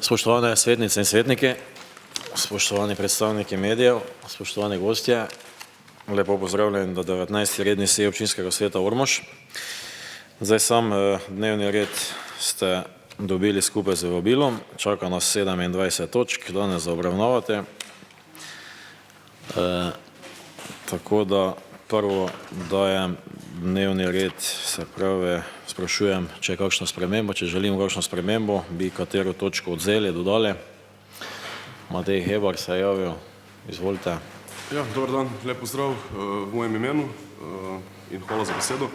Spoštovane svetnice in svetniki, spoštovani predstavniki medijev, spoštovani gostje, lepo pozdravljeni na 19. redni seji občinskega sveta Ormož. Zdaj sam dnevni red ste dobili skupaj z vabilom, čaka nas 27 točk, danes obravnavate. Tako da prvo dajem dnevni red, se pravi, sprašujem, če je kakšna sprememba, če želimo kakšno spremembo, bi katero točko odzeli, dodali. Matej Hebar se je javil, izvolite. Ja, dober dan, lep pozdrav v mojem imenu in hvala za besedo.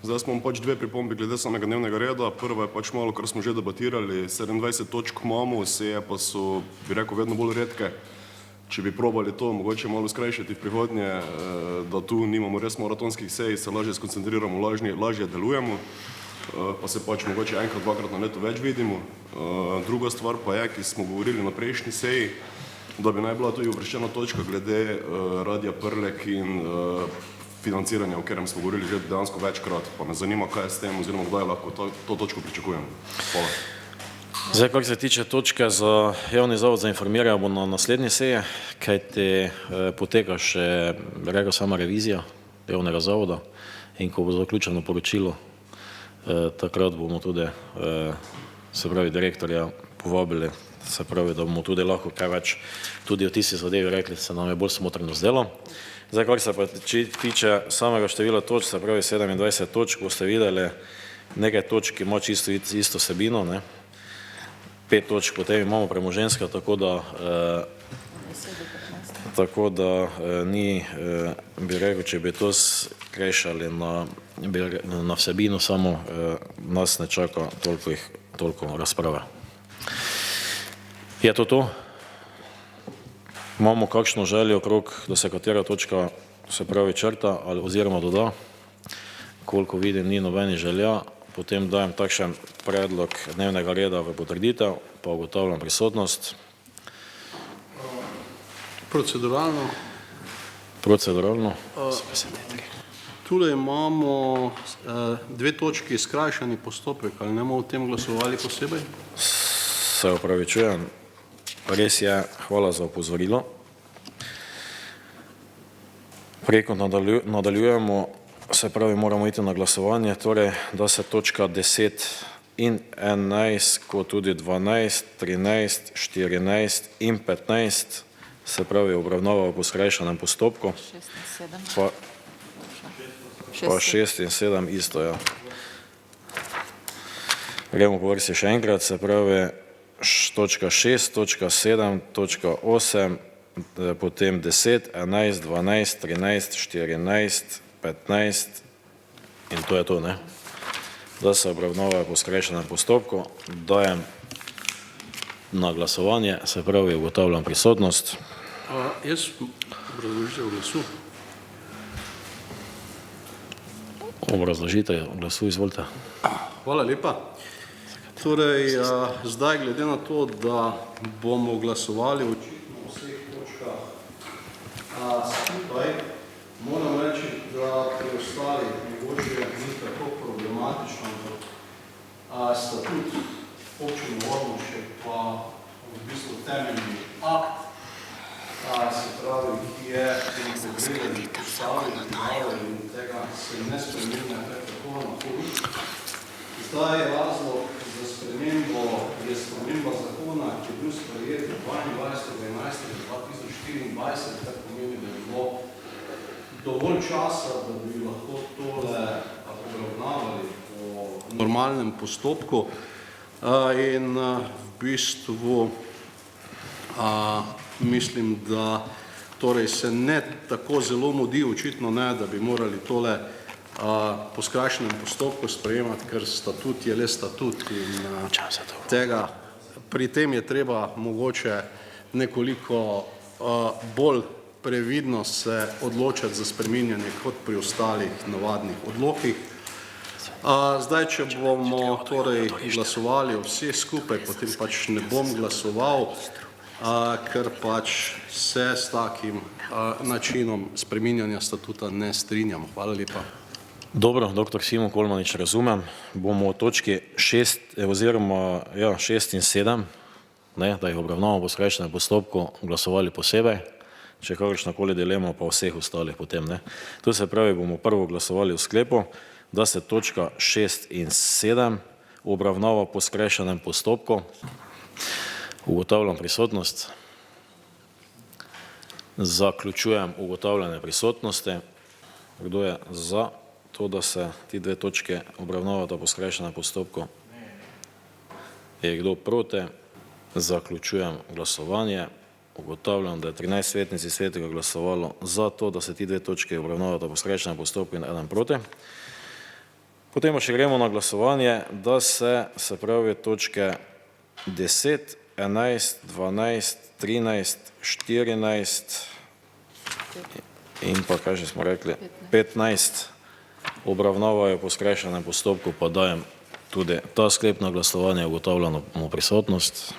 Zdaj smo pač dve pripombi glede samega dnevnega reda. Prva je pač malo, kar smo že debatirali, 27 točk imamo, seje pa so, bi rekel, vedno bolj redke. Če bi probali to mogoče malo skrajšati v prihodnje, da tu nimamo res maratonskih sej, se lažje skoncentriramo, lažje delujemo, pa se pač mogoče enkrat, dvakrat na leto več vidimo. Druga stvar pa je, ki smo govorili na prejšnji seji, da bi naj bila tudi uvrščena točka glede Radia Prlek in financiranja, o katerem smo govorili že dejansko večkrat, pa me zanima, kaj je s tem oziroma kdaj lahko to točko pričakujemo. Hvala. Zdaj, kar se tiče točke za javni zavod za informiranje, bo na naslednji seji, kajti poteka še, rekel, sama revizija javnega zavoda in ko bo zaključeno poročilo, takrat bomo tudi, se pravi, direktorja povabili, se pravi, da bomo tudi lahko kaj več tudi o tisti zadevi rekli, se nam je bolj smotrno zdelo. Zdaj, kar se pa tiče samega števila točk, se pravi 27 točk, boste videli nekaj točk, ki ima čisto isto vsebino, 5 točk, potem imamo premoženjska, tako da ni, bi rekel, če bi to skrajšali na vsebino, samo nas ne čaka toliko razprave. Je to to? Imamo kakšno željo okrog, da se katera točka, se pravi, črta ali oziroma doda? Koliko vidim, ni nobeni želja. Potem dajem takšen predlog dnevnega reda v potrditev, pa ugotavljam prisotnost. Proceduralno. Proceduralno. Tule imamo dve točki skrajšani postopek, ali ne bomo o tem glasovali posebej? Se opravičujem, res je, hvala za opozorilo. Preko nadaljujemo. Se pravi, moramo iti na glasovanje, torej, da se točka 10 in 11, kot tudi 12, 13, 14 in 15, se pravi, obravnava po skrajšanem postopku, pa 6 in 7 isto, ja. Gremo po vrsti še enkrat, se pravi, točka 6, točka 7, točka 8, potem 10, 11, 12, 13, 14, 15 in to je to, ne? Da se obravnava po skrajšanem postopku, dajem na glasovanje, se pravi, ugotavljam prisotnost. Jaz obrazložitev glasu. Obrazložite glasu, izvolite. Hvala lepa. Torej, zdaj glede na to, da bomo glasovali očitno v vseh točkah skupaj, moram reči, da pri ostalih mogoče ni tako problematično, da statut občine Ormož je pa v bistvu temeljni akt, se pravi, ki je integriran v ustavi in tega se ne spremenja tako na hodu. Zdaj je razlog za spremembo, je sprememba zakona, ki je bil sprejet 22.11.2024, kar pomeni, da je bilo dovolj časa, da bi lahko tole obravnavali po normalnem postopku in v bistvu mislim, da torej se ne tako zelo mudi, očitno ne, da bi morali tole po skrajšanem postopku sprejemati, ker statut je le statut in tega, pri tem je treba mogoče nekoliko bolj previdno se odločati za spreminjanje kot pri ostalih navadnih odlokih. Zdaj, če bomo torej glasovali vse skupaj, potem pač ne bom glasoval, ker pač se s takim načinom spreminjanja statuta ne strinjam. Hvala lepa. Dobro, dr. Simon Kolmanič, razumem. Bomo v točki 6 oziroma 6 in 7 ne, da jih obravnavamo po skrajšanem postopku, glasovali posebej, če kakršnakoli dilema pa vseh ostalih potem. Ne. To se pravi, bomo prvo glasovali v sklepu, da se točka 6 in 7 obravnava po skrajšanem postopku. Ugotavljam prisotnost. Zaključujem ugotavljanje prisotnosti. Kdo je za to, da se ti dve točke obravnavata po skrajšanem postopku? Je kdo proti? Zaključujem glasovanje. Ugotavljam, da je 13 svetnic in svetnikov glasovalo za to, da se ti dve točke obravnavata po skrajšanem postopku in eden proti. Potem pa še gremo na glasovanje, da se pravi točke 10, 11, 12, 13, 14 in pa, kaj že smo rekli, 15 obravnavajo po skrajšanem postopku, pa dajem tudi ta sklep na glasovanje, ugotavljamo prisotnost.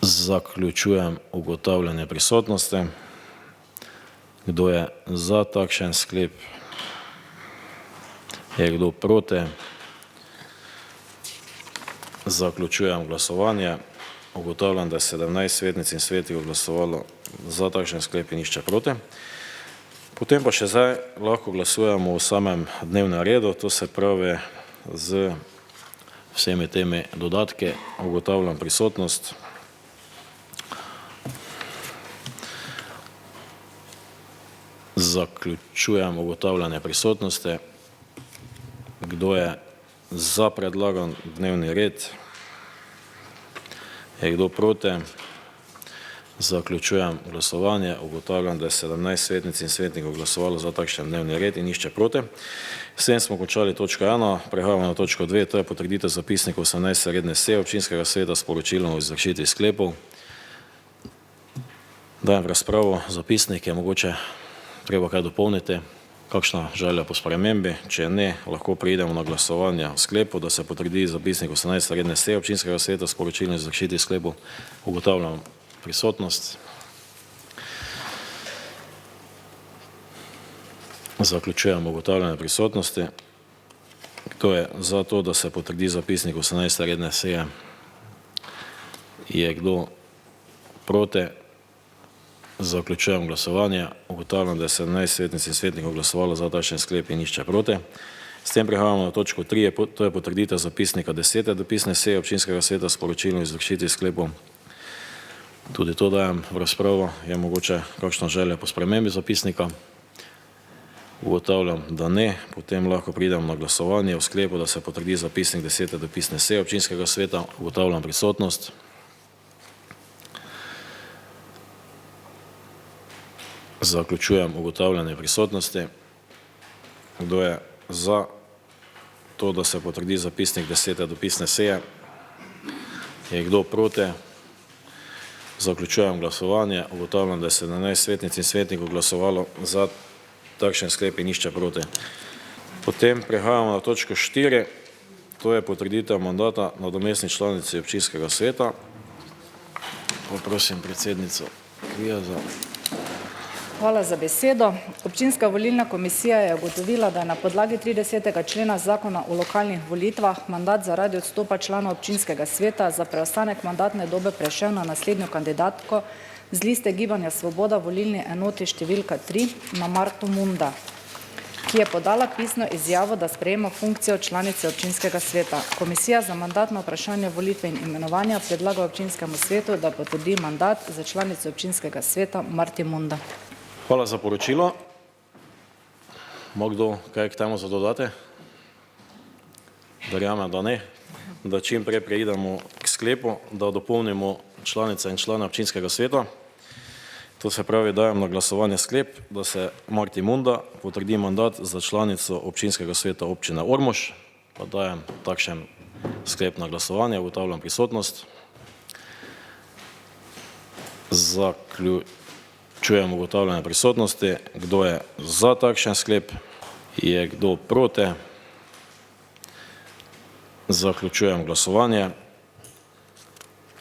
Zaključujem ugotavljanje prisotnosti. Kdo je za takšen sklep? Je kdo proti? Zaključujem glasovanje. Ugotavljam, da je 17 svetnic in svetnikov glasovalo za takšen sklep in nihče proti. Potem pa še zdaj lahko glasujemo o samem dnevnem redu, to se pravi z vsemi temi dodatki. Ugotavljam prisotnost. Zaključujem ugotavljanje prisotnosti. Kdo je za predlagan dnevni red? Je kdo proti? Zaključujem glasovanje. Ugotavljam, da je 17 svetnic in svetnikov glasovalo za takšen dnevni red in nihče proti. S tem smo končali točko 1, prehajamo na točko 2, to je potrditev zapisnikov 18. redne seje občinskega sveta s poročilom o izvršitvi sklepov. Dajem v razpravo zapisnik, je mogoče treba kaj dopolniti, kakšna želja po spremembi, če ne, lahko preidemo na glasovanje v sklepu, da se potrdi zapisnik 18. redne seje občinskega sveta s poročilom o izvršitvi sklepov. Ugotavljam prisotnost. Zaključujem ugotavljanje prisotnosti. Kdo je za to, da se potrdi zapisnik 18. redne seje? Je kdo proti? Zaključujem glasovanje. Ugotavljam, da je 17 svetnic in svetnikov glasovalo za takšen sklep in nihče proti. S tem prehajamo na točko 3, to je potrditev zapisnika 10. dopisne seje občinskega sveta s poročilom o izvršitvi sklepov. Tudi to dajem v razpravo. Je mogoče kakšna želja po spremembi zapisnika? Ugotavljam, da ne. Potem lahko pridem na glasovanje v sklepu, da se potrdi zapisnik 10. dopisne seje občinskega sveta. Ugotavljam prisotnost. Zaključujem ugotavljanje prisotnosti. Kdo je za to, da se potrdi zapisnik 10. dopisne seje? Je kdo proti? Zaključujem glasovanje. Ugotavljam, da je 17 svetnic in svetnikov glasovalo za takšen sklep in nihče proti. Potem prehajamo na točko 4, to je potrditev mandata nadomestni članici občinskega sveta. Poprosim predsednico Kvijaza. Hvala za besedo. Občinska volilna komisija je ugotovila, da je na podlagi 30. člena zakona o lokalnih volitvah mandat zaradi odstopa članov občinskega sveta za preostanek mandatne dobe prešel na naslednjo kandidatko z liste Gibanja Svoboda volilni enoti številka 3 na Marto Munda, ki je podala pisno izjavo, da sprejema funkcijo članice občinskega sveta. Komisija za mandatno vprašanje volitve in imenovanja predlaga občinskemu svetu, da potrdi mandat za članico občinskega sveta Marti Munda. Hvala za poročilo. Ima kdo kaj k temu za dodati? Verjamem, da ne. Da čim prej preidemo k sklepu, da dopolnimo članice in člane občinskega sveta. To se pravi, dajem na glasovanje sklep, da se Marti Munda potrdi mandat za članico občinskega sveta občine Ormož. Pa dajem takšen sklep na glasovanje, ugotavljam prisotnost. Zaključujem ugotavljanje prisotnosti. Kdo je za takšen sklep? Je kdo proti? Zaključujem glasovanje.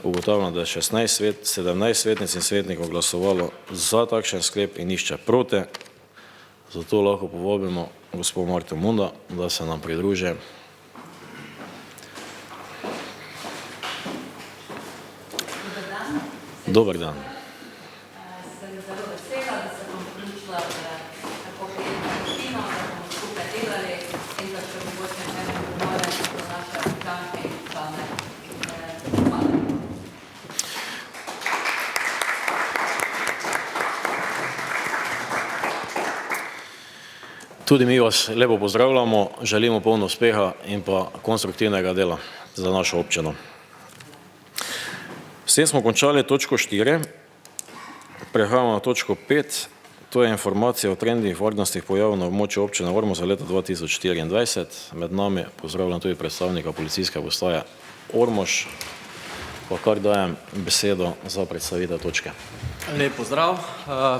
Ugotavljam, da je 17 svetnic in svetnikov glasovalo za takšen sklep in nihče proti. Zato lahko povabimo gospod Marto Munda, da se nam pridruži. Dober dan. Sem zelo vesela, da se bom vključila v tako prijetno skupino, da bomo skupaj delali in da še mogoče nekaj pomore za naše občanke in občane. Hvala. Tudi mi vas lepo pozdravljamo, želimo polno uspeha in pa konstruktivnega dela za našo občino. S tem smo končali točko 4, prehajamo na točko 5, to je informacija o trendih varnostnih pojavov na območju občine Ormož za leto 2024. Med nami pozdravljam tudi predstavnika policijske postaje Ormož, pa kar dajem besedo za predstavitev točke. Lep pozdrav.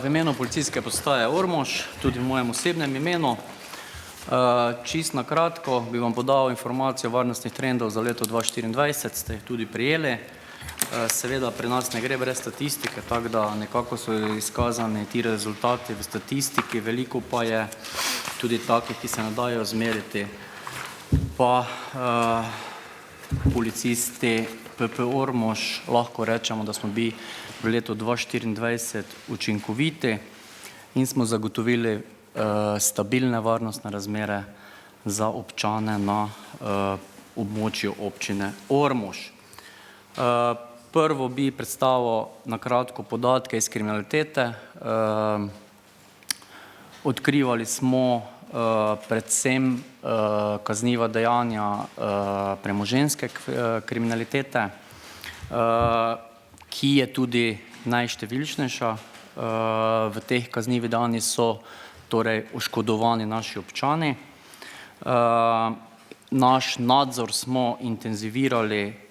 V imenu policijske postaje Ormož, tudi v mojem osebnem imenu. Čist na kratko bi vam podal informacijo o varnostnih trendov za leto 2024, ste jih tudi prijeli. Seveda pri nas ne gre brez statistike, tako da nekako so izkazani ti rezultati v statistiki, veliko pa je tudi takih, ki se ne dajo zmeriti. Pa policisti PP Ormož lahko rečemo, da smo bili v letu 2024 učinkoviti in smo zagotovili stabilne varnostne razmere za občane na območju občine Ormož. Prvo bi predstavil na kratko podatke iz kriminalitete. Odkrivali smo predvsem kazniva dejanja premoženjske kriminalitete, ki je tudi najštevilčnejša. V teh kaznivih dejanjih so torej oškodovani naši občani. Naš nadzor smo intenzivirali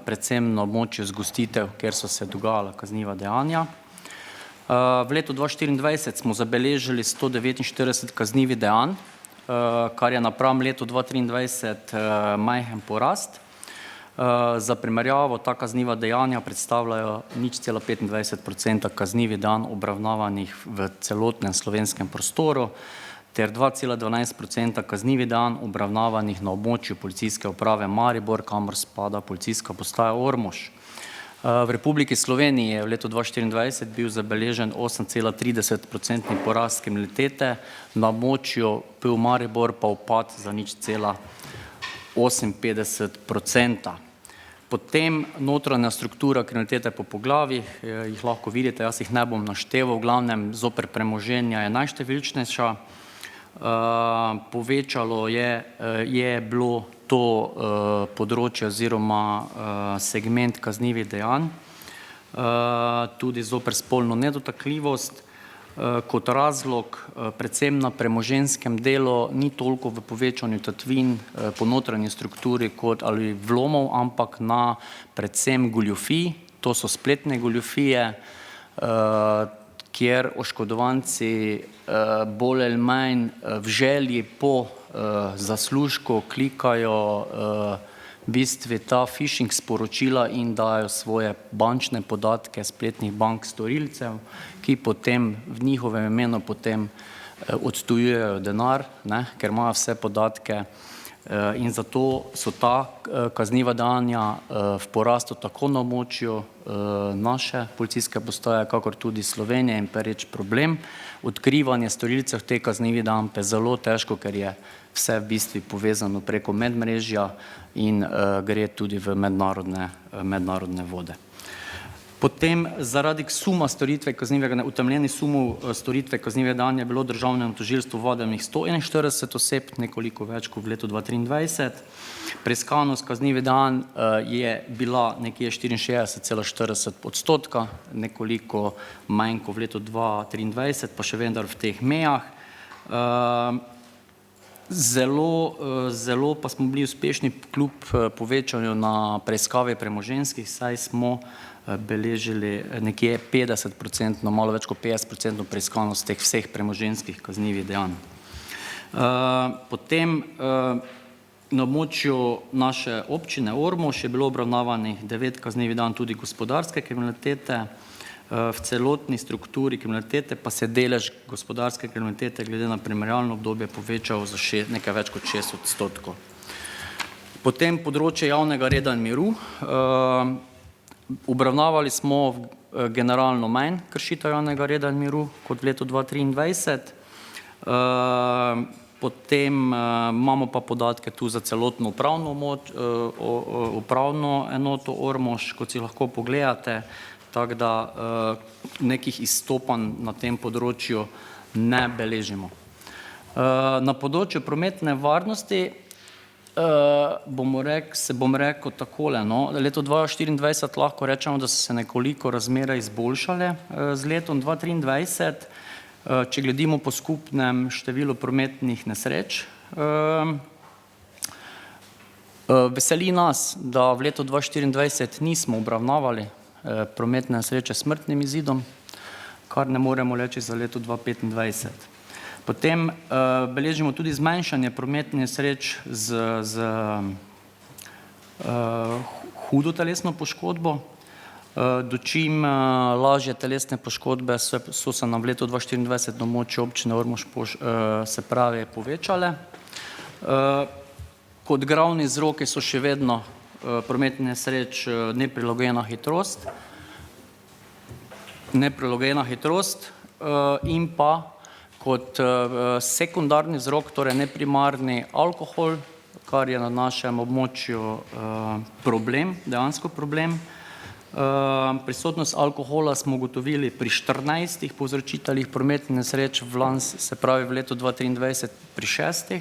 predvsem na območju zgostitev, kjer so se dogajala kazniva dejanja. V letu 2024 smo zabeležili 149 kaznivih dejanj, kar je napram letu 2023 majhen porast. Za primerjavo ta kazniva dejanja predstavljajo 0,25% kaznivih dejanj obravnavanih v celotnem slovenskem prostoru ter 2,12% kaznivih dejanj obravnavanih na območju policijske uprave Maribor, kamor spada policijska postaja Ormož. V Republiki Sloveniji je v letu 2024 bil zabeležen 8,30% porast kriminalitete, na območju PU Maribor pa upad za 0,58%. Potem notranja struktura kriminalitete po poglavjih, jih lahko vidite, jaz jih ne bom našteval, v glavnem zoper premoženja je najštevilčnejša. Povečalo je bilo to področje oziroma segment kaznivih dejanj, tudi zoper spolno nedotakljivost. Kot razlog predvsem na premoženjskem delu ni toliko v povečanju tatvin po notranji strukturi kot ali vlomov, ampak na predvsem goljufij, to so spletne goljufije, kjer oškodovanci bolj ali manj v želji po zaslužku klikajo v bistvu ta phishing sporočila in dajo svoje bančne podatke spletnih bank storilcev, ki potem v njihovem imenu potem odtujujejo denar, ker imajo vse podatke in zato so ta kazniva dejanja v porastu tako na območju naše policijske postaje, kakor tudi Slovenije in pereč problem. Odkrivanje storilcev teh kaznivih dejanj pa je zelo težko, ker je vse v bistvu povezano preko medmrežja in gre tudi v mednarodne vode. Potem zaradi suma storitve kaznivega, utemeljenih sumov storitve kaznivega dejanja je bilo državnemu tožilstvu vodenih 141 oseb, nekoliko več kot v letu 2023. Preiskanost kaznivih dejanj je bila nekje 64,40%, nekoliko manj kot v letu 2023, pa še vendar v teh mejah. Zelo pa smo bili uspešni kljub povečanju na preiskave premoženjskih, saj smo beležili nekje 50%, malo več kot 50% preiskanost teh vseh premoženjskih kaznivih dejanj. Potem na območju naše občine Ormož je bilo obravnavanih 9 kaznivih dejanj tudi gospodarske kriminalitete. V celotni strukturi kriminalitete pa se delež gospodarske kriminalitete glede na primerjalno obdobje povečal za nekaj več kot 6%. Potem področje javnega reda in miru. Obravnavali smo generalno manj kršitev javnega reda in miru kot v letu 2023. Potem imamo pa podatke tu za celotno upravno enoto Ormož, kot si lahko pogledate, tako da nekih izstopanj na tem področju ne beležimo. Na področju prometne varnosti bom rekel takole, no, leto 2024 lahko rečemo, da so se nekoliko razmere izboljšale z letom 2023, če gledimo po skupnem številu prometnih nesreč. Veseli nas, da v letu 2024 nismo obravnavali prometne nesreče s smrtnim izidom, kar ne moremo reči za leto 2025. Potem beležimo tudi zmanjšanje prometnih nesreč z hudo telesno poškodbo, dočim lažje telesne poškodbe so se nam v letu 2024 na območju občine Ormož se pravi povečale. Kot glavni vzroki so še vedno prometnih nesreč neprilagojena hitrost in pa kot sekundarni vzrok, torej neprimarni alkohol, kar je na našem območju problem, dejansko problem. Prisotnost alkohola smo ugotovili pri 14 povzročiteljih prometnih nesreč, se pravi v letu 2023 pri 6.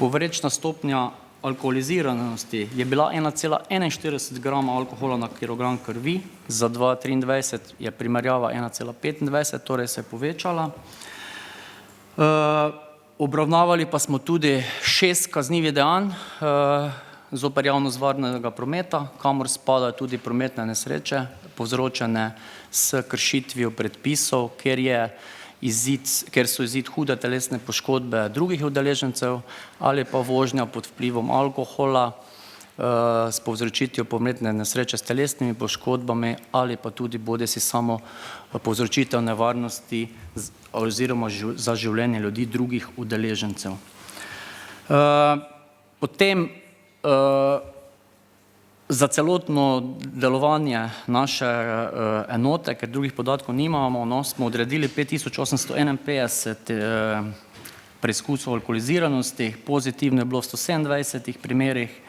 Povprečna stopnja alkoholiziranosti je bila 1,41 grama alkohola na kilogram krvi, za 2023 je primerjava 1,25, torej se je povečala. Obravnavali pa smo tudi 6 kaznivih dejanj zoper javnost varnega prometa, kamor spadajo tudi prometne nesreče, povzročene s kršitvijo predpisov, ker so izid hude telesne poškodbe drugih udeležencev ali pa vožnja pod vplivom alkohola s povzročitvijo prometne nesreče s telesnimi poškodbami ali pa tudi bodisi samo povzročitev nevarnosti oziroma za življenje ljudi drugih udeležencev. Potem za celotno delovanje naše enote, ker drugih podatkov nimamo, smo odredili 5851 preizkusov alkoholiziranosti, pozitivno je bilo v 127 primerih,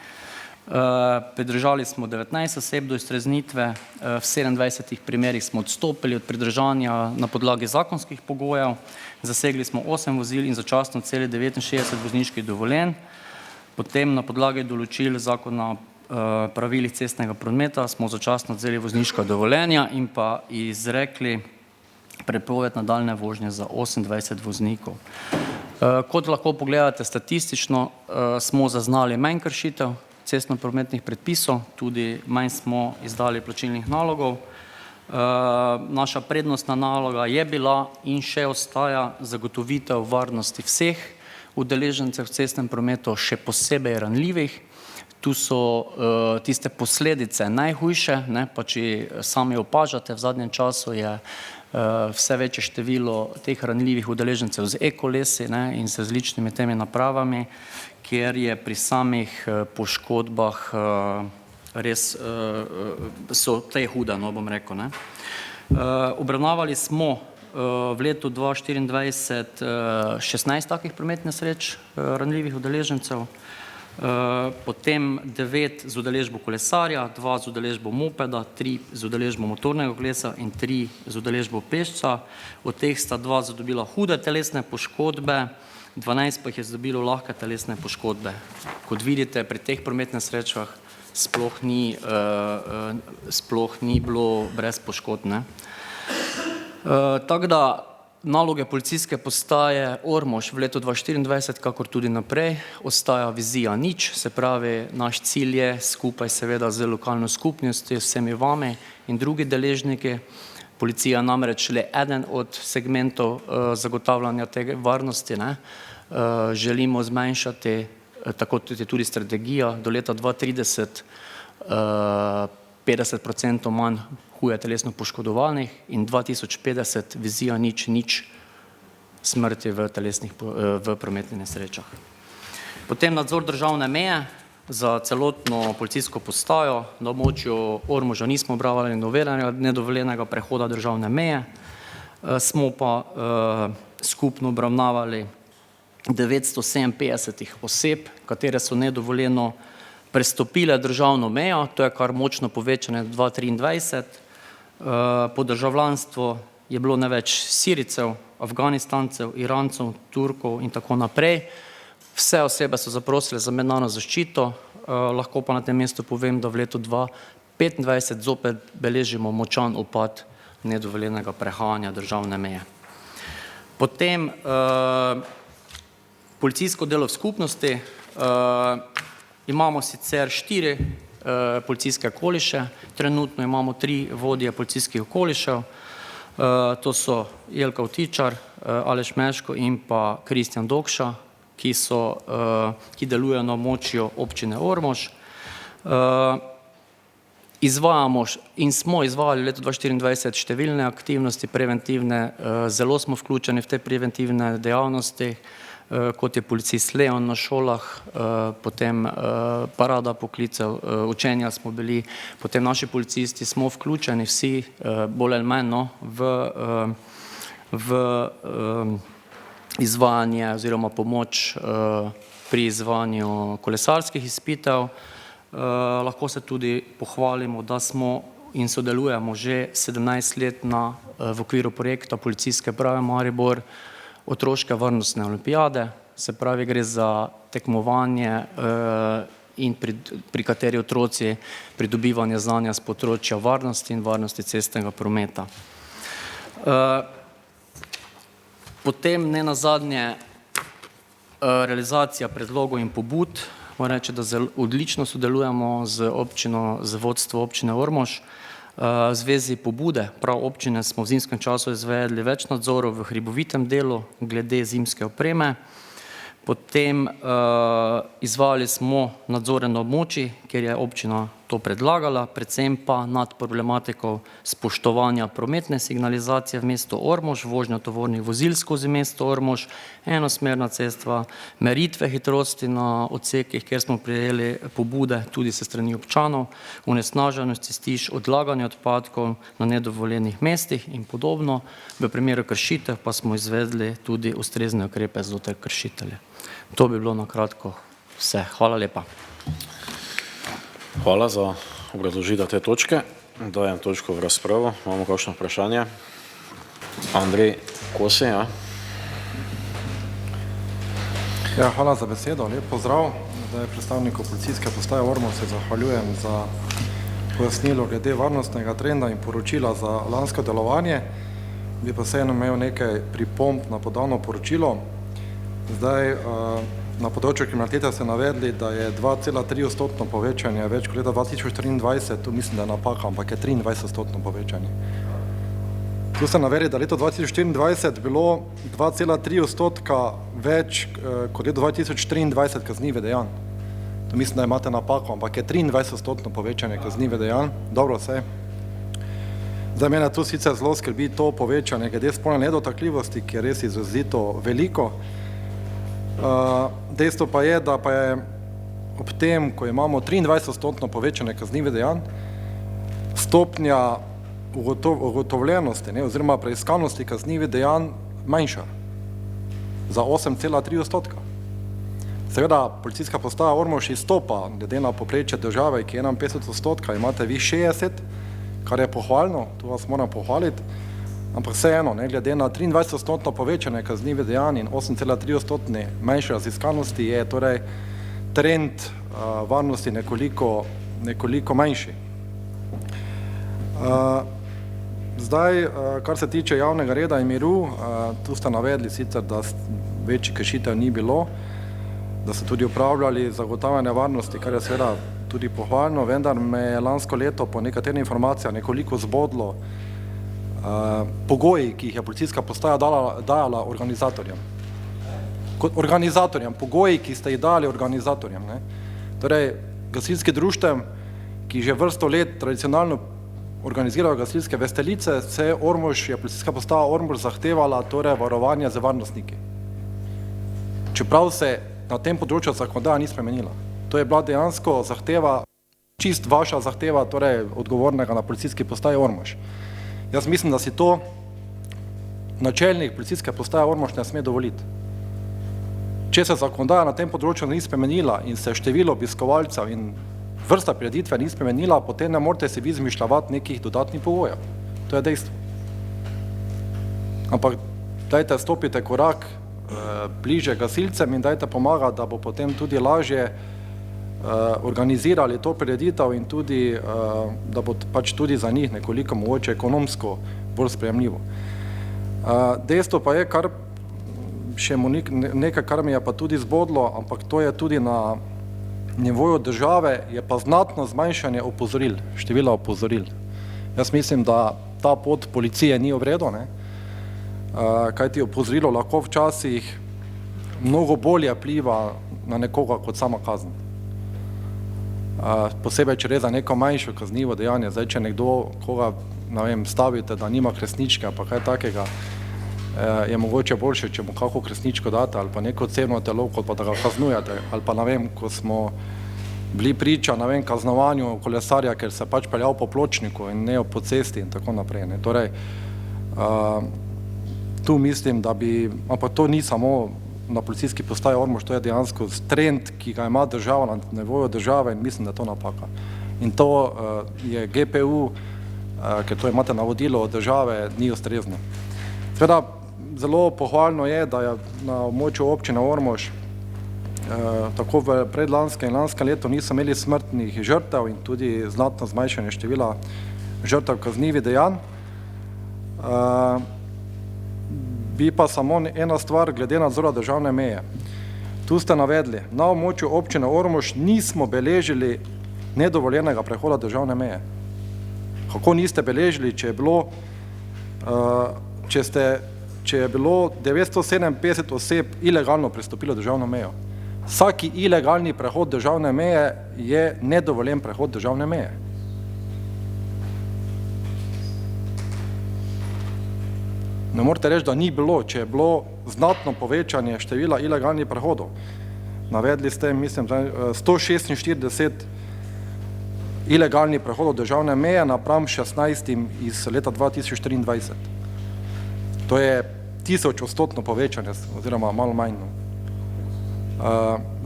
pridržali smo 19 oseb do iztreznitve, v 27 primerih smo odstopili od pridržanja na podlagi zakonskih pogojev, zasegli smo 8 vozil in začasno odvzeli 69 vozniških dovoljenj, potem na podlagi določil zakona o pravilih cestnega prometa smo začasno odvzeli vozniška dovoljenja in pa izrekli prepoved nadaljnje vožnje za 28 voznikov. Kot lahko pogledate statistično, smo zaznali manj kršitev cestno-prometnih predpisov, tudi manj smo izdali plačilnih nalogov. Naša prednostna naloga je bila in še ostaja zagotovitev varnosti vseh udeležencev v cestnem prometu, še posebej ranljivih. Tu so tiste posledice najhujše, pa če sami opažate, v zadnjem času je vse večje število teh ranljivih udeležencev z e-kolesi in z različnimi temi napravami, kjer je pri samih poškodbah res so te hude, bom rekel. Obravnavali smo v letu 2024 16 takih prometnih nesreč ranljivih udeležencev, potem 9 z udeležbo kolesarja, 2 z udeležbo mopeda, 3 z udeležbo motornega kolesa in 3 z udeležbo pešca. Od teh sta 2 zadobila hude telesne poškodbe, 12 pa jih je zadobilo lahke telesne poškodbe. Kot vidite, pri teh prometnih nesrečah sploh ni bilo brez poškodb. Tako da naloge policijske postaje Ormož v letu 2024, kakor tudi naprej, ostaja vizija nič, se pravi, naš cilj je skupaj seveda z lokalno skupnostjo, vsemi vami in drugi deležniki. Policija namreč le eden od segmentov zagotavljanja te varnosti. Želimo zmanjšati, tako tudi strategija, do leta 2030 50% manj huje telesno poškodovanih in 2050 vizija nič smrti v prometnih nesrečah. Potem nadzor državne meje. za celotno policijsko postajo. Na območju Ormoža nismo obravnavali nobenega nedovoljenega prehoda državne meje, smo pa skupno obravnavali 957 oseb, katere so nedovoljeno prestopile državno mejo, to je kar močno povečanje 2023. Po državljanstvu je bilo največ Sirijcev, Afganistancev, Irancev, Turkov in tako naprej. Vse osebe so zaprosile za mednarodno zaščito, lahko pa na tem mestu povem, da v letu 2025 zopet beležimo močan upad nedovoljenega prehajanja državne meje. Potem policijsko delo v skupnosti. Imamo sicer 4 policijske okoliše, trenutno imamo 3 vodje policijskih okolišev, to so Jelka Vtičar, Aleš Meško in pa Kristjan Dokša, ki delujejo na območju občine Ormož. Izvajamo in smo izvajali v letu 2024 številne aktivnosti preventivne, zelo smo vključeni v te preventivne dejavnosti, kot je policist Leon na šolah, potem parada poklicev, učenja smo bili, potem naši policisti smo vključeni vsi bolj ali manj v izvajanje oziroma pomoč pri izvajanju kolesarskih izpitev. Lahko se tudi pohvalimo, da smo in sodelujemo že 17 let v okviru projekta Policijske uprave Maribor otroške varnostne olimpijade, se pravi gre za tekmovanje in pri kateri otroci pridobivanje znanja z področja varnosti in varnosti cestnega prometa. Potem nenazadnje realizacija predlogov in pobud. Moram reči, da odlično sodelujemo z vodstvom občine Ormož. V zvezi pobude prav občine smo v zimskem času izvedli več nadzorov v hribovitem delu glede zimske opreme. Potem izvajali smo nadzore na območjih, kjer je občina to predlagala, predvsem pa nad problematiko spoštovanja prometne signalizacije v mestu Ormož, vožnja tovornih vozil skozi mesto Ormož, enosmerna cesta, meritve hitrosti na odsekih, kjer smo prejeli pobude tudi se strani občanov, onesnaženost cestišč, odlaganje odpadkov na nedovoljenih mestih in podobno. V primeru kršitev pa smo izvedli tudi ustrezne ukrepe za te kršitelje. To bi bilo na kratko vse. Hvala lepa. Hvala za obrazložitev te točke. Dajem točko v razpravo. Imamo kakšno vprašanje? Andrej Kosi, ja. Ja, hvala za besedo. Lep pozdrav. Zdaj predstavniku policijske postaje Ormož se zahvaljujem za pojasnilo glede varnostnega trenda in poročila za lansko delovanje. Bi pa vseeno imel nekaj pripomb na podano poročilo. Zdaj, na področju kriminalitete ste navedli, da je 2,3% povečanje več kot leta 2023, tu mislim, da je napaka, ampak je 23% povečanje. Tu ste navedli, da leto 2024 bilo 2,3% več kot leto 2023 kaznivih dejanj. Tu mislim, da imate napako, ampak je 23% povečanje kaznivih dejanj. Dobro, vse. Zdaj, mene tu sicer zelo skrbi to povečanje glede spolne nedotakljivosti, ki je res izrazito veliko. Dejstvo pa je, da pa je ob tem, ko imamo 23% povečanje kaznivih dejanj, stopnja ugotovljenosti oziroma preiskanosti kaznivih dejanj manjša za 8,3%. Seveda, policijska postaja Ormož izstopa, glede na povprečje države, ki je 51%, imate vi 60%, kar je pohvalno, tu vas moram pohvaliti. Ampak vseeno, glede na 23% povečanje kaznivih dejanj in 8,3% manjše raziskanosti je torej trend varnosti nekoliko manjši. Zdaj, kar se tiče javnega reda in miru, tu ste navedli sicer, da večjih kršitev ni bilo, da ste tudi upravljali zagotavljanje varnosti, kar je seveda tudi pohvalno, vendar me je lansko leto po nekaterih informacijah nekoliko zbodlo pogoji, ki jih je policijska postaja dajala organizatorjem. Kot organizatorjem, pogoji, ki ste jih dali organizatorjem. Torej, gasilski društev, ki že vrsto let tradicionalno organizirajo gasilske veselice, je policijska postaja Ormož zahtevala torej varovanje z varnostniki. Čeprav se na tem področju zakonodaja ni spremenila. To je bila dejansko zahteva, čist vaša zahteva, torej odgovornega na policijski postaji Ormož. Jaz mislim, da si to načelnik policijske postaje Ormož ne sme dovoliti. Če se zakonodaja na tem področju ni spremenila in se število obiskovalcev in vrsta prireditve ni spremenila, potem ne morete si vi izmišljavati nekih dodatnih pogojev. To je dejstvo. Ampak dajte stopite korak bliže gasilcem in dajte pomagati, da bo potem tudi lažje organizirali to prireditev in tudi, da bo pač tudi za njih nekoliko mogoče ekonomsko bolj sprejemljivo. Dejstvo pa je, kar še nekaj, kar mi je pa tudi zbodlo, ampak to je tudi na nivoju države, je pa znatno zmanjšanje opozoril, števila opozoril. Jaz mislim, da ta pot policije ni v redu, ne? Kajti opozorilo lahko včasih mnogo bolje vpliva na nekoga kot sama kazen. Posebej, če gre za neko manjšo kaznivo dejanje, zdaj, če nekdo, koga, ne vem, stavite, da nima kresničke, pa kaj takega, je mogoče boljše, če mu kako kresničko date, ali pa neko ceno telo, kot pa da ga kaznujete, ali pa, ne vem, ko smo bili priča, ne vem, kaznovanju kolesarja, ker se pač peljal po pločniku in ne po cesti in tako naprej, ne. Torej, tu mislim, da bi, ampak to ni samo na policijski postaji Ormož, to je dejansko trend, ki ga ima država na nivoju države in mislim, da je to napaka. In to je GPU, ker to imate navodilo od države, ni ustrezno. Seveda, zelo pohvalno je, da je na območju občine Ormož tako v predlanskem in lanskem letu niso imeli smrtnih žrtev in tudi znatno zmanjšanje števila žrtev kaznivih dejanj. Bi pa samo ena stvar glede nadzora državne meje. Tu ste navedli, na območju občine Ormož nismo beležili nedovoljenega prehoda državne meje. Kako niste beležili, če je bilo, če je bilo 957 oseb ilegalno prestopilo državno mejo? Vsaki ilegalni prehod državne meje je nedovoljen prehod državne meje. Ne morete reči, da ni bilo, če je bilo znatno povečanje števila ilegalnih prehodov. Navedli ste, mislim, 146 ilegalnih prehodov državne meje napram 16 iz leta 2023. To je 1000% povečanje, oziroma malo manj.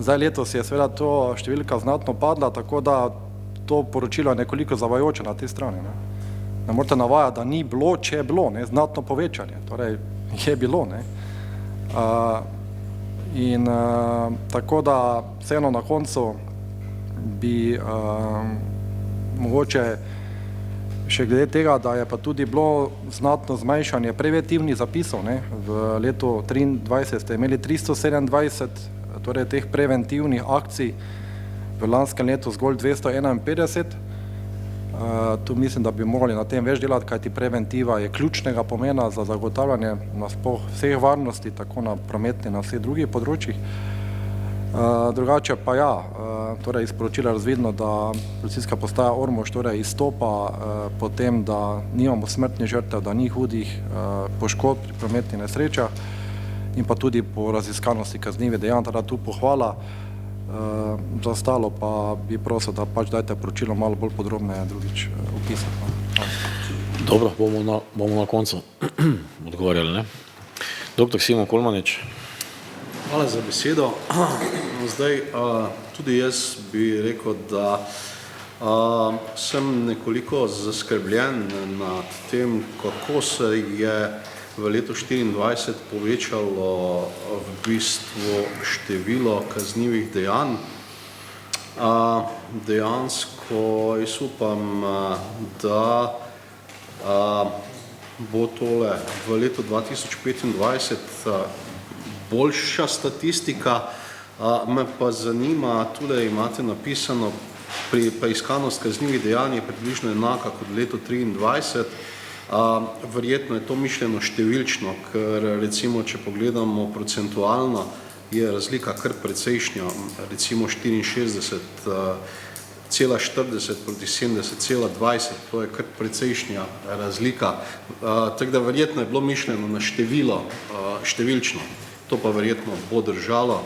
Zdaj letos je seveda to številka znatno padla, tako da to poročilo je nekoliko zavajajoče na tej strani. Ne morete navajati, da ni bilo, če je bilo, ne, znatno povečanje, torej je bilo, ne. In tako da vseeno na koncu bi mogoče še glede tega, da je pa tudi bilo znatno zmanjšanje preventivnih zapisov, ne. V letu 2023 ste imeli 327, torej teh preventivnih akcij, v lanskem letu zgolj 251. Tu mislim, da bi morali na tem več delati, kajti preventiva je ključnega pomena za zagotavljanje nasploh vseh varnosti, tako na prometni, na vseh drugih področjih. Drugače pa ja, torej iz poročila razvidno, da policijska postaja Ormož torej izstopa po tem, da nimamo smrtnih žrtev, da ni hudih poškodb pri prometnih nesrečah in pa tudi po raziskanosti kaznivih dejanj, teda tu pohvala. Za ostalo pa bi prosil, da pač dajte poročilo malo bolj podrobneje drugič opisati. Dobro, bomo na koncu odgovarjali, ne? Doktor Simon Kolmanič. Hvala za besedo. Zdaj, tudi jaz bi rekel, da sem nekoliko zaskrbljen nad tem, kako se je v letu 2024 povečalo v bistvu število kaznivih dejanj. Dejansko jaz upam, da bo tole v letu 2025 boljša statistika. Me pa zanima, tule imate napisano, preiskanost kaznivih dejanj je približno enaka kot v letu 2023. Verjetno je to mišljeno številčno, ker recimo, če pogledamo procentualno, je razlika kar precejšnja, recimo 64,40 proti 70,20, to je kar precejšnja razlika. Tako da verjetno je bilo mišljeno na število, številčno, to pa verjetno bo držalo.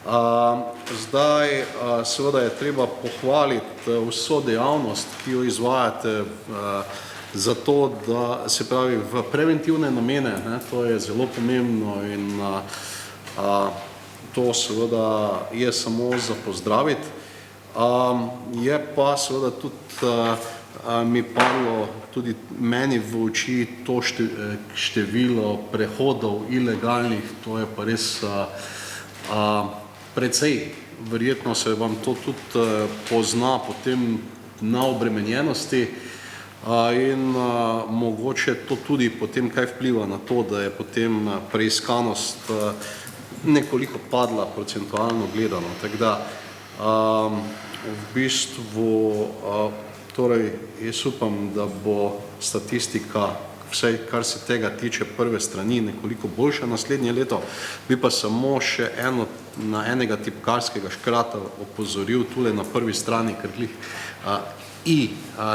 Zdaj, seveda je treba pohvaliti vso dejavnost, ki jo izvajate za to, da se pravi v preventivne namene, ne, to je zelo pomembno in to seveda je samo za pozdraviti. Je pa seveda tudi mi padlo tudi meni v oči to število prehodov ilegalnih, to je pa res precej. Verjetno se vam to tudi pozna potem na obremenjenosti in mogoče to tudi potem kaj vpliva na to, da je potem preiskanost nekoliko padla procentualno gledano. Tako da v bistvu torej jaz upam, da bo statistika, vsaj kar se tega tiče prve strani, nekoliko boljša naslednje leto. Bi pa samo še na enega tipkarskega škrata opozoril tule na prvi strani, ker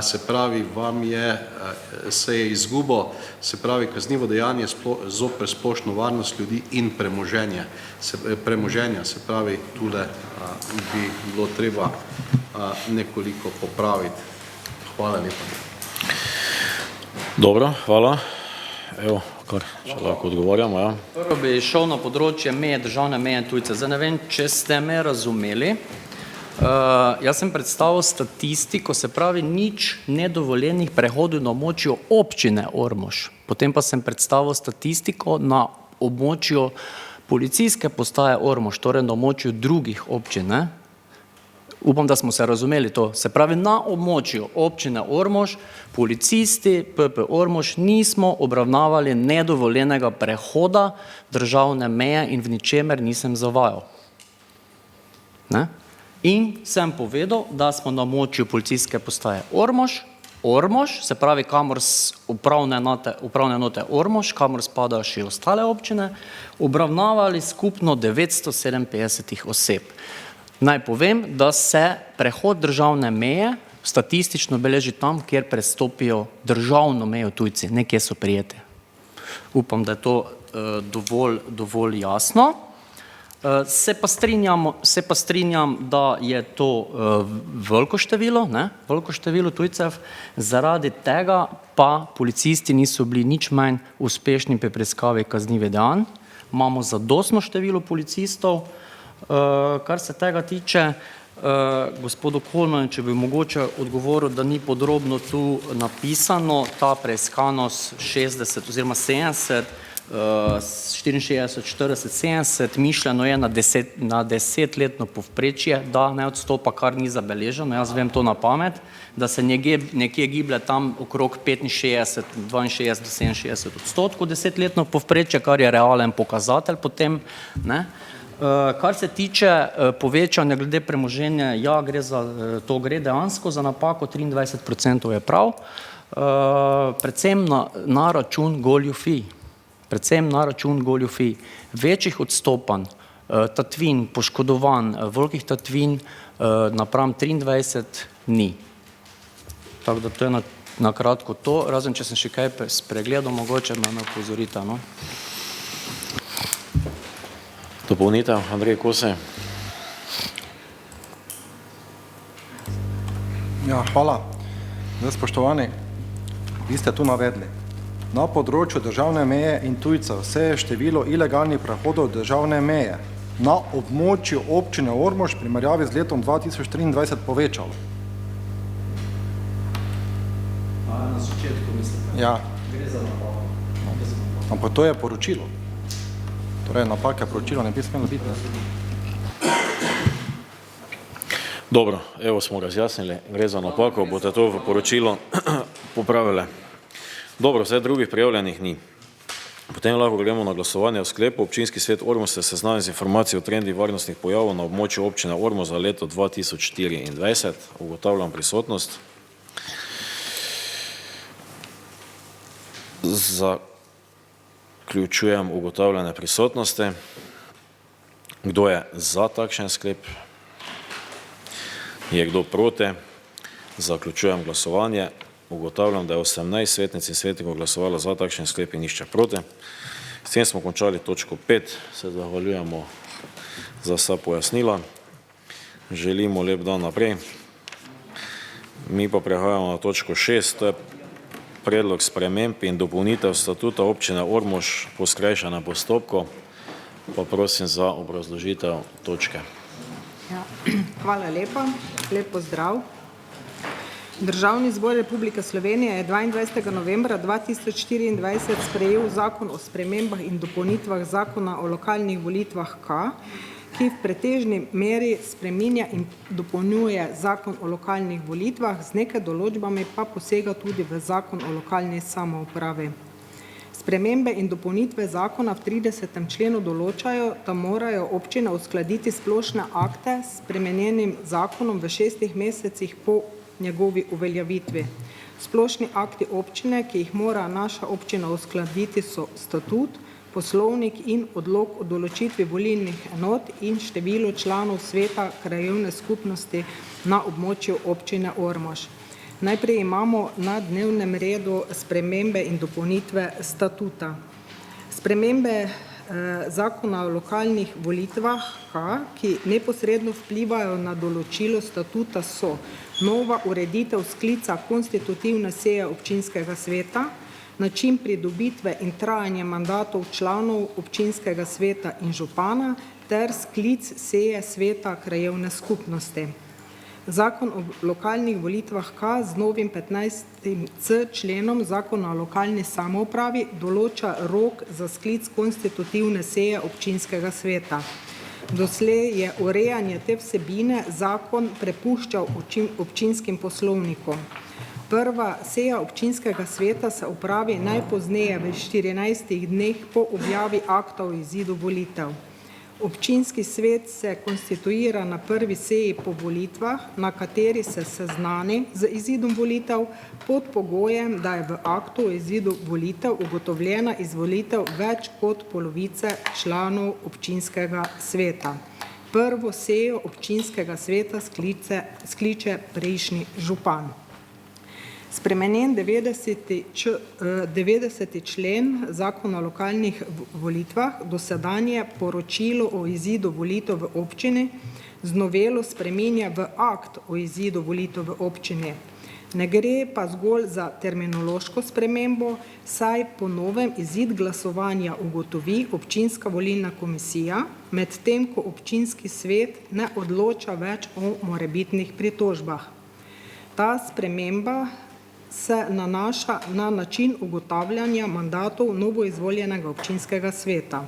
se pravi, vam se je izgubo, se pravi kaznivo dejanje zoper splošno varnost ljudi in premoženja, se pravi, tule bi bilo treba nekoliko popraviti. Hvala lepa. Dobro, hvala. Evo, kar če lahko odgovarjamo, ja. Prvo bi šel na področje meje, državne meje in tujce. Zdaj ne vem, če ste me razumeli. Jaz sem predstavil statistiko, se pravi nič nedovoljenih prehodov na območju občine Ormož. Potem pa sem predstavil statistiko na območju policijske postaje Ormož, torej na območju drugih občin, ne? Upam, da smo se razumeli to. Se pravi, na območju občine Ormož, policisti PP Ormož nismo obravnavali nedovoljenega prehoda državne meje in v ničemer nisem zavajal. Ne? In sem povedal, da smo na območju policijske postaje Ormož, se pravi, kamor upravne enote Ormož, kamor spadajo še ostale občine, obravnavali skupno 957 oseb. Naj povem, da se prehod državne meje statistično beleži tam, kjer prestopijo državno mejo tujci, nekje so prijeti. Upam, da je to dovolj jasno. Se pa strinjam, da je to veliko število tujcev, zaradi tega pa policisti niso bili nič manj uspešni pri preiskavi kaznivih dejanj. Imamo zadostno število policistov. Kar se tega tiče, gospodu Kolmanu, če bi mogoče odgovoril, da ni podrobno tu napisano, ta preiskanost 60 oziroma 70, 64, 40, 70, mišljeno je na 10-letno povprečje, da ne odstopa, kar ni zabeleženo, jaz vem to na pamet, da se nekje giblje tam okrog 65, 62 do 67 odstotkov 10-letno povprečje, kar je realen pokazatelj potem, ne. Kar se tiče povečanja glede premoženja, ja, to gre dejansko za napako, 23% je prav, predvsem na račun goljufij. Večjih odstopanj, tatvin, poškodovanj, velikih tatvin napram 23 ni. Tako da to je na kratko to, razen če sem še kaj spregledal, mogoče me opozorite, no. Dopolnitev, Andrej Kose. Ja, hvala. Zdaj, spoštovani, vi ste tu navedli. Na področju državne meje in tujcev se je število ilegalnih prehodov državne meje na območju občine Ormož v primerjavi z letom 2023 povečalo. Na začetku mislite? Ja. Gre za napako. Ampak to je poročilo. Torej, napake poročilo ne bi smelo biti. Dobro, evo smo razjasnili, gre za napako, boste to v poročilo popravili. Dobro, vse drugih prijavljenih ni. Potem lahko gremo na glasovanje o sklepu. Občinski svet Ormož se seznani z informacijo o trendih varnostnih pojavov na območju občine Ormož za leto 2024. Ugotavljam prisotnost. Zaključujem ugotavljanje prisotnosti. Kdo je za takšen sklep? Je kdo proti? Zaključujem glasovanje. Ugotavljam, da je 18 svetnic in svetnikov glasovalo za takšen sklep in nišče proti. S tem smo končali točko 5. Se zahvaljujemo za vsa pojasnila. Želimo lep dan naprej. Mi pa prehajamo na točko 6, to je predlog sprememb in dopolnitev statuta občine Ormož po skrajšanem postopku. Pa prosim za obrazložitev točke. Ja, hvala lepa, lep pozdrav. Državni zbor Republike Slovenije je 22. novembra 2024 sprejel zakon o spremembah in dopolnitvah zakona o lokalnih volitvah K, ki v pretežni meri spreminja in dopolnjuje zakon o lokalnih volitvah, z nekaj določbami pa posega tudi v zakon o lokalni samoupravi. Spremembe in dopolnitve zakona v 30. členu določajo, da morajo občine uskladiti splošne akte s spremenjenim zakonom v 6 mesecih po njegovi uveljavitvi. Splošni akti občine, ki jih mora naša občina uskladiti, so statut, poslovnik in odlok o določitvi volilnih enot in število članov sveta krajevne skupnosti na območju občine Ormož. Najprej imamo na dnevnem redu spremembe in dopolnitve statuta. Spremembe zakona o lokalnih volitvah K, ki neposredno vplivajo na določilo statuta, so nova ureditev sklica konstitutivne seje občinskega sveta, način pridobitve in trajanje mandatov članov občinskega sveta in župana ter sklic seje sveta krajevne skupnosti. Zakon o lokalnih volitvah K z novim 15c členom zakona o lokalni samoupravi določa rok za sklic konstitutivne seje občinskega sveta. Doslej je urejanje te vsebine zakon prepuščal občinskim poslovnikom. Prva seja občinskega sveta se opravi najpozneje v 14 dneh po objavi akta o izidu volitev. Občinski svet se konstituira na prvi seji po volitvah, na kateri se seznani z izidom volitev pod pogojem, da je v aktu o izidu volitev ugotovljena izvolitev več kot polovice članov občinskega sveta. Prvo sejo občinskega sveta skliče prejšnji župan. Spremenjen 90. člen zakona o lokalnih volitvah dosedanje poročilo o izidu volitev v občini z novelo spreminja v akt o izidu volitev v občini. Ne gre pa zgolj za terminološko spremembo, saj po novem izid glasovanja ugotovi občinska volilna komisija, medtem ko občinski svet ne odloča več o morebitnih pritožbah. Ta sprememba se nanaša na način ugotavljanja mandatov novoizvoljenega občinskega sveta.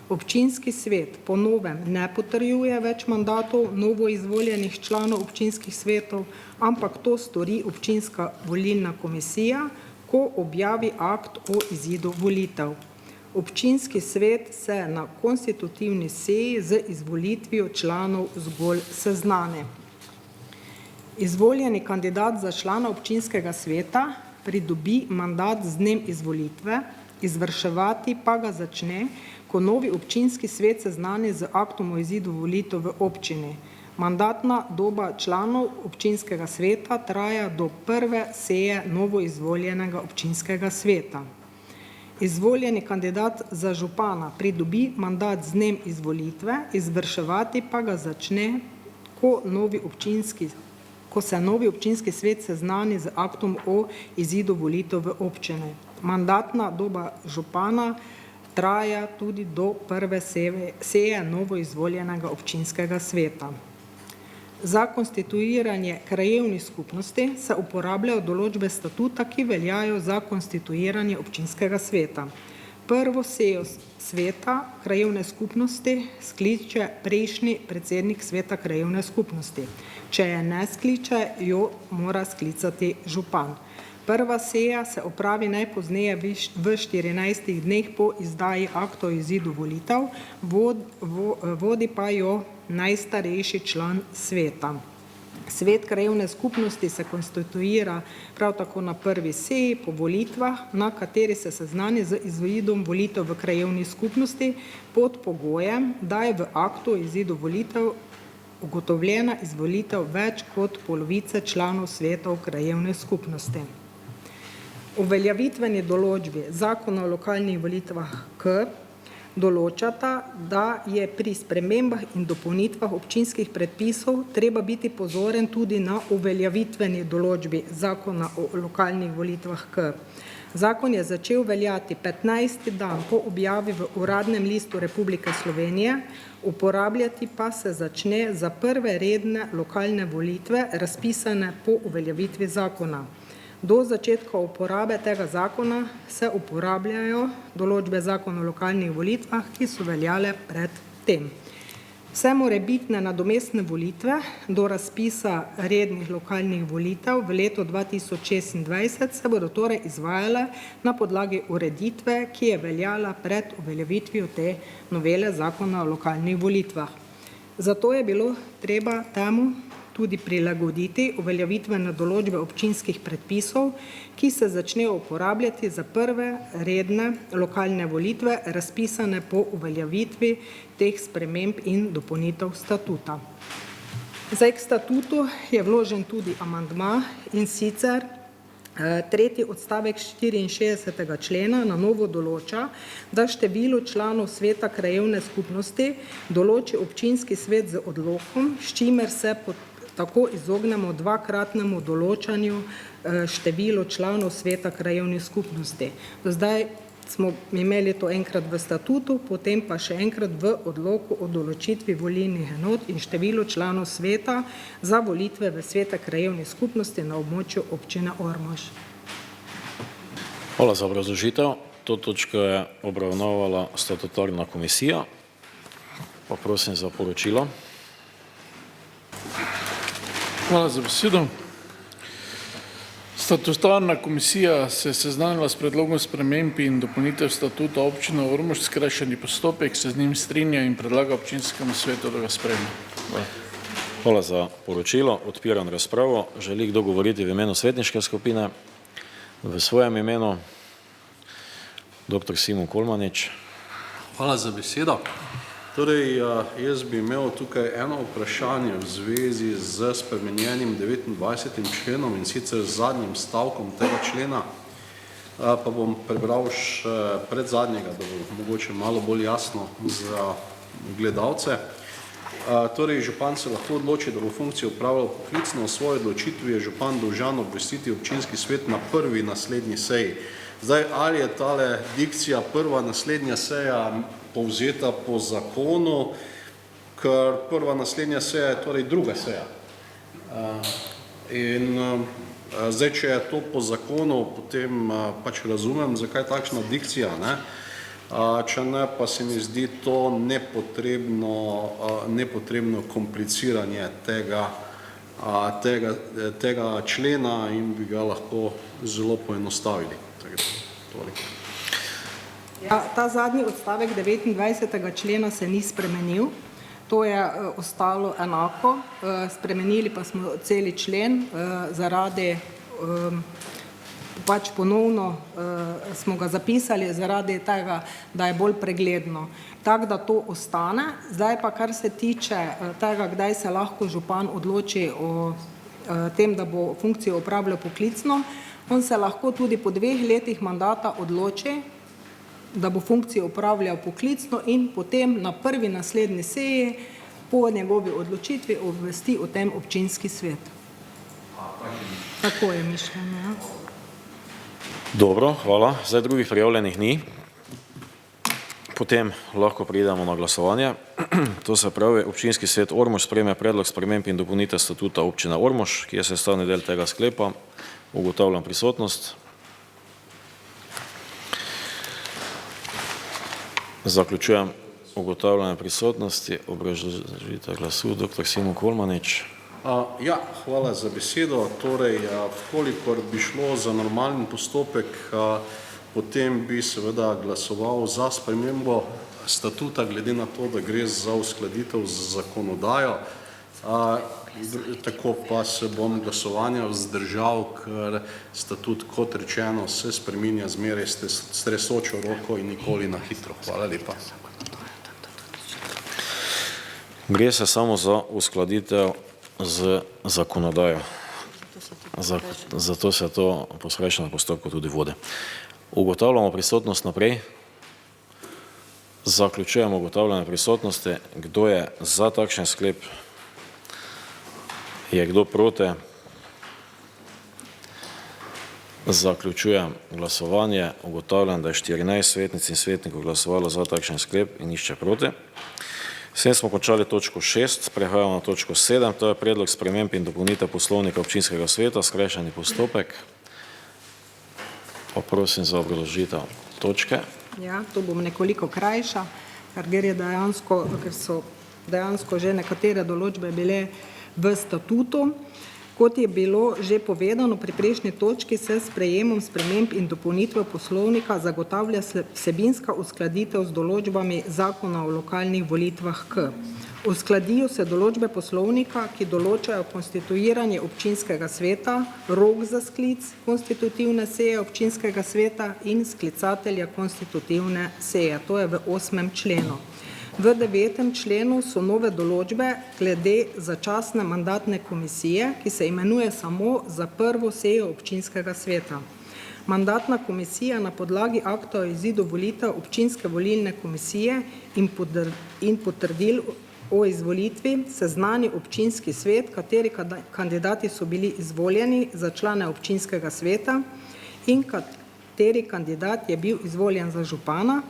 Občinski svet po novem ne potrjuje več mandatov novoizvoljenih članov občinskih svetov, ampak to stori občinska volilna komisija, ko objavi akt o izidu volitev. Občinski svet se na konstitutivni seji z izvolitvijo članov zgolj seznani. Izvoljeni kandidat za člana občinskega sveta pridobi mandat z dnem izvolitve, izvrševati pa ga začne, ko novi občinski svet seznani z aktom o izidu volitev v občini. Mandatna doba članov občinskega sveta traja do prve seje novoizvoljenega občinskega sveta. Izvoljeni kandidat za župana pridobi mandat z dnem izvolitve, izvrševati pa ga začne, ko se novi občinski svet seznani z aktom o izidu volitev v občini. Mandatna doba župana traja tudi do prve seje novoizvoljenega občinskega sveta. Za konstituiranje krajevnih skupnosti se uporabljajo določbe statuta, ki veljajo za konstituiranje občinskega sveta. Prvo sejo sveta krajevne skupnosti skliče prejšnji predsednik sveta krajevne skupnosti. Če je ne skliče, jo mora sklicati župan. Prva seja se opravi najpozneje v 14 dneh po izdaji akta o izidu volitev, vodi pa jo najstarejši član sveta. Svet krajevne skupnosti se konstituira prav tako na prvi seji po volitvah, na kateri se seznani z izidom volitev v krajevni skupnosti pod pogojem, da je v aktu o izidu volitev ugotovljena izvolitev več kot polovice članov svetov krajevne skupnosti. Uveljavitveni določbi zakona o lokalnih volitvah K določata, da je pri spremembah in dopolnitvah občinskih predpisov treba biti pozoren tudi na uveljavitveni določbi Zakona o lokalnih volitvah K. Zakon je začel veljati 15. dan po objavi v Uradnem listu Republike Slovenije, uporabljati pa se začne za prve redne lokalne volitve, razpisane po uveljavitvi zakona. Do začetka uporabe tega zakona se uporabljajo določbe Zakona o lokalnih volitvah, ki so veljale pred tem. Vse morebitne nadomestne volitve do razpisa rednih lokalnih volitev v letu 2026 se bodo torej izvajale na podlagi ureditve, ki je veljala pred uveljavitvijo te novele Zakona o lokalnih volitvah. Zato je bilo treba temu tudi prilagoditi uveljavitvene določbe občinskih predpisov, ki se začnejo uporabljati za prve redne lokalne volitve, razpisane po uveljavitvi teh sprememb in dopolnitev statuta. Zdaj k statutu je vložen tudi amandma, in sicer tretji odstavek 64. člena na novo določa, da število članov sveta krajevne skupnosti določi občinski svet z odlokom, s čimer se tako izognemo dvakratnemu določanju število članov sveta krajevnih skupnosti. Do zdaj smo imeli to enkrat v statutu, potem pa še enkrat v odloku o določitvi volilnih enot in število članov sveta za volitve v svete krajevnih skupnosti na območju občine Ormož. Hvala za obrazložitev. To točko je obravnavala statutarna komisija. Pa prosim za poročilo. Hvala za besedo. Statutarna komisija se je seznanila s predlogom sprememb in dopolnitev statuta občine Ormož, skrajšani postopek, se z njim strinja in predlaga občinskemu svetu, da ga sprejme. Hvala za poročilo. Odpiram razpravo. Želi kdo govoriti v imenu svetniške skupine? V svojem imenu dr. Simon Kolmanič. Hvala za besedo. Torej, jaz bi imel tukaj eno vprašanje v zvezi z spremenjenim 29. členom in sicer z zadnjim stavkom tega člena, pa bom prebral še pred zadnjega, da bo mogoče malo bolj jasno za gledalce. Torej, župan se lahko odloči, da bo funkcijo opravljal poklicno. V svoji odločitvi je župan dolžan obvestiti občinski svet na prvi naslednji seji. Zdaj, ali je tale dikcija prva naslednja seja povzeta po zakonu, ker prva naslednja seja je torej druga seja. Zdaj, če je to po zakonu, potem pač razumem, zakaj takšna dikcija, ne? Če ne, pa se mi zdi to nepotrebno kompliciranje tega člena in bi ga lahko zelo poenostavili. Ja, ta zadnji odstavek 29. člena se ni spremenil, to je ostalo enako, spremenili pa smo celi člen zaradi, pač ponovno smo ga zapisali zaradi tega, da je bolj pregledno. Tako da to ostane. Zdaj pa, kar se tiče tega, kdaj se lahko župan odloči o tem, da bo funkcijo opravljal poklicno, on se lahko tudi po 2 letih mandata odloči, da bo funkcijo upravljal poklicno in potem na prvi naslednji seji po njegovi odločitvi obvesti o tem občinski svet. Tako je mišljeno. Ja. Dobro, hvala. Zdaj drugih prijavljenih ni. Potem lahko pridemo na glasovanje. To se pravi, občinski svet Ormož sprejme predlog sprememb in dopolnitev statuta občine Ormož, ki je sestavni del tega sklepa. Ugotavljam prisotnost. Zaključujem ugotavljanje prisotnosti. Obrazložitev glasu, dr. Simon Kolmanič. Ja, hvala za besedo. Torej, kolikor bi šlo za normalen postopek, potem bi seveda glasoval za spremembo statuta, glede na to, da gre za uskladitev z zakonodajo. Tako pa se bom glasovanja vzdržal, ker statut, kot rečeno, se spreminja zmeraj s tresočo roko in nikoli na hitro. Hvala lepa. Gre se samo za uskladitev z zakonodajo. Zato se to po skrajšanem postopku tudi vodi. Ugotavljamo prisotnost naprej. Zaključujem ugotavljanje prisotnosti. Kdo je za takšen sklep? Je kdo proti? Zaključujem glasovanje. Ugotavljam, da je 14 svetnic in svetnikov glasovalo za takšen sklep in nišče proti. S tem smo končali točko 6, prehajamo na točko 7, to je predlog sprememb in dopolnitev poslovnika občinskega sveta, skrajšani postopek. Pa prosim za obrazložitev točke. Ja, to bom nekoliko krajša, ker so dejansko že nekatere določbe bile v statutu. Kot je bilo že povedano pri prejšnji točki, se s sprejemom sprememb in dopolnitve poslovnika zagotavlja vsebinska uskladitev z določbami zakona o lokalnih volitvah k. Uskladijo se določbe poslovnika, ki določajo konstituiranje občinskega sveta, rok za sklic konstitutivne seje občinskega sveta in sklicatelja konstitutivne seje. To je v 8. členu. V 9. členu so nove določbe glede začasne mandatne komisije, ki se imenuje samo za prvo sejo občinskega sveta. Mandatna komisija na podlagi akta o izidu volitev občinske volilne komisije in potrdil o izvolitvi seznani občinski svet, kateri kandidati so bili izvoljeni za člane občinskega sveta in kateri kandidat je bil izvoljen za župana,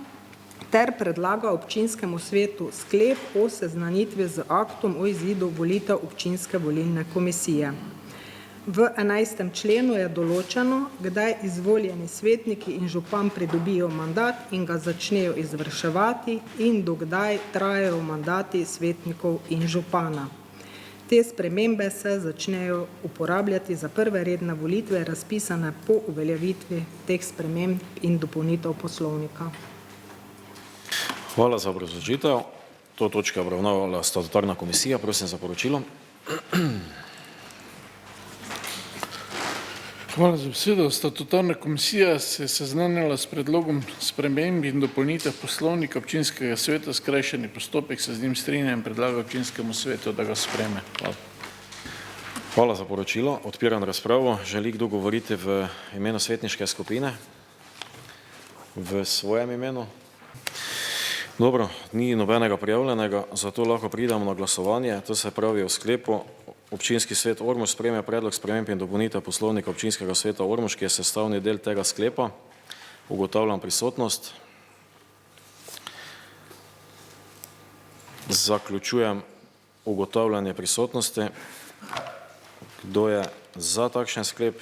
ter predlaga občinskemu svetu sklep o seznanitvi z aktom o izidu volitev občinske volilne komisije. V 11. členu je določeno, kdaj izvoljeni svetniki in župan pridobijo mandat in ga začnejo izvrševati in dokdaj trajajo mandati svetnikov in župana. Te spremembe se začnejo uporabljati za prve redne volitve, razpisane po uveljavitvi teh sprememb in dopolnitev poslovnika. Hvala za obrazložitev. To točka obravnavala statutarna komisija. Prosim za poročilo. Hvala za besedo. Statutarna komisija se je seznanila s predlogom sprememb in dopolnitev poslovnika občinskega sveta, skrajšani postopek, se z njim strinja in predlaga občinskemu svetu, da ga sprejme. Hvala. Hvala za poročilo. Odpiram razpravo. Želi kdo govoriti v imenu svetniške skupine? V svojem imenu? Dobro, ni nobenega prijavljenega, zato lahko pridemo na glasovanje. To se pravi o sklepu. Občinski svet Ormož sprejme predlog sprememb in dopolnitev poslovnika občinskega sveta Ormož, ki je sestavni del tega sklepa. Ugotavljam prisotnost. Zaključujem ugotavljanje prisotnosti. Kdo je za takšen sklep?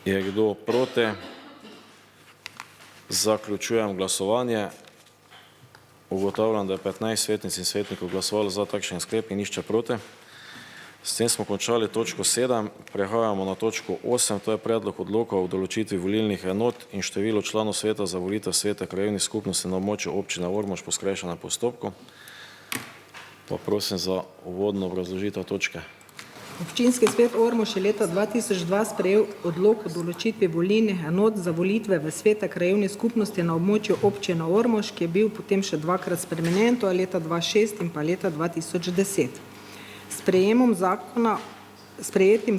Je kdo proti? Zaključujem glasovanje. Ugotavljam, da je 15 svetnic in svetnikov glasovalo za takšen sklep in nišče proti. S tem smo končali točko 7. Prehajamo na točko 8. To je predlog odloka o določitvi volilnih enot in število članov sveta za volitev sveta krajevnih skupnosti na območju občine Ormož po skrajšanem postopku. Pa prosim za uvodno obrazložitev točke. Občinski svet Ormož je leta 2002 sprejel odlok o določitvi volilnih enot za volitve v svete krajevne skupnosti na območju občine Ormož, ki je bil potem še dvakrat spremenjen, to je leta 2006 in pa leta 2010. Sprejetim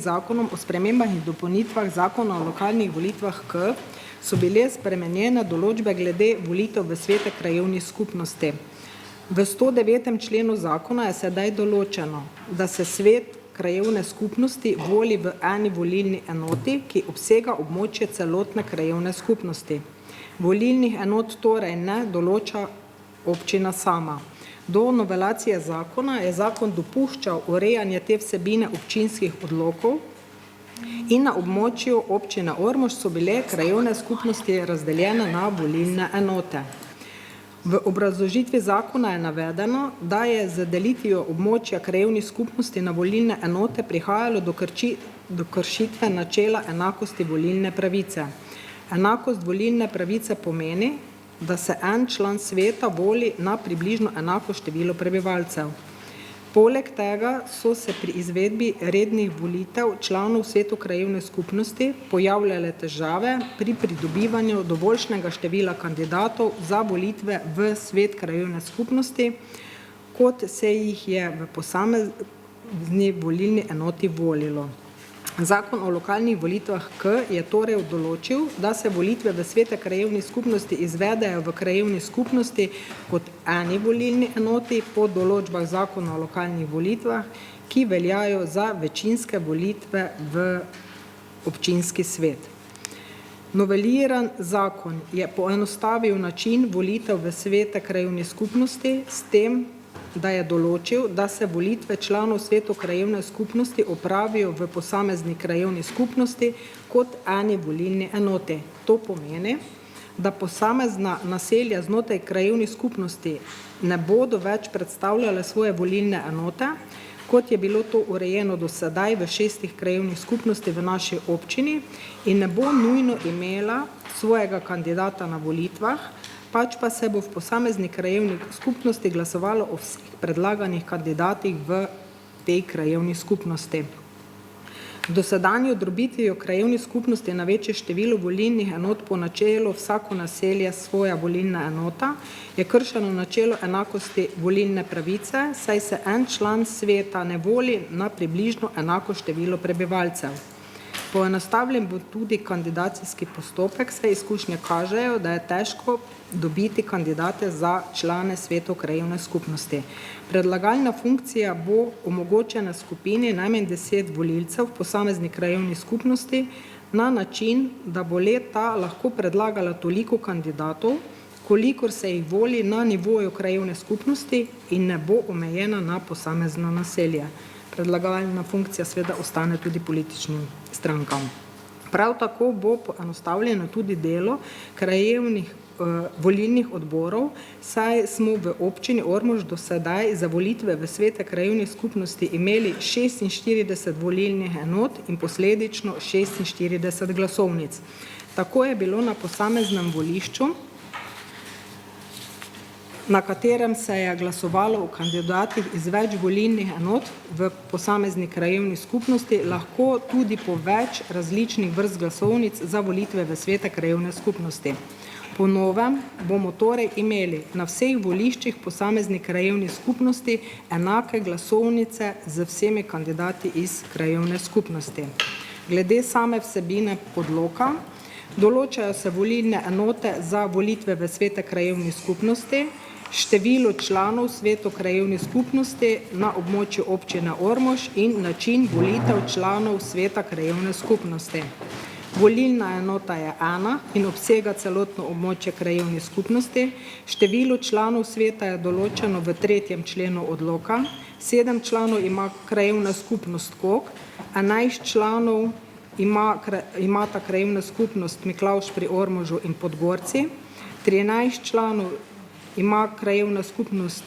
zakonom o spremembah in dopolnitvah zakona o lokalnih volitvah k so bile spremenjene določbe glede volitev v svete krajevnih skupnosti. V 109. členu zakona je sedaj določeno, da se svet krajevne skupnosti voli v eni volilni enoti, ki obsega območje celotne krajevne skupnosti. Volilnih enot torej ne določa občina sama. Do novelacije zakona je zakon dopuščal urejanje te vsebine občinskih odlokov in na območju občine Ormož so bile krajevne skupnosti razdeljene na volilne enote. V obrazložitvi zakona je navedeno, da je z delitvijo območja krajevnih skupnosti na volilne enote prihajalo do kršitve načela enakosti volilne pravice. Enakost volilne pravice pomeni, da se en član sveta voli na približno enako število prebivalcev. Poleg tega so se pri izvedbi rednih volitev članov svetu krajevne skupnosti pojavljale težave pri pridobivanju dovoljšnega števila kandidatov za volitve v svet krajevne skupnosti, kot se jih je v posamezni volilni enoti volilo. Zakon o lokalnih volitvah K je torej določil, da se volitve v svete krajevnih skupnosti izvedejo v krajevni skupnosti kot eni volilni enoti po določbah Zakona o lokalnih volitvah, ki veljajo za večinske volitve v občinski svet. Noveliran zakon je poenostavil način volitev v svete krajevnih skupnosti s tem, da je določil, da se volitve članov svetov krajevne skupnosti opravijo v posamezni krajevni skupnosti kot eni volilni enoti. To pomeni, da posamezna naselja znotraj krajevnih skupnosti ne bodo več predstavljale svoje volilne enote, kot je bilo to urejeno do sedaj v 6 krajevnih skupnosti v naši občini in ne bo nujno imela svojega kandidata na volitvah, pač pa se bo v posamezni krajevni skupnosti glasovalo o vseh predlaganih kandidatih v tej krajevni skupnosti. Dosedanjo drobitvijo krajevnih skupnosti na večje število volilnih enot po načelu vsako naselje svoja volilna enota je kršeno načelo enakosti volilne pravice, saj se en član sveta ne voli na približno enako število prebivalcev. Poenostavljen bo tudi kandidacijski postopek, saj izkušnje kažejo, da je težko dobiti kandidate za člane svetov krajevne skupnosti. Predlagalna funkcija bo omogočena skupini najmanj 10 volilcev v posamezni krajevni skupnosti na način, da bo le-ta lahko predlagala toliko kandidatov, kolikor se jih voli na nivoju krajevne skupnosti in ne bo omejena na posamezno naselje. Predlagavalna funkcija seveda ostane tudi političnim strankam. Prav tako bo poenostavljeno tudi delo krajevnih volilnih odborov, saj smo v občini Ormož do sedaj za volitve v svete krajevnih skupnosti imeli 46 volilnih enot in posledično 46 glasovnic. Tako je bilo na posameznem volišču, na katerem se je glasovalo o kandidatih iz več volilnih enot v posamezni krajevni skupnosti, lahko tudi po več različnih vrst glasovnic za volitve v svete krajevne skupnosti. Po novem bomo torej imeli na vseh voliščih posamezni krajevni skupnosti enake glasovnice z vsemi kandidati iz krajevne skupnosti. Glede same vsebine odloka, določajo se volilne enote za volitve v svete krajevnih skupnosti, število članov svetov krajevnih skupnosti na območju občine Ormož in način volitev članov sveta krajevne skupnosti. Volilna enota je 1 in obsega celotno območje krajevnih skupnosti. Število članov sveta je določeno v 3. členu odloka. 7 članov ima krajevna skupnost Kok, 11 članov imata krajevna skupnost Miklavž pri Ormožu in Podgorci, 13 članov ima krajevna skupnost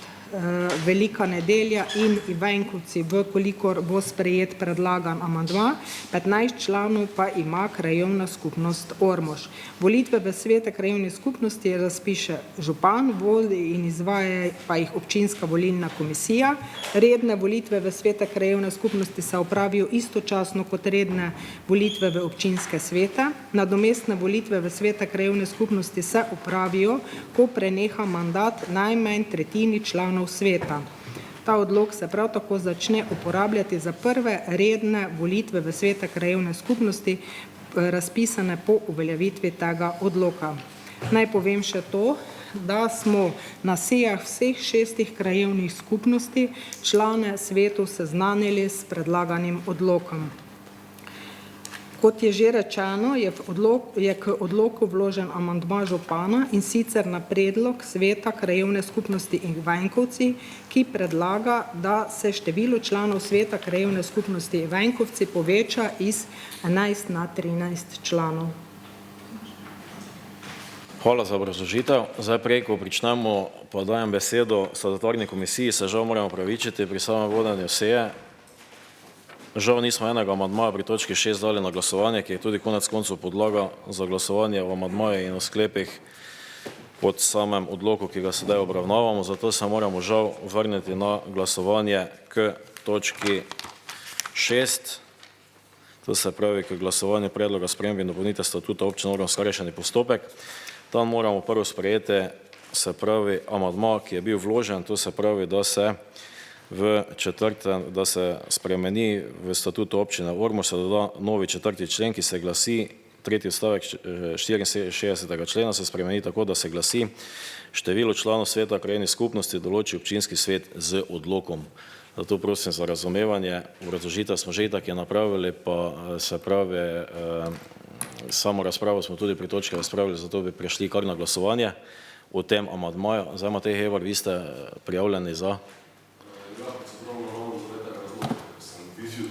Velika Nedelja in Ivenkovci, kolikor bo sprejet predlagan amandma, 15 članov pa ima krajevna skupnost Ormož. Volitve v svete krajevne skupnosti razpiše župan, vodi in izvaja pa jih občinska volilna komisija. Redne volitve v svete krajevne skupnosti se opravijo istočasno kot redne volitve v občinske svete. Nadomestne volitve v svete krajevne skupnosti se opravijo, ko preneha mandat najmanj tretjini članov sveta. Ta odlok se prav tako začne uporabljati za prve redne volitve v svete krajevne skupnosti, razpisane po uveljavitvi tega odloka. Naj povem še to, da smo na sejah vseh 6 krajevnih skupnosti člane svetov seznanili s predlaganim odlokom. Kot je že rečeno, je k odloku vložen amandma župana in sicer na predlog sveta krajevne skupnosti Ivenkovci, ki predlaga, da se število članov sveta krajevne skupnosti Ivenkovci poveča iz 11 na 13 članov. Hvala za obrazložitev. Zdaj prej, ko pričnemo, pa dajem besedo statutarni komisiji, se žal moramo opravičiti pri samem vodenju seje. Žal nismo enega amandmaja pri točki 6 dali na glasovanje, ki je tudi konec koncev podlaga za glasovanje o amandmaju in o sklepih pod samem odloku, ki ga sedaj obravnavamo. Zato se moramo žal vrniti na glasovanje k točki 6. To se pravi k glasovanju predloga sprememb in dopolnitev statuta občine Ormož skrajšani postopek. Tam moramo prvo sprejeti, se pravi, amandma, ki je bil vložen, to se pravi, da se v četrtem, da se spremeni v statutu občine Ormož, se doda novi 4. člen, ki se glasi, 3. odstavek 64. člena se spremeni tako, da se glasi: število članov sveta krajevnih skupnosti določi občinski svet z odlokom. Zato prosim za razumevanje, obrazložitev smo že itak je napravili, pa se pravi, samo razpravo smo tudi pri točki razpravili, zato bi prešli kar na glasovanje o tem amadmaju. Zdaj, Matej Hebar, vi ste prijavljeni za?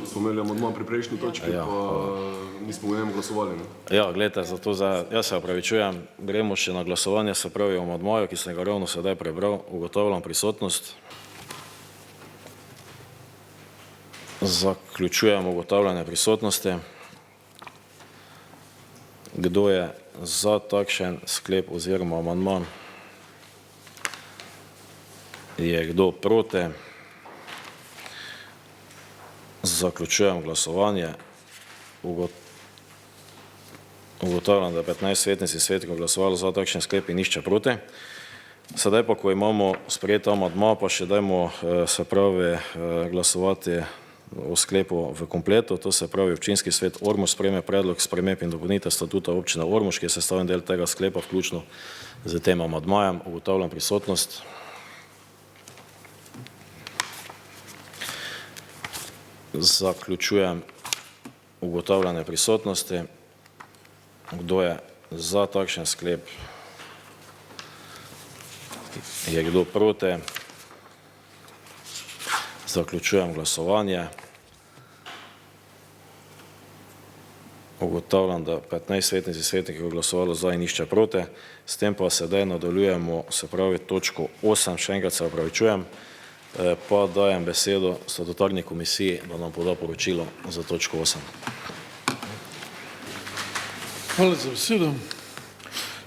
Smo imeli amadma pri prejšnji točki, pa nismo v njem glasovali. Ja, gledajte, zato jaz se opravičujem, gremo še na glasovanje, se pravi o amadmaju, ki sem ga ravno sedaj prebral, ugotavljam prisotnost. Zaključujem ugotavljanje prisotnosti. Kdo je za takšen sklep oziroma amandma? Je kdo proti? Zaključujem glasovanje. Ugotavljam, da je 15 svetnic in svetnikov glasovalo za takšen sklep in nišče proti. Sedaj pa, ko imamo sprejet amandma, pa še dajmo se pravi glasovati o sklepu v kompletu, to se pravi občinski svet Ormož sprejme predlog sprememb in dopolnitev statuta občine Ormož, ki je sestavljen del tega sklepa, vključno z tem amadmajem. Ugotavljam prisotnost. Zaključujem ugotavljanje prisotnosti. Kdo je za takšen sklep? Je kdo proti? Zaključujem glasovanje. Ugotavljam, da 15 svetnic in svetnikov je glasovalo za in nišče proti. S tem pa sedaj nadaljujemo, se pravi točko 8, še enkrat se opravičujem, pa dajem besedo statutarni komisiji, da nam poda poročilo za točko 8. Hvala za besedo.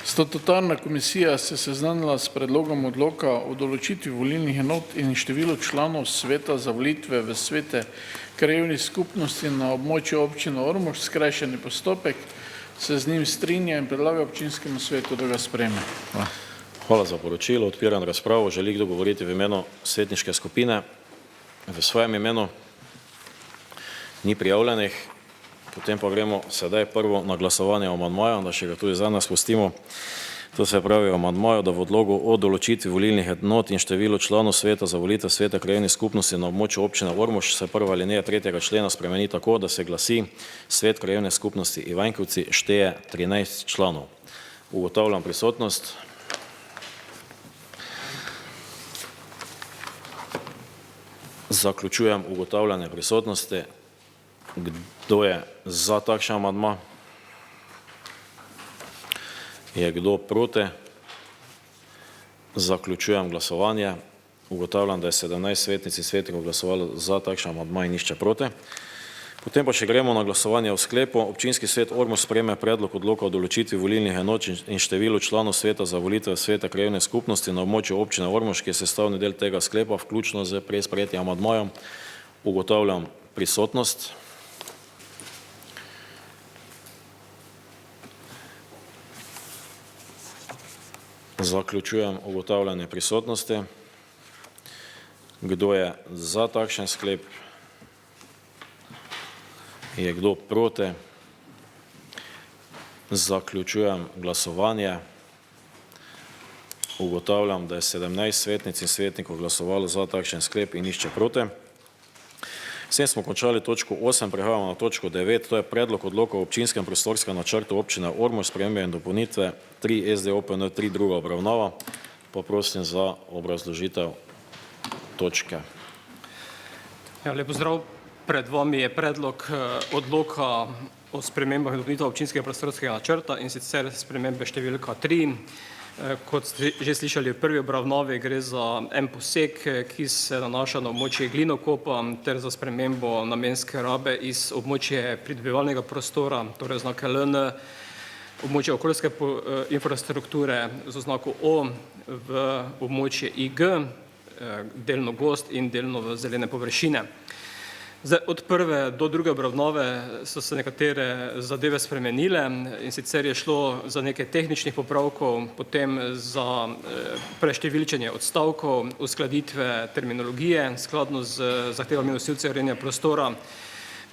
Statutarna komisija se seznanila s predlogom odloka o določitvi volilnih enot in številu članov sveta za volitve v svete krajevnih skupnosti na območju občine Ormož, skrajšani postopek, se z njim strinja in predlaga občinskemu svetu, da ga sprejme. Hvala. Hvala za poročilo. Odpiram razpravo. Želi kdo govoriti v imenu svetniške skupine? V svojem imenu? Ni prijavljenih. Potem pa gremo sedaj prvo na glasovanje o amandmaju, da še ga tudi za nas pustimo. To se pravi o amandmaju, da v odlogu o določitvi volilnih enot in številu članov sveta za volitev sveta krajevnih skupnosti na območju občine Ormož se prva alineja 3. člena spremeni tako, da se glasi: svet krajevne skupnosti Ivanjkovci šteje 13 članov. Ugotavljam prisotnost. Zaključujem ugotavljanje prisotnosti. Kdo je za takšen amandma? Je kdo proti? Zaključujem glasovanje. Ugotavljam, da je 17 svetnic in svetnikov glasovalo za takšen amandma in nišče proti. Potem pa še gremo na glasovanje o sklepu. Občinski svet Ormož sprejme predlog odloka o določitvi volilnih enot in številu članov sveta za volitve sveta krajevne skupnosti na območju občine Ormož, ki je sestavni del tega sklepa, vključno z prej sprejetim amandmajem. Ugotavljam prisotnost. Zaključujem ugotavljanje prisotnosti. Kdo je za takšen sklep? Je kdo proti? Zaključujem glasovanje. Ugotavljam, da je 17 svetnic in svetnikov glasovalo za takšen sklep in nišče proti. S tem smo končali točko 8, prehajamo na točko 9, to je predlog odloka o občinskem prostorskem načrtu občine Ormož, spremembe in dopolnitve 3 SDOPN 3 druga obravnava. Pa prosim za obrazložitev točke. Ja, lep pozdrav. Pred vami je predlog odloka o spremembah in dopolnitvah občinskega prostorskega načrta, in sicer spremembe številka 3. Kot ste že slišali v prvi obravnavi, gre za en poseg, ki se nanaša na območje Glinokopa ter za spremembo namenske rabe iz območja pridobivalnega prostora, torej oznake LN, območje okoljske infrastrukture z oznako O v območje IG, delno gozd in delno v zelene površine. Zdaj, od prve do druge obravnave so se nekatere zadeve spremenile in sicer je šlo za nekaj tehničnih popravkov, potem za preštevilčenje odstavkov, uskladitve terminologije skladno z zahtevami nosilcev urejanja prostora,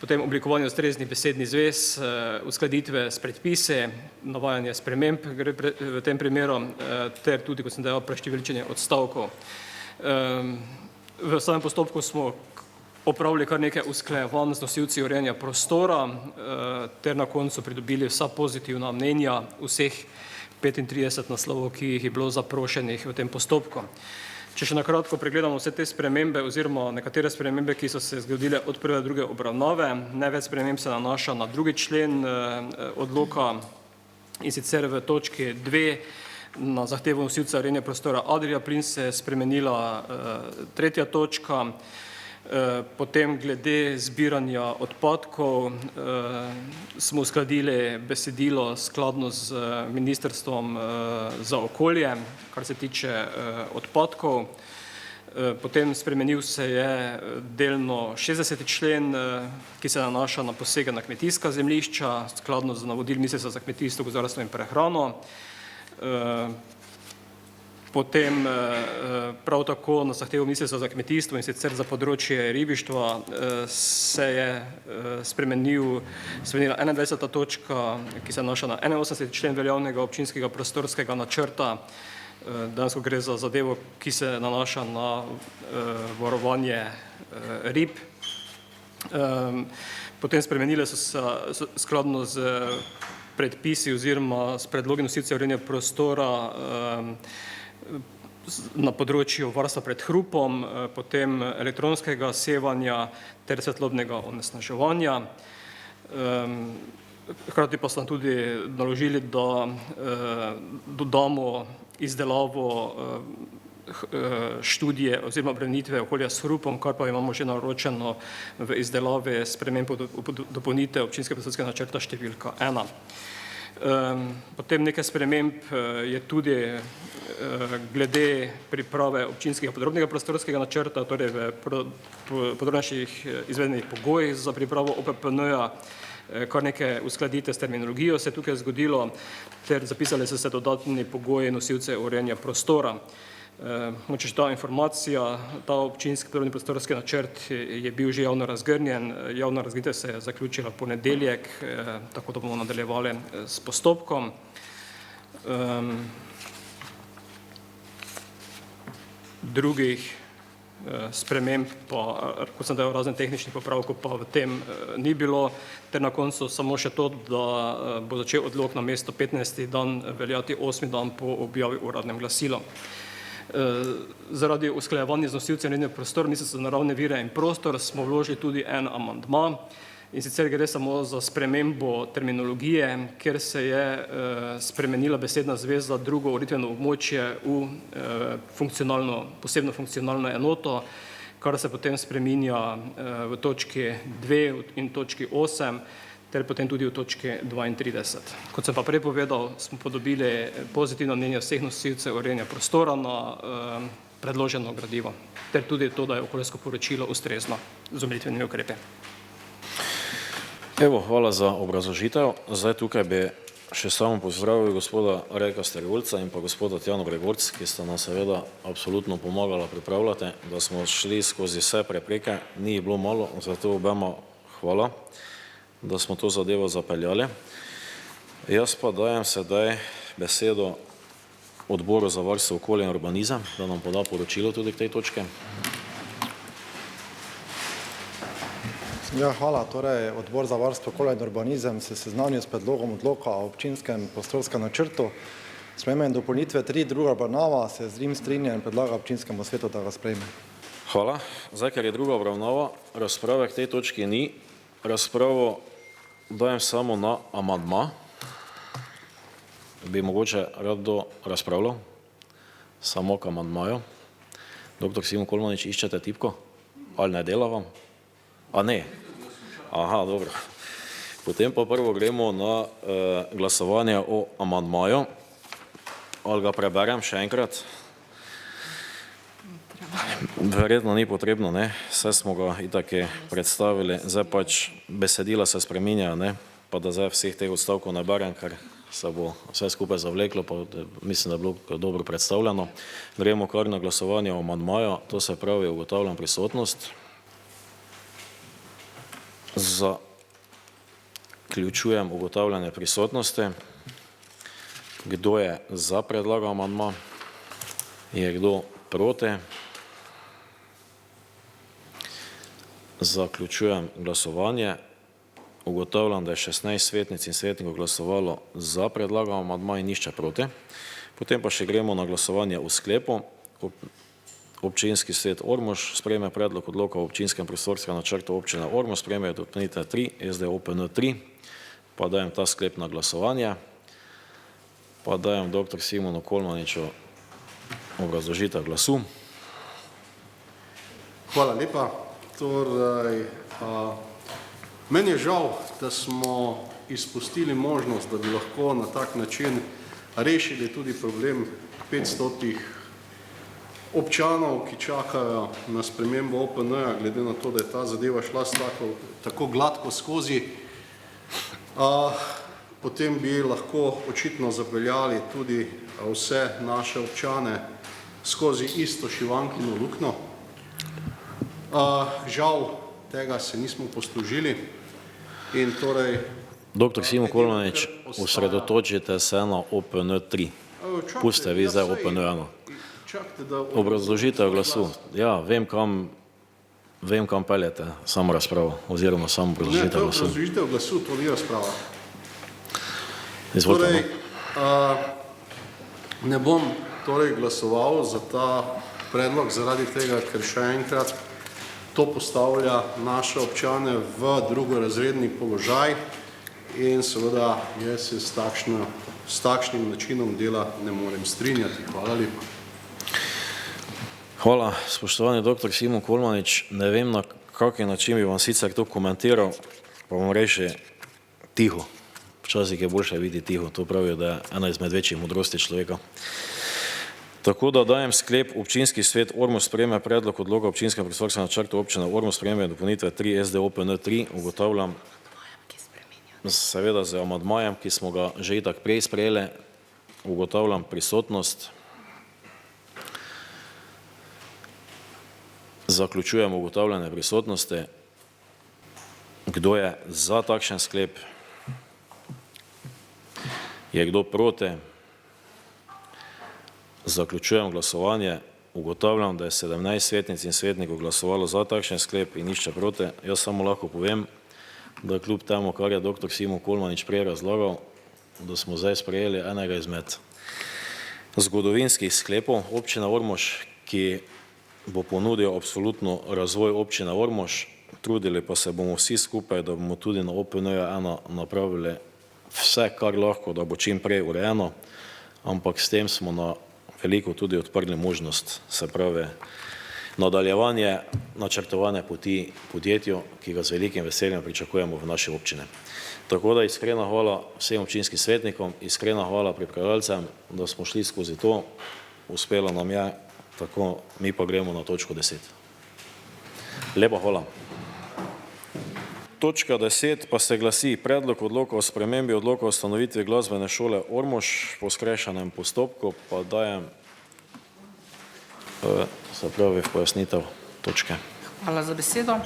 potem oblikovanje ustreznih besednih zvez, uskladitve s predpisi, navajanje sprememb gre v tem primeru, ter tudi, kot sem dejal, preštevilčenje odstavkov. V samem postopku smo opravili kar nekaj usklajevanj z nosilci urejanja prostora ter na koncu pridobili vsa pozitivna mnenja vseh 35 naslovov, ki jih je bilo zaprošenih v tem postopku. Če še na kratko pregledamo vse te spremembe oziroma nekatere spremembe, ki so se zgodile od prve do druge obravnave, največ sprememb se nanaša na 2. člen odloka in sicer v točki 2 na zahtevo nosilca urejanja prostora Adria Plin se je spremenila 3. točka. Potem glede zbiranja odpadkov smo uskladili besedilo skladno z Ministrstvom za okolje, kar se tiče odpadkov. Potem spremenil se je delno 60. člen, ki se nanaša na posege na kmetijska zemljišča, skladno z navodil Ministrstva za kmetijstvo, gozdarstvo in prehrano. Potem prav tako na zahtevo Ministrstva za kmetijstvo in sicer za področje ribištva se je spremenila 21. točka, ki se nanaša na 81. člen veljavnega občinskega prostorskega načrta. Danes gre za zadevo, ki se nanaša na varovanje rib. Potem spremenile so se skladno z predpisi oziroma s predlogi nosilcev urejanja prostora na področju varstva pred hrupom, potem elektronskega sevanja ter svetlobnega onesnaževanja. Hkrati pa so tudi naložili, da dodamo izdelavo študije oziroma obremenitve okolja s hrupom, kar pa imamo že naročeno v izdelavi sprememb dopolnitev občinskega prostorskega načrta številka 1. Potem nekaj sprememb je tudi glede priprave občinskega podrobnega prostorskega načrta, torej v podrobnejših izvedenih pogojih za pripravo OPPN-ja, kar nekaj uskladitev s terminologijo se je tukaj zgodilo, ter zapisali so se dodatni pogoji nosilcev urejanja prostora. Moče ta informacija, ta občinski podrobni prostorski načrt je bil že javno razgrnjen, javna razgrnitev se je zaključila v ponedeljek, tako da bomo nadaljevali s postopkom. Drugih sprememb pa, kot sem dejal, razen tehničnih popravkov pa v tem ni bilo, ter na koncu samo še to, da bo začel odlok na mesto 15. dan veljati 8. dan po objavi v uradnem glasilu. Zaradi usklajevanja z nosilcem urejanja prostora Ministrstva za naravne vire in prostor smo vložili tudi en amandma in sicer gre samo za spremembo terminologije, kjer se je spremenila besedna zveza drugo uritveno območje v posebno funkcionalno enoto, kar se potem spreminja v točki 2 in točki 8 ter potem tudi v točki 32. Kot sem pa prej povedal, smo podobili pozitivno mnenje vseh nosilcev urejanja prostora na predloženo gradivo, ter tudi to, da je okoljsko poročilo ustrezno z omilitvenimi ukrepi. Evo, hvala za obrazložitev. Zdaj tukaj bi še samo pozdravil gospoda Rajka Sterjulca in pa gospoda Tjano Gregorc, ki sta nam seveda absolutno pomagala pripravljati, da smo šli skozi vse prepreke, ni bilo malo, zato obema hvala, da smo to zadevo zapeljali. Jaz pa dajem sedaj besedo odboru za varstvo okolja in urbanizem, da nam poda poročilo tudi k tej točki. Ja, hvala. Torej, odbor za varstvo okolja in urbanizem se seznanil s predlogom odloka o občinskem prostorskem načrtu. Spremembe in dopolnitve 3, druga obravnava, se z njim strinja in predlaga občinskemu svetu, da ga sprejme. Hvala. Zdaj, ker je druga obravnava, razprave k tej točki ni. Razpravo dajem samo na amandma. Bi mogoče rad do razpravljal? Samo k amandmaju. Doktor Simon Kolmanič, iščete tipko? Ali ne dela vam? A ne? Aha, dobro. Potem pa prvo gremo na glasovanje o amandmaju. Ali ga preberem še enkrat? Verjetno ni potrebno, ne, saj smo ga itak predstavili, zdaj pač besedila se spreminjajo, ne, pa da zdaj vseh teh odstavkov ne berem, ker se bo vse skupaj zavleklo, pa mislim, da je bilo dobro predstavljeno. Gremo kar na glasovanje o amandmaju, to se pravi ugotavljam prisotnost. Zaključujem ugotavljanje prisotnosti. Kdo je za predlagan amandma? Je kdo proti? Zaključujem glasovanje. Ugotavljam, da je 16 svetnic in svetnikov glasovalo za predlagan amandma in nišče proti. Potem pa še gremo na glasovanje v sklepu. Občinski svet Ormož sprejme predlog odloka o občinskem prostorskem načrtu občine Ormož, sprejme dopolnitve 3, SD OPN 3, pa dajem ta sklep na glasovanje, pa dajem dr. Simonu Kolmaniču obrazložitev glasu. Hvala lepa. Torej, meni je žal, da smo izpustili možnost, da bi lahko na tak način rešili tudi problem 500 občanov, ki čakajo na spremembo OPN-ja, glede na to, da je ta zadeva šla tako gladko skozi. Potem bi lahko očitno zapeljali tudi vse naše občane skozi isto šivankino luknjo. Žal tega se nismo poslužili in torej... Dr. Simon Kolmanič, osredotočite se na OPN 3. Pustite vi zdaj OPN 1. Obrazložitev glasu. Ja, vem kam peljete samo razpravo, oziroma samo obrazložitev glasu. Ne, to je obrazložitev glasu, to ni razprava. Izvolite. Ne bom torej glasoval za ta predlog zaradi tega, ker še enkrat to postavlja naše občane v drugorazredni položaj in seveda jaz se s takšnim načinom dela ne morem strinjati. Hvala lepa. Hvala, spoštovani dr. Simon Kolmanič. Ne vem, na kakšen način bi vam sicer to komentiral, pa bom reči tiho. Včasih je boljše biti tiho, to pravijo, da je ena izmed večjih modrosti človeka. Tako da dajem sklep, občinski svet Ormož sprejme predlog odloka občinskem prostorskem načrtu občine Ormož, sprejme dopolnitve 3 SD OPN 3, ugotavljam seveda z amandmajem, ki smo ga že itak prej sprejeli, ugotavljam prisotnost. Zaključujem ugotavljanje prisotnosti. Kdo je za takšen sklep? Je kdo proti? Zaključujem glasovanje. Ugotavljam, da je 17 svetnic in svetnikov glasovalo za takšen sklep in nišče proti. Jaz samo lahko povem, da kljub temu, kar je dr. Simon Kolmanič prej razlagal, da smo zdaj sprejeli enega izmed zgodovinskih sklepov občine Ormož, ki bo ponudil absolutno razvoj občine Ormož. Trudili pa se bomo vsi skupaj, da bomo tudi na OPN-1 napravili vse, kar lahko, da bo čim prej urejeno, ampak s tem smo na veliko tudi odprli možnost, se pravi, nadaljevanje načrtovane poti podjetju, ki ga z velikim veseljem pričakujemo v naši občini. Tako da iskrena hvala vsem občinskim svetnikom, iskrena hvala pripravljalcem, da smo šli skozi to, uspelo nam je, tako mi pa gremo na točko 10. Lepa hvala. Točka 10 pa se glasi predlog odloka o spremembi odloka o ustanovitvi glasbene šole Ormož po skrajšanem postopku, pa dajem se pravi v pojasnitev točke. Hvala za besedo.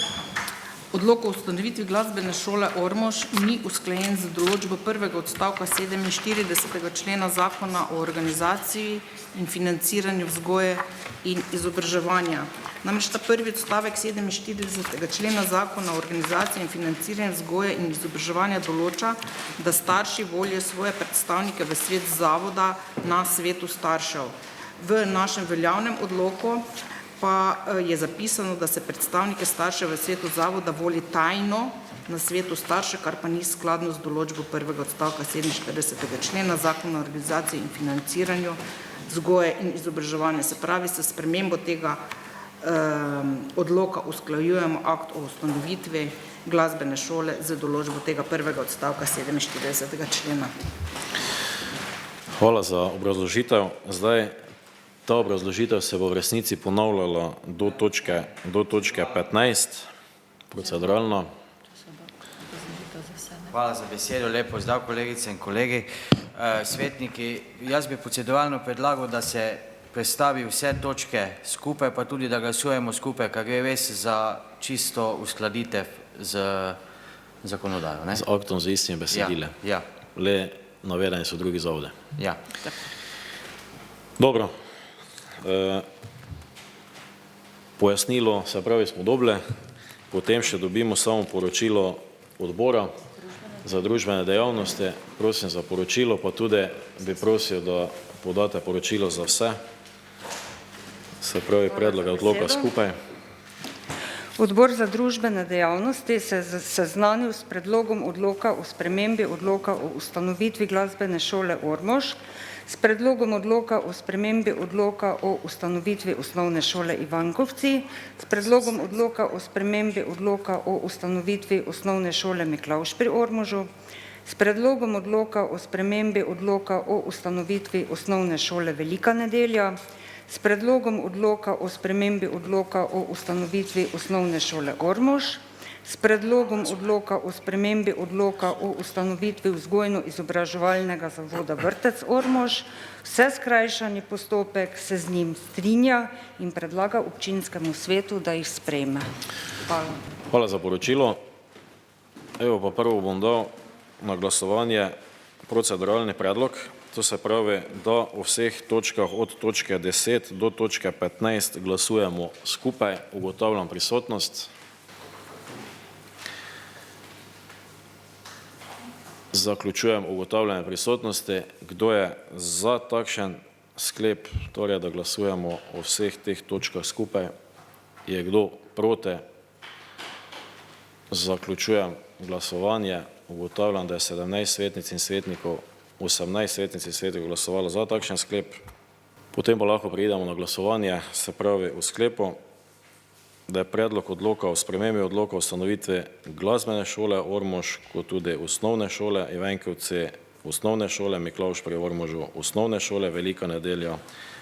Odlok o ustanovitvi glasbene šole Ormož ni usklajen z določbo prvega odstavka 47. člena Zakona o organizaciji in financiranju vzgoje in izobraževanja. Namreč ta prvi odstavek 47. člena Zakona o organizaciji in financiranju vzgoje in izobraževanja določa, da starši volijo svoje predstavnike v svet zavoda na svetu staršev. V našem veljavnem odloku pa je zapisano, da se predstavnike staršev v svetu zavoda voli tajno na svetu staršev, kar pa ni skladno z določbo prvega odstavka 47. člena Zakona o organizaciji in financiranju vzgoje in izobraževanja. Se pravi, s spremembo tega odloka usklajujemo akt o ustanovitvi glasbene šole z določbo tega prvega odstavka 47. člena. Hvala za obrazložitev. Zdaj, Ta obrazložitev se bo v resnici ponavljala do točke 15, proceduralno. Hvala za besedo, lep pozdrav kolegice in kolegi. Svetniki, jaz bi proceduralno predlagal, da se predstavi vse točke skupaj, pa tudi da glasujemo skupaj, ker gre res za čisto uskladitev z zakonodajo. Z aktom z istimi besedile. Ja. Le navedeni so drugi zavode. Ja. Dobro. Pojasnilo, se pravi, smo dobili, potem še dobimo samo poročilo odbora za družbene dejavnosti. Prosim za poročilo, pa tudi bi prosil, da podate poročilo za vse. Se pravi, predloga odloka skupaj. Odbor za družbene dejavnosti se je seznanil s predlogom odloka o spremembi odloka o ustanovitvi glasbene šole Ormož, s predlogom odloka o spremembi odloka o ustanovitvi osnovne šole Ivankovci, s predlogom odloka o spremembi odloka o ustanovitvi osnovne šole Miklavž pri Ormožu, s predlogom odloka o spremembi odloka o ustanovitvi osnovne šole Velika Nedelja, s predlogom odloka o spremembi odloka o ustanovitvi osnovne šole Ormož, s predlogom odloka o spremembi odloka o ustanovitvi vzgojno-izobraževalnega zavoda Vrtec Ormož, vse skrajšani postopek se z njim strinja in predlaga občinskemu svetu, da jih sprejme. Hvala. Hvala za poročilo. Evo pa prvo bom dal na glasovanje proceduralni predlog. To se pravi, da o vseh točkah od točke 10 do točke 15 glasujemo skupaj. Ugotavljam prisotnost. Zaključujem ugotavljanje prisotnosti. Kdo je za takšen sklep, torej da glasujemo o vseh teh točkah skupaj? Je kdo proti? Zaključujem glasovanje. Ugotavljam, da je 17 svetnic in svetnikov, 18 svetnic in svetnikov glasovalo za takšen sklep. Potem pa lahko preidemo na glasovanje, se pravi v sklepu, da je predlog odloka o spremembi odloka o ustanovitvi glasbene šole Ormož, kot tudi osnovne šole Ivankovci, osnovne šole Miklavž pri Ormožu, osnovne šole Velika Nedelja,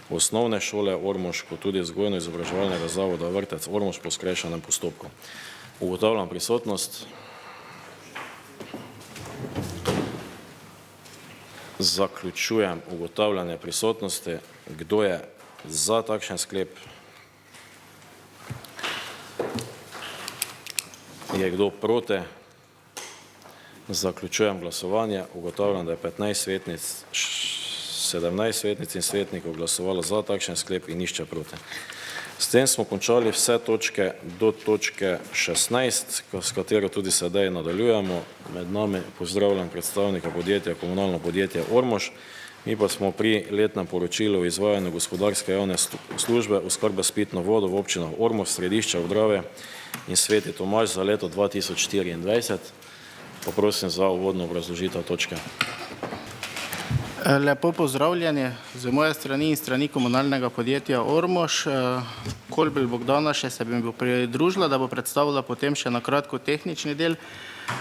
osnovne šole Ormož, kot tudi vzgojno-izobraževalnega zavoda Vrtec Ormož po skrajšanem postopku. Ugotavljam prisotnost. Zaključujem ugotavljanje prisotnosti. Kdo je za takšen sklep? Je kdo proti? Zaključujem glasovanje. Ugotavljam, da je 15 svetnic, 17 svetnic in svetnikov glasovalo za takšen sklep in nišče proti. S tem smo končali vse točke do točke 16, s katero tudi sedaj nadaljujemo. Med nami pozdravljam predstavnika podjetja, komunalno podjetje Ormož. Mi pa smo pri letnem poročilu o izvajanju gospodarske javne službe oskrbe s pitno vodo v občinah Ormož, Središče ob Dravi in Sveti Tomaž za leto 2024. Poprosim za uvodno obrazložitev točke. Lepo pozdravljanje z moje strani in strani komunalnega podjetja Ormož. Kolbel Bogdana še se bi pridružila, da bo predstavila potem še na kratko tehnični del.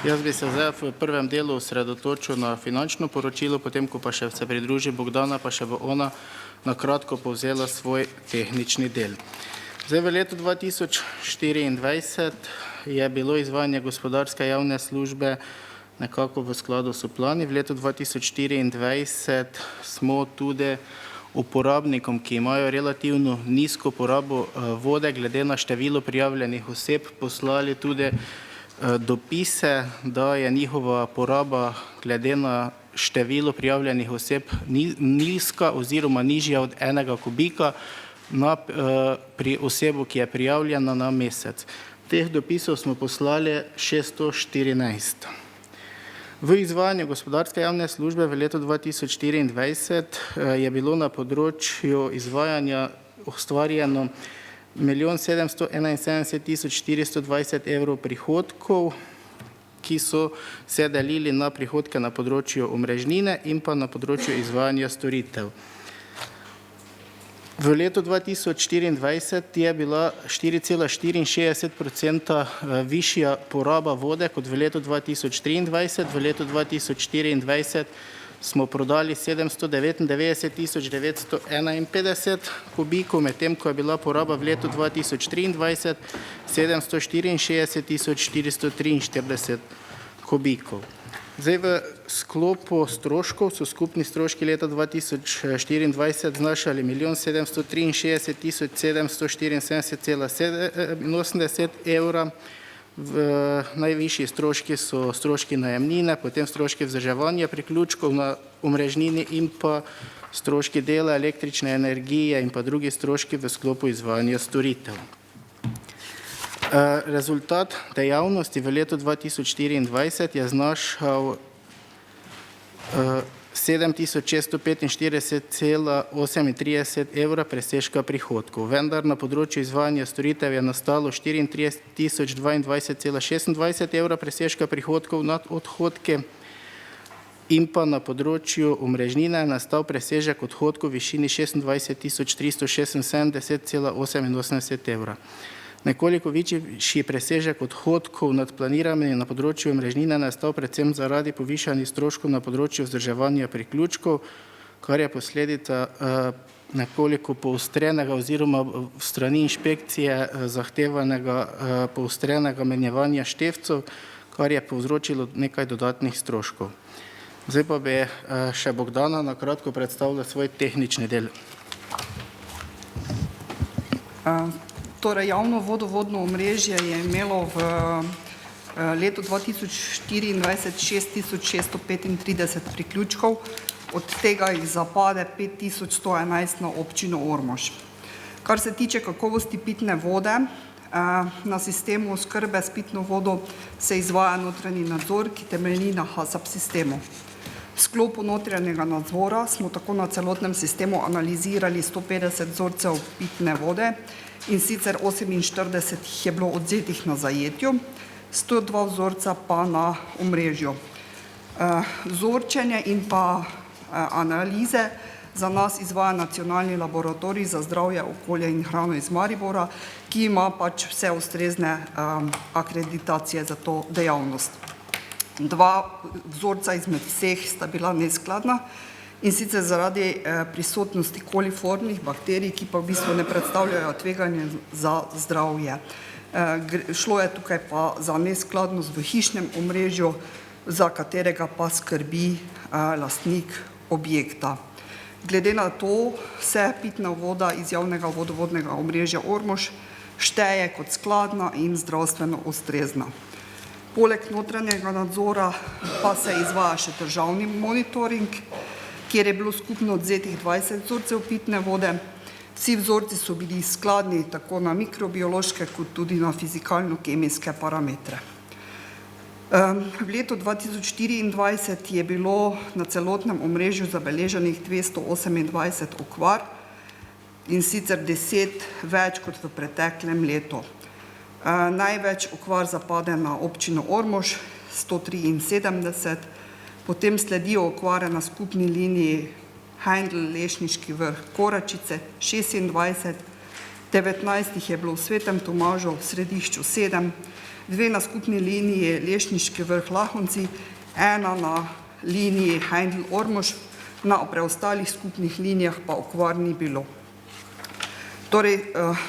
Jaz bi se zdaj v prvem delu osredotočil na finančno poročilo, potem ko pa še se pridruži Bogdana, pa še bo ona na kratko povzela svoj tehnični del. Zdaj v letu 2024 je bilo izvajanje gospodarske javne službe nekako v skladu s plani. V letu 2024 smo tudi uporabnikom, ki imajo relativno nizko porabo vode, glede na število prijavljenih oseb, poslali tudi dopise, da je njihova poraba glede na število prijavljenih oseb nizka oziroma nižja od 1 kubika pri osebo, ki je prijavljena na mesec. Teh dopisov smo poslali 614. V izvajanju gospodarske javne službe v letu 2024 je bilo na področju izvajanja ustvarjeno 1 771 420 evrov prihodkov, ki so se delili na prihodke na področju omrežnine in pa na področju izvajanja storitev. V letu 2024 je bila 4,64% višja poraba vode kot v letu 2023. V letu 2024 smo prodali 799.951 kubikov, medtem ko je bila poraba v letu 2023 764.443 kubikov. Zdaj v sklopu stroškov so skupni stroški leta 2024 znašali 1.763.774,87 evra. Najvišji stroški so stroški najemnine, potem stroški vzdrževanja priključkov na omrežnini in pa stroški dela električne energije in pa drugi stroški v sklopu izvajanja storitev. Rezultat dejavnosti v letu 2024 je znašal 7.645,38 evra presežka prihodkov, vendar na področju izvajanja storitev je nastalo 34.022,26 evra presežka prihodkov nad odhodke in pa na področju omrežnine je nastal presežek odhodkov v višini 26.376,88 evra. Nekoliko višji presežek odhodkov nad planiranimi na področju omrežnine nastal predvsem zaradi povišanih stroškov na področju vzdrževanja priključkov, kar je posledica nekoliko poostrenega oziroma v strani inšpekcije zahtevanega poostrenega menjevanja števcev, kar je povzročilo nekaj dodatnih stroškov. Zdaj pa bi še Bogdana na kratko predstavila svoj tehnični del. Torej, javno vodovodno omrežje je imelo v letu 2024 6.635 priključkov, od tega jih zapade 5.111 na občino Ormož. Kar se tiče kakovosti pitne vode, na sistemu oskrbe s pitno vodo se izvaja notranji nadzor, ki temelji na HACCP sistemu. V sklopu notranjega nadzora smo tako na celotnem sistemu analizirali 150 vzorcev pitne vode, in sicer 48 jih je bilo odzetih na zajetju, 102 vzorca pa na omrežju. Vzorčenje in pa analize za nas izvaja Nacionalni laboratorij za zdravje, okolje in hrano iz Maribora, ki ima pač vse ustrezne akreditacije za to dejavnost. Dva vzorca izmed vseh sta bila neskladna, in sicer zaradi prisotnosti koliformnih bakterij, ki pa v bistvu ne predstavljajo tveganje za zdravje. Šlo je tukaj pa za neskladnost v hišnem omrežju, za katerega pa skrbi lastnik objekta. Glede na to se pitna voda iz javnega vodovodnega omrežja Ormož šteje kot skladna in zdravstveno ustrezna. Poleg notranjega nadzora pa se izvaja še državni monitoring, kjer je bilo skupno odzetih 20 vzorcev pitne vode. Vsi vzorci so bili skladni tako na mikrobiološke kot tudi na fizikalno-kemijske parametre. V letu 2024 je bilo na celotnem omrežju zabeleženih 228 okvar, in sicer 10 več kot v preteklem letu. Največ okvar zapade na občino Ormož, 173, potem sledijo okvare na skupni liniji Hajndl-Lešniški vrh Koračice 26, 19 jih je bilo v Svetem Tomažu v Središču 7, 2 na skupni liniji Lešniški vrh Lahonci, 1 na liniji Hajndl-Ormož, na preostalih skupnih linijah pa okvar ni bilo. Torej,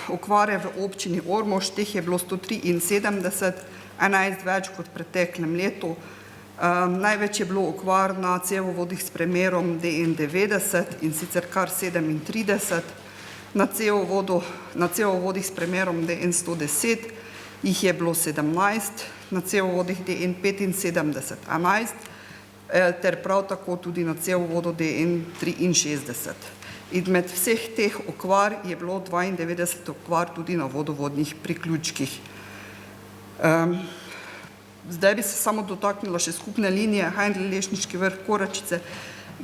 okvare v občini Ormož, teh je bilo 173, 11 več kot v preteklem letu. Največ je bilo okvar na cevovodih s premerom DN90, in sicer kar 37, na cevovodih s premerom DN110 jih je bilo 17, na cevovodih DN75 11, ter prav tako tudi na cevovodu DN63. In med vseh teh okvar je bilo 92 okvar tudi na vodovodnih priključkih. Zdaj bi se samo dotaknila še skupne linije Hajndl-Lešniški vrh Koračice,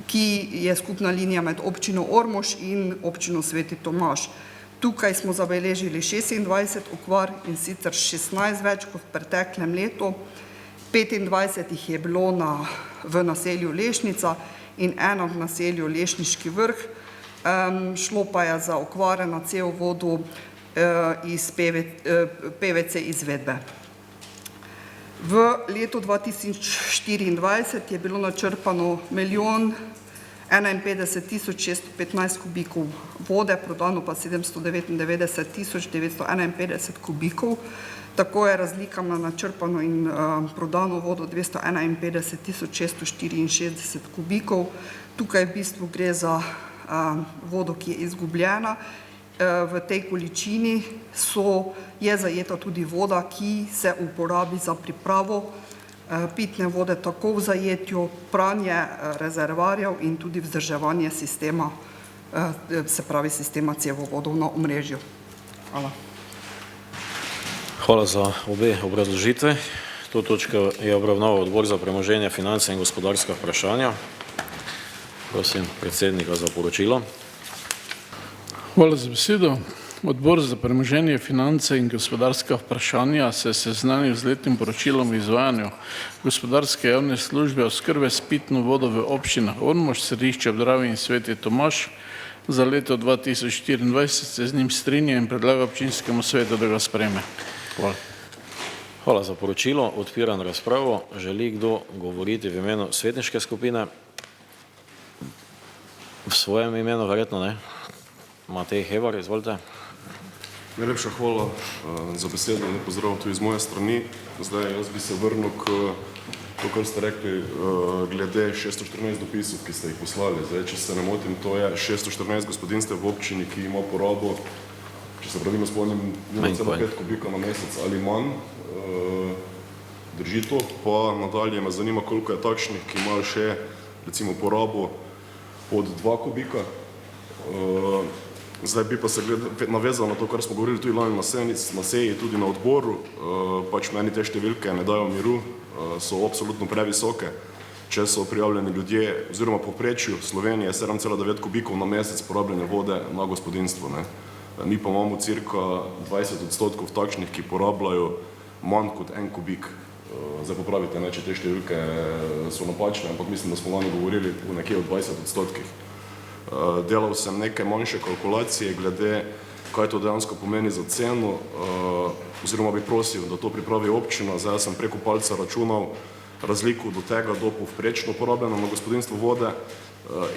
ki je skupna linija med občino Ormož in občino Sveti Tomaž. Tukaj smo zabeležili 26 okvar, in sicer 16 več kot v preteklem letu, 25 jih je bilo v naselju Lešnica in 1 v naselju Lešniški vrh. Šlo pa je za okvare na cevovodu iz PVC izvedbe. V letu 2024 je bilo načrpano 1.051.615 kubikov vode, prodano pa 799.951 kubikov. Tako je razlika na načrpano in prodano vodo 251.664 kubikov. Tukaj v bistvu gre za vodo, ki je izgubljena. V tej količini je zajeta tudi voda, ki se uporabi za pripravo pitne vode, tako v zajetju, pranje rezervarjev in tudi vzdrževanje sistema, se pravi sistema cevovodov na omrežju. Hvala. Hvala za obe obrazložitve. To točko je obravnaval Odbor za premoženje, finance in gospodarska vprašanja. Prosim predsednika za poročilo. Hvala za besedo. Odbor za premoženje, finance in gospodarska vprašanja se je seznanil z letnim poročilom o izvajanju gospodarske javne službe oskrbe s pitno vodo v občinah Ormož, Središče ob Dravi in Sveti Tomaž za leto 2024. Se z njim strinja in predlaga občinskemu svetu, da ga sprejme. Hvala. Hvala za poročilo. Odpiram razpravo. Želi kdo govoriti v imenu svetniške skupine? V svojem imenu, verjetno ne. Matej Hebar, izvolite. Najlepša hvala za besedo, lep pozdrav tudi iz moje strani. Zdaj, jaz bi se vrnil k to, kar ste rekli, glede 614 dopisov, ki ste jih poslali. Zdaj, če se ne motim, to je 614 gospodinstev v občini, ki ima porabo, če se pravilno spomnim, 0,5 kubika na mesec ali manj. Drži to, pa nadalje me zanima, koliko je takšnih, ki imajo še, recimo, porabo od 2 kubika. Zdaj bi pa se navezal na to, kar smo govorili tudi lani na seji, tudi na odboru. Pač meni te številke ne dajo miru, so absolutno previsoke. Če so prijavljeni ljudje, oziroma povprečju Slovenije 7,9 kubikov na mesec porabljene vode na gospodinstvo. Mi pa imamo cirka 20% takšnih, ki porabljajo manj kot 1 kubik. Zdaj popravite, če te številke so napačne, ampak mislim, da smo lani govorili o nekje o 20%. Delal sem neke manjše kalkulacije glede, kaj to dejansko pomeni za ceno, oziroma bi prosil, da to pripravi občina. Zdaj sem preko palca računal razliko do tega do povprečno porabljeno na gospodinstvo vode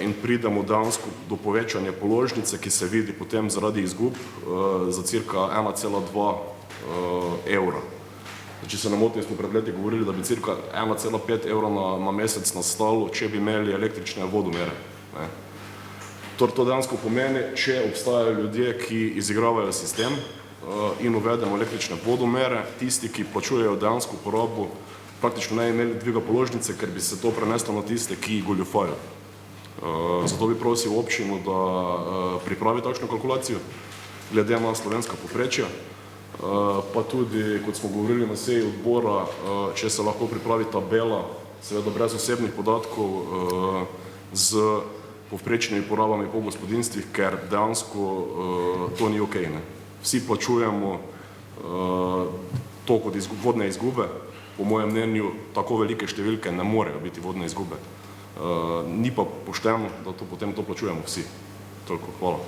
in pridemo dejansko do povečanja položnice, ki se vidi potem zaradi izgub za cirka 1,2 evra. Če se ne motim, smo pred leti govorili, da bi cirka 1,5 evra na mesec nastalo, če bi imeli električne vodomere. To dejansko pomeni, če obstajajo ljudje, ki izigravajo sistem in uvedemo električne vodomere, tisti, ki plačujejo dejansko porabo, praktično ne imeli dviga položnice, ker bi se to preneslo na tiste, ki goljufajo. Zato bi prosil občino, da pripravi takšno kalkulacijo, glede na slovenska povprečja, pa tudi, kot smo govorili na seji odbora, če se lahko pripravi tabela, seveda brez osebnih podatkov, z povprečnimi porabami po gospodinstvih, ker dejansko to ni okej. Vsi plačujemo to kot vodne izgube. Po mojem mnenju tako velike številke ne morejo biti vodne izgube. Ni pa pošteno, da potem to plačujemo vsi. Toliko, hvala.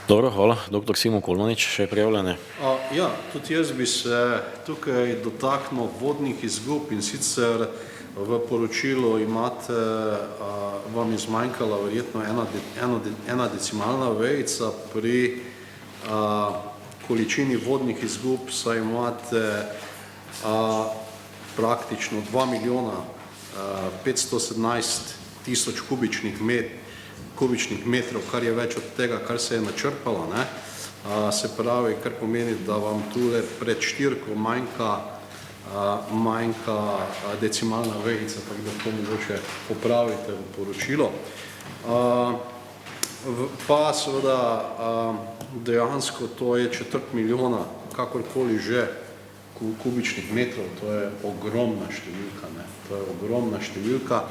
Dobro, hvala. Dr. Simon Kolmanič, še prijavljene. Ja, tudi jaz bi se tukaj dotaknil vodnih izgub in sicer v poročilu imate, vam je zmanjkala verjetno ena decimalna vejica pri količini vodnih izgub, saj imate praktično 2.517.000 kubičnih metrov, kar je več od tega, kar se je načrpalo. Se pravi, kar pomeni, da vam tule pred štirko manjka decimalna vejica, tako da to mogoče popravite v poročilo. Pa seveda dejansko to je 250 000, kakorkoli že, kubičnih metrov, to je ogromna številka. To je ogromna številka.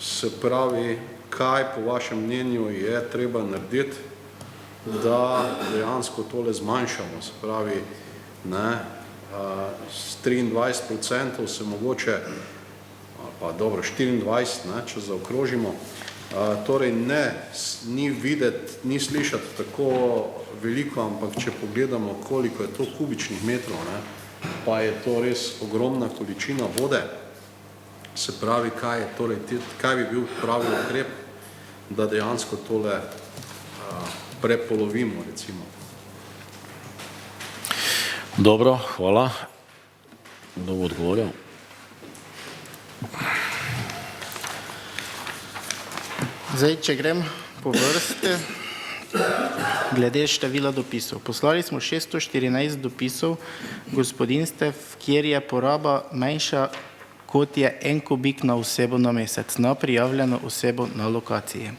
Se pravi, kaj po vašem mnenju je treba narediti, da dejansko tole zmanjšamo. Se pravi, s 23% se mogoče, pa dobro, 24%, če zaokrožimo, Torej ni videti, ni slišati tako veliko, ampak če pogledamo, koliko je to kubičnih metrov, ne, pa je to res ogromna količina vode, se pravi, kaj bi bil pravi ukrep, da dejansko tole prepolovimo, recimo. Dobro, hvala. Kdo bo odgovoril? Zdaj, če grem po vrste, glede števila dopisov. Poslali smo 614 dopisov gospodinstev, kjer je poraba manjša, kot je 1 kubik na osebo na mesec, na prijavljeno osebo na lokaciji.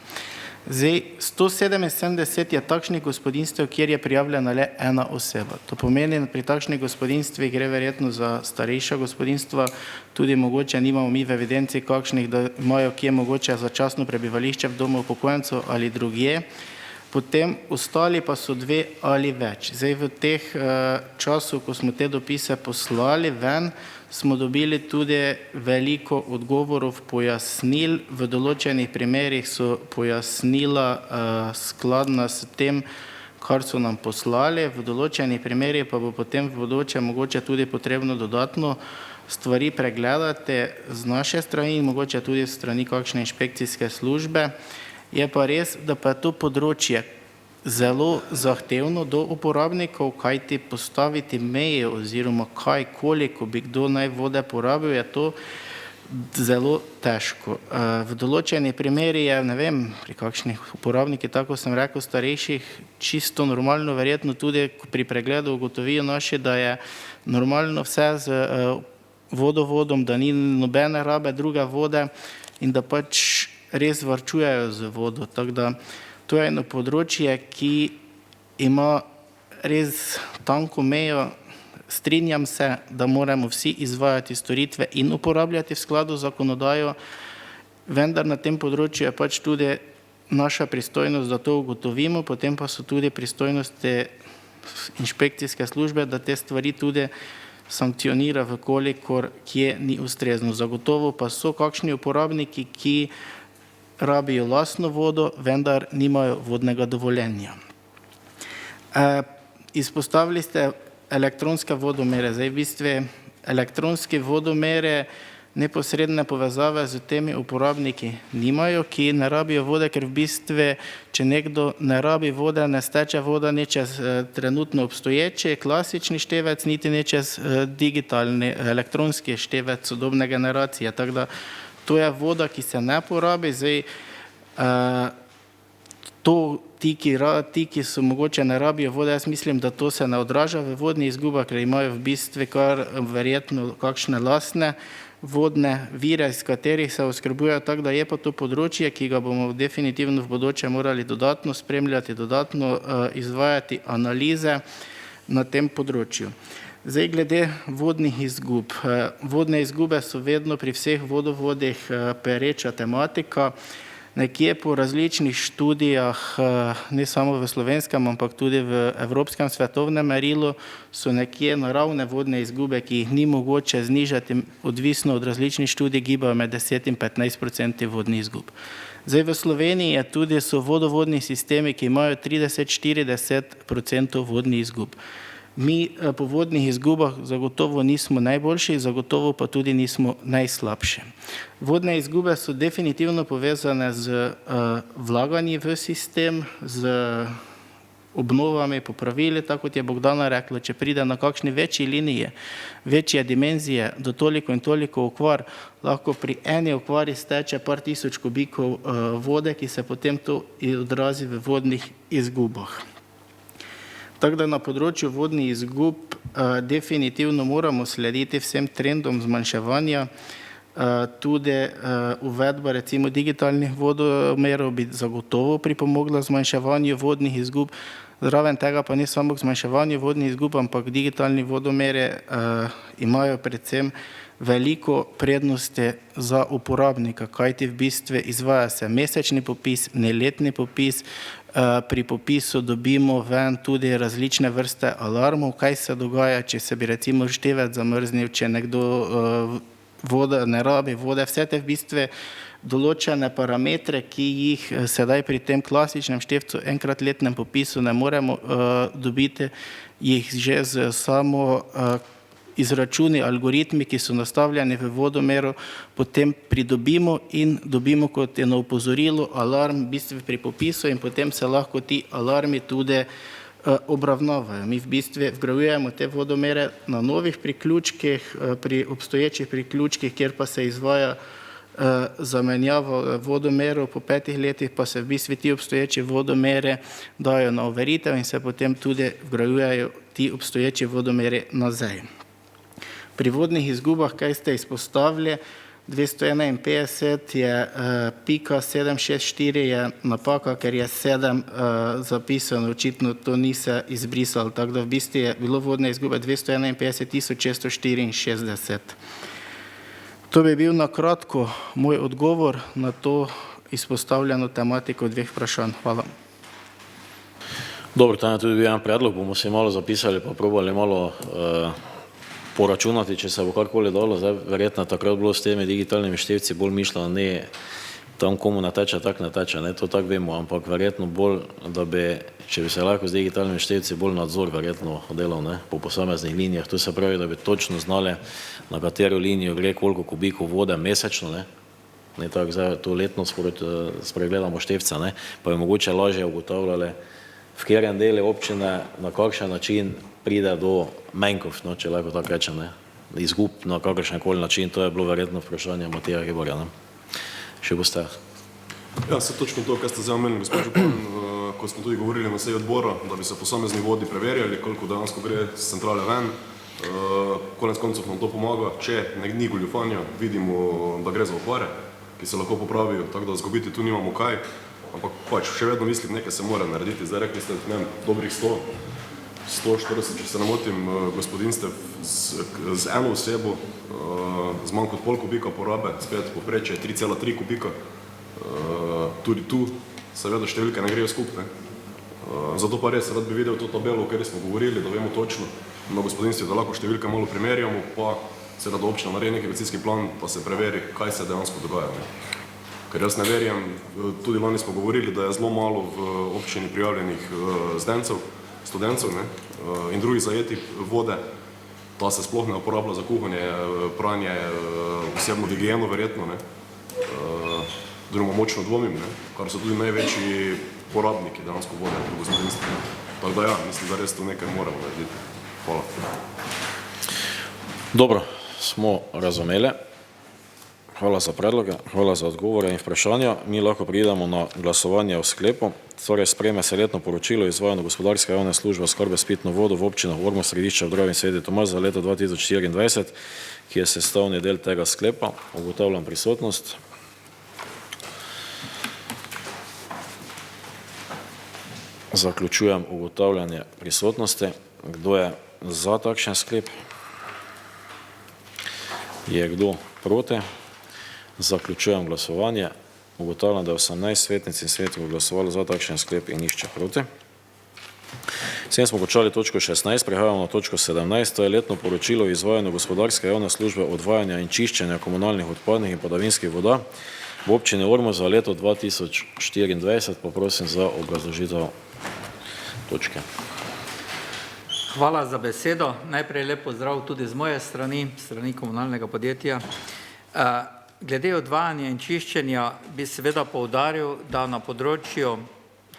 Zdaj, 177 je takšnih gospodinstev, kjer je prijavljena le ena oseba. To pomeni, da pri takšnih gospodinstvih gre verjetno za starejša gospodinstva, tudi mogoče nimamo mi v evidenci kakšnih, da imajo kje mogoče začasno prebivališče v domu upokojencev ali drugje. Potem ostali pa so 2 ali več. Zdaj, v teh času, ko smo te dopise poslali ven, smo dobili tudi veliko odgovorov, pojasnil. V določenih primerih so pojasnila skladna s tem, kar so nam poslali. V določenih primerih pa bo potem v bodoče mogoče tudi potrebno dodatno stvari pregledati z naše strani in mogoče tudi strani kakšne inšpekcijske službe. Je pa res, da pa je to področje zelo zahtevno do uporabnikov, kajti postaviti meje oziroma koliko bi kdo naj vode porabil, je to zelo težko. V določenih primerih je, ne vem, pri kakšnih uporabnikih, tako sem rekel, starejših, čisto normalno, verjetno tudi pri pregledu ugotovijo naši, da je normalno vse z vodovodom, da ni nobene rabe druge vode in da pač res varčujejo z vodo. Tako da to je eno področje, ki ima res tanko mejo. Strinjam se, da moramo vsi izvajati storitve in uporabljati v skladu z zakonodajo, vendar na tem področju je pač tudi naša pristojnost, da to ugotovimo, potem pa so tudi pristojnosti inšpekcijske službe, da te stvari tudi sankcionira, vkolikor kje ni ustrezno. Zagotovo pa so kakšni uporabniki, ki rabijo lastno vodo, vendar nimajo vodnega dovoljenja. Izpostavili ste elektronske vodomere. Zdaj, v bistvu elektronski vodomere neposredne povezave z temi uporabniki nimajo, ki ne rabijo vode, ker v bistvu, če nekdo ne rabi vode, ne steče voda ne čez trenutno obstoječi klasični števec, niti ne čez digitalni elektronski števec sodobne generacije. Tako da to je voda, ki se ne porabi. Zdaj, ti, ki so mogoče ne rabijo vode, jaz mislim, da to se ne odraža v vodni izgubah, ker imajo v bistvu kar verjetno kakšne lastne vodne vire, iz katerih se oskrbujejo, tako da je pa to področje, ki ga bomo definitivno v bodoče morali dodatno spremljati, dodatno izvajati analize na tem področju. Zdaj, glede vodnih izgub. Vodne izgube so vedno pri vseh vodovodih pereča tematika. Nekje po različnih študijah, ne samo v slovenskem, ampak tudi v evropskem svetovnem merilu, so nekje naravne vodne izgube, ki jih ni mogoče znižati, odvisno od različnih študij, gibajo med 10 in 15% vodnih izgub. Zdaj, v Sloveniji so vodovodni sistemi, ki imajo 30-40% vodnih izgub. Mi po vodnih izgubah zagotovo nismo najboljši, zagotovo pa tudi nismo najslabši. Vodne izgube so definitivno povezane z vlaganji v sistem, z obnovami, popravili, tako kot je Bogdana rekla, če pride na kakšni večji liniji, večje dimenzije, do toliko in toliko okvar, lahko pri eni okvari steče par tisoč kubikov vode, ki se potem to odrazi v vodnih izgubah. Tako da na področju vodnih izgub definitivno moramo slediti vsem trendom zmanjševanja. Tudi uvedba recimo digitalnih vodomerov bi zagotovo pripomogla zmanjševanju vodnih izgub. Zraven tega pa ne samo k zmanjševanju vodnih izgub, ampak digitalni vodomeri imajo predvsem veliko prednosti za uporabnika, kajti v bistvu izvaja se mesečni popis, ne letni popis. Pri popisu dobimo ven tudi različne vrste alarmov, kaj se dogaja, če se bi recimo števec zamrznil, če nekdo voda, ne rabi vode, vse te v bistvu določene parametre, ki jih sedaj pri tem klasičnem števcu enkrat letnem popisu ne moremo dobiti, jih že z samo izračuni, algoritmi, ki so nastavljeni v vodomeru, potem pridobimo in dobimo kot eno opozorilo, alarm v bistvu pri popisu in potem se lahko ti alarmi tudi obravnavajo. Mi v bistvu vgrajujemo te vodomere na novih priključkih, pri obstoječih priključkih, kjer pa se izvaja zamenjavo vodomerov, po 5 letih pa se v bistvu ti obstoječi vodomere dajo na overitev in se potem tudi vgrajujejo ti obstoječi vodomere nazaj. Pri vodnih izgubah, kaj ste izpostavili, 251 je pika 764 je napaka, ker je 7 zapisano, očitno to ni se izbrisalo, tako da v bistvu je bilo vodne izgube 251.664. To bi bil na kratko moj odgovor na to izpostavljeno tematiko 2 vprašanj. Hvala. Dobro, tam je tudi bil en predlog, bomo si malo zapisali, pa probali malo poračunati, če se bo karkoli dalo. Zdaj, verjetno takrat bilo s temi digitalnimi števci bolj mišljeno, ne tam komu nateče, tak nateče, ne, to tako vemo, ampak verjetno bolj, da bi, če bi se lahko z digitalnimi števci bolj nadzor verjetno delal, ne, po posameznih linijah, to se pravi, da bi točno znali, na katero linijo gre, koliko kubikov vode mesečno, ne tako zdaj to letno spregledamo števca, ne, pa bi mogoče lažje ugotavljali, v katerem delu občine, na kakšen način pride do menkov, no, če lahko tako rečem, ne, izgub na kakršen koli način, to je bilo verjetno vprašanje Mateja Hribarja, ne. Še boste? Ja, se točno to, kar ste zdaj omenili, gospod župan, ko smo tudi govorili na seji odbora, da bi se posamezni vodi preverjali, koliko dejansko gre z centrale ven. Konec koncev nam to pomaga, če ni goljufanja, vidimo, da gre za okvare, ki se lahko popravijo, tako da zgubiti tu nimamo kaj, ampak pač še vedno mislim, nekaj se mora narediti. Zdaj rekli ste, ne vem, dobrih 140, če se ne motim, gospodinstev z eno osebo, z manj kot pol kubika porabe, spet poprečje 3,3 kubika. Tudi tu seveda številke ne grejo skupne. Zato pa res rad bi videl to tabelo, o kateri smo govorili, da vemo točno na gospodinstvi, da lahko številke malo primerjamo, pa seveda da občina naredi neki investicijski plan, pa se preveri, kaj se dejansko dogaja. Ker jaz ne verjam, tudi lani smo govorili, da je zelo malo v občini prijavljenih študentov in drugih zajetih vode, ta se sploh ne uporablja za kuhanje, pranje, osebno higieno verjetno, oziroma močno dvomim, kar so tudi največji porabniki dejansko vode v gospodinstvu. Tako da ja, mislim, da res to nekaj moramo narediti. Hvala. Dobro, smo razumeli. Hvala za predloge, hvala za odgovore in vprašanja. Mi lahko pridemo na glasovanje o sklepu. Torej, sprejme se letno poročilo izvajanju gospodarske javne službe oskrbe s pitno vodo v občinah Ormož, Središče ob Dravi in Sveti Tomaž za leto 2024, ki je sestavni del tega sklepa. Ugotavljam prisotnost. Zaključujem ugotavljanje prisotnosti. Kdo je za takšen sklep? Je kdo proti? Zaključujem glasovanje. Ugotavljam, da je 18 svetnic in svetnikov glasovalo za takšen sklep in nišče proti. S tem smo končali točko 16, prehajamo na točko 17, to je letno poročilo o izvajanju gospodarske javne službe odvajanja in čiščenja komunalnih odpadnih in padavinskih voda v občini Ormož za leto 2024. Poprosim za obrazložitev točke. Hvala za besedo. Najprej lep pozdrav tudi z moje strani komunalnega podjetja. Glede odvajanja in čiščenja bi seveda poudaril, da na področju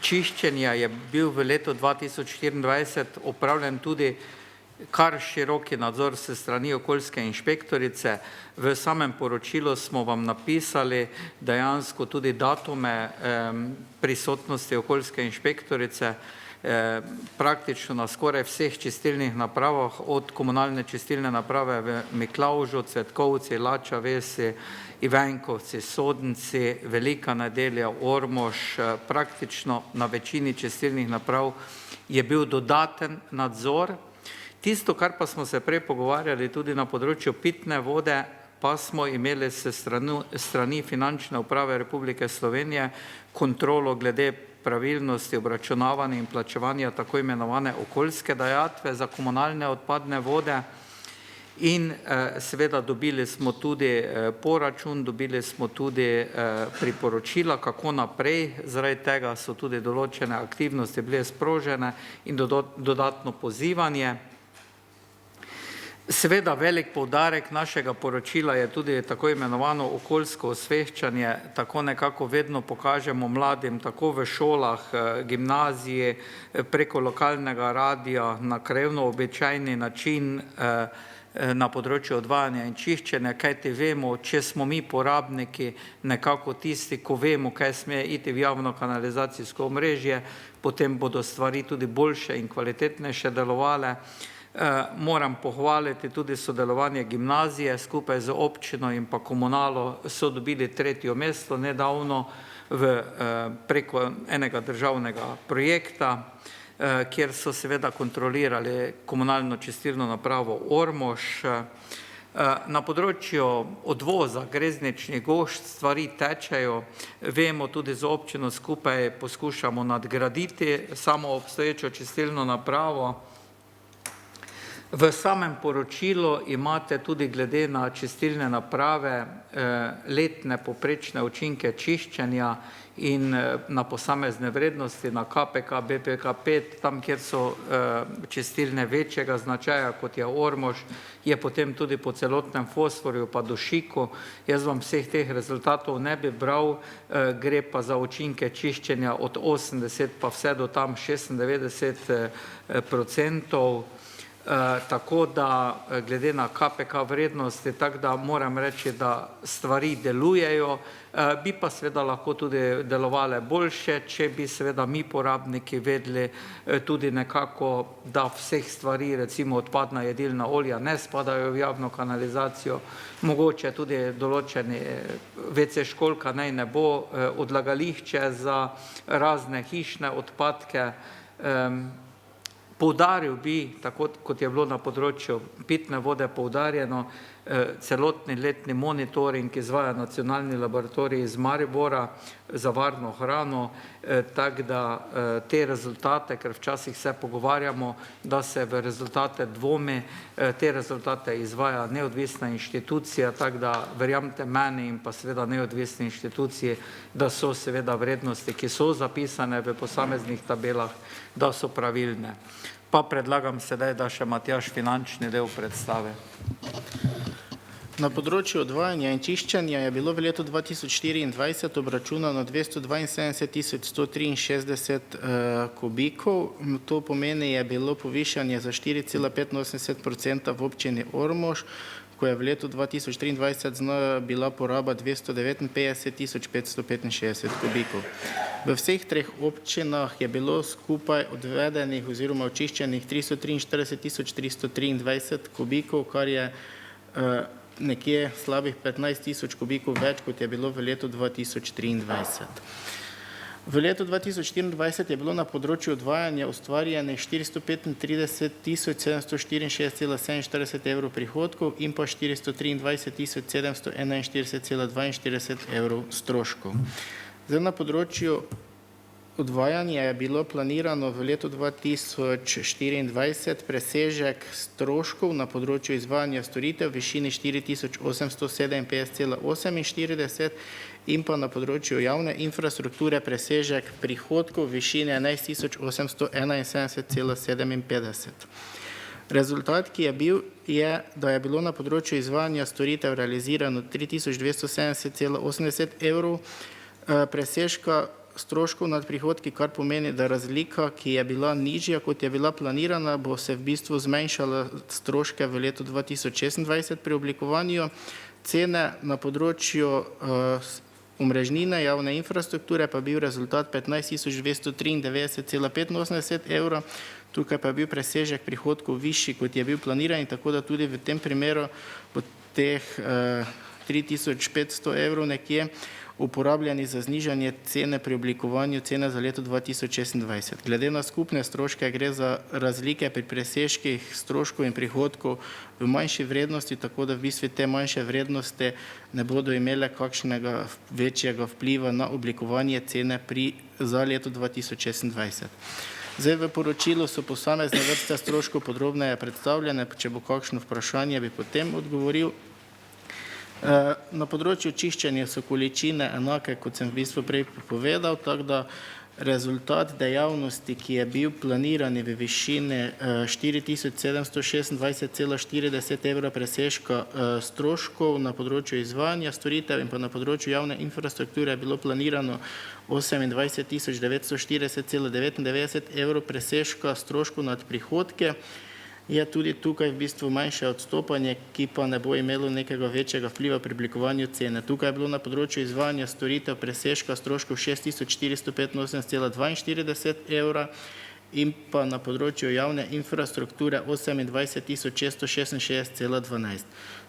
čiščenja je bil v letu 2024 opravljen tudi kar široki nadzor se strani okoljske inšpektorice. V samem poročilu smo vam napisali dejansko tudi datume prisotnosti okoljske inšpektorice, praktično na skoraj vseh čistilnih napravah, od komunalne čistilne naprave v Miklavžu, Cvetkovci, Lača, Vesi, Ivenkovci, Sodnici, Velika Nedelja, Ormož, praktično na večini čistilnih naprav je bil dodaten nadzor. Tisto, kar pa smo se prej pogovarjali tudi na področju pitne vode, pa smo imeli se strani Finančne uprave Republike Slovenije kontrolo glede pravilnosti obračunavanja in plačevanja tako imenovane okoljske dajatve za komunalne odpadne vode. In seveda dobili smo tudi poračun, dobili smo tudi priporočila, kako naprej, zaradi tega so tudi določene aktivnosti bile sprožene in dodatno pozivanje. Seveda velik poudarek našega poročila je tudi tako imenovano okoljsko osveščanje, tako nekako vedno pokažemo mladim, tako v šolah, gimnaziji, preko lokalnega radija, na krajevno običajni način, na področju odvajanja in čiščenja, kajti vemo, če smo mi porabniki, nekako tisti, ko vemo, kaj sme iti v javno kanalizacijsko omrežje, potem bodo stvari tudi boljše in kvalitetnejše delovale. Moram pohvaliti tudi sodelovanje gimnazije, skupaj z občino in pa komunalo so dobili 3. mesto nedavno preko enega državnega projekta, kjer so seveda kontrolirali komunalno čistilno napravo Ormož. Na področju odvoza grezničnih gošč stvari tečejo, vemo, tudi z občino skupaj poskušamo nadgraditi samo obstoječo čistilno napravo. V samem poročilu imate tudi glede na čistilne naprave letne poprečne učinke čiščenja in na posamezne vrednosti, na KPK, BPK 5, tam, kjer so čistilne večjega značaja, kot je Ormož, je potem tudi po celotnem fosforju pa dušiku. Jaz vam vseh teh rezultatov ne bi bral, gre pa za učinke čiščenja od 80 pa vse do tam 96%. Tako da glede na KPK vrednosti, tako da moram reči, da stvari delujejo, bi pa seveda lahko tudi delovale boljše, če bi seveda mi porabniki vedeli tudi nekako, da vseh stvari, recimo odpadna jedilna olja, ne spadajo v javno kanalizacijo, mogoče tudi določeni WC školjka naj ne bo odlagališče za razne hišne odpadke. Poudaril bi, tako kot je bilo na področju pitne vode poudarjeno, celotni letni monitoring izvaja nacionalni laboratorij iz Maribora za varno hrano, tako da te rezultate, ker včasih se pogovarjamo, da se v rezultate dvomi, te rezultate izvaja neodvisna inštitucija, tako da verjamete meni in pa seveda neodvisni inštituciji, da so seveda vrednosti, ki so zapisane v posameznih tabelah, da so pravilne. Pa predlagam sedaj, da še Matjaž finančni del predstave. Na področju odvajanja in čiščenja je bilo v letu 2024 obračunano 272.163 kubikov. To pomeni, je bilo povišanje za 4,85% v občini Ormož, ko je v letu 2023 bila poraba 259.565 kubikov. V vseh treh občinah je bilo skupaj odvedenih oziroma očiščenih 343.323 kubikov, kar je nekje slabih 15.000 kubikov več, kot je bilo v letu 2023. V letu 2024 je bilo na področju odvajanja ustvarjenih 435.764,47 evrov prihodkov in pa 423.741,42 evrov stroškov. Zdaj na področju odvajanja je bilo planirano v letu 2024 presežek stroškov na področju izvajanja storitev v višini 4.857,48 in pa na področju javne infrastrukture presežek prihodkov v višini 11.871,57. Rezultat, ki je bil, je, da je bilo na področju izvajanja storitev realizirano 3.270,80 evrov presežka stroškov nad prihodki, kar pomeni, da razlika, ki je bila nižja, kot je bila planirana, bo se v bistvu zmanjšala stroške v letu 2026 pri oblikovanju. Cene na področju omrežnine javne infrastrukture pa bil rezultat 15.293,85 evra, tukaj pa je bil presežek prihodkov višji, kot je bil planiran, tako da tudi v tem primeru bo teh 3.500 evrov nekje uporabljeni za znižanje cene pri oblikovanju cene za leto 2026. Glede na skupne stroške gre za razlike pri presežkih stroškov in prihodkov v manjši vrednosti, tako da v bistvu te manjše vrednosti ne bodo imele kakšnega večjega vpliva na oblikovanje cene za leto 2026. Zdaj v poročilu so posamezne vrste stroškov podrobneje predstavljene, če bo kakšno vprašanje, bi potem odgovoril. Na področju čiščenja so količine enake, kot sem v bistvu prej povedal, tako da rezultat dejavnosti, ki je bil planiran v višini 4726,40 evra presežka stroškov na področju izvajanja storitev in pa na področju javne infrastrukture je bilo planirano 28.940,99 evrov presežka stroškov nad prihodke. Je tudi tukaj v bistvu manjše odstopanje, ki pa ne bo imelo nekega večjega vpliva pri oblikovanju cene. Tukaj je bilo na področju izvajanja storitev presežka stroškov 6485,42 evra in pa na področju javne infrastrukture 28.666,12.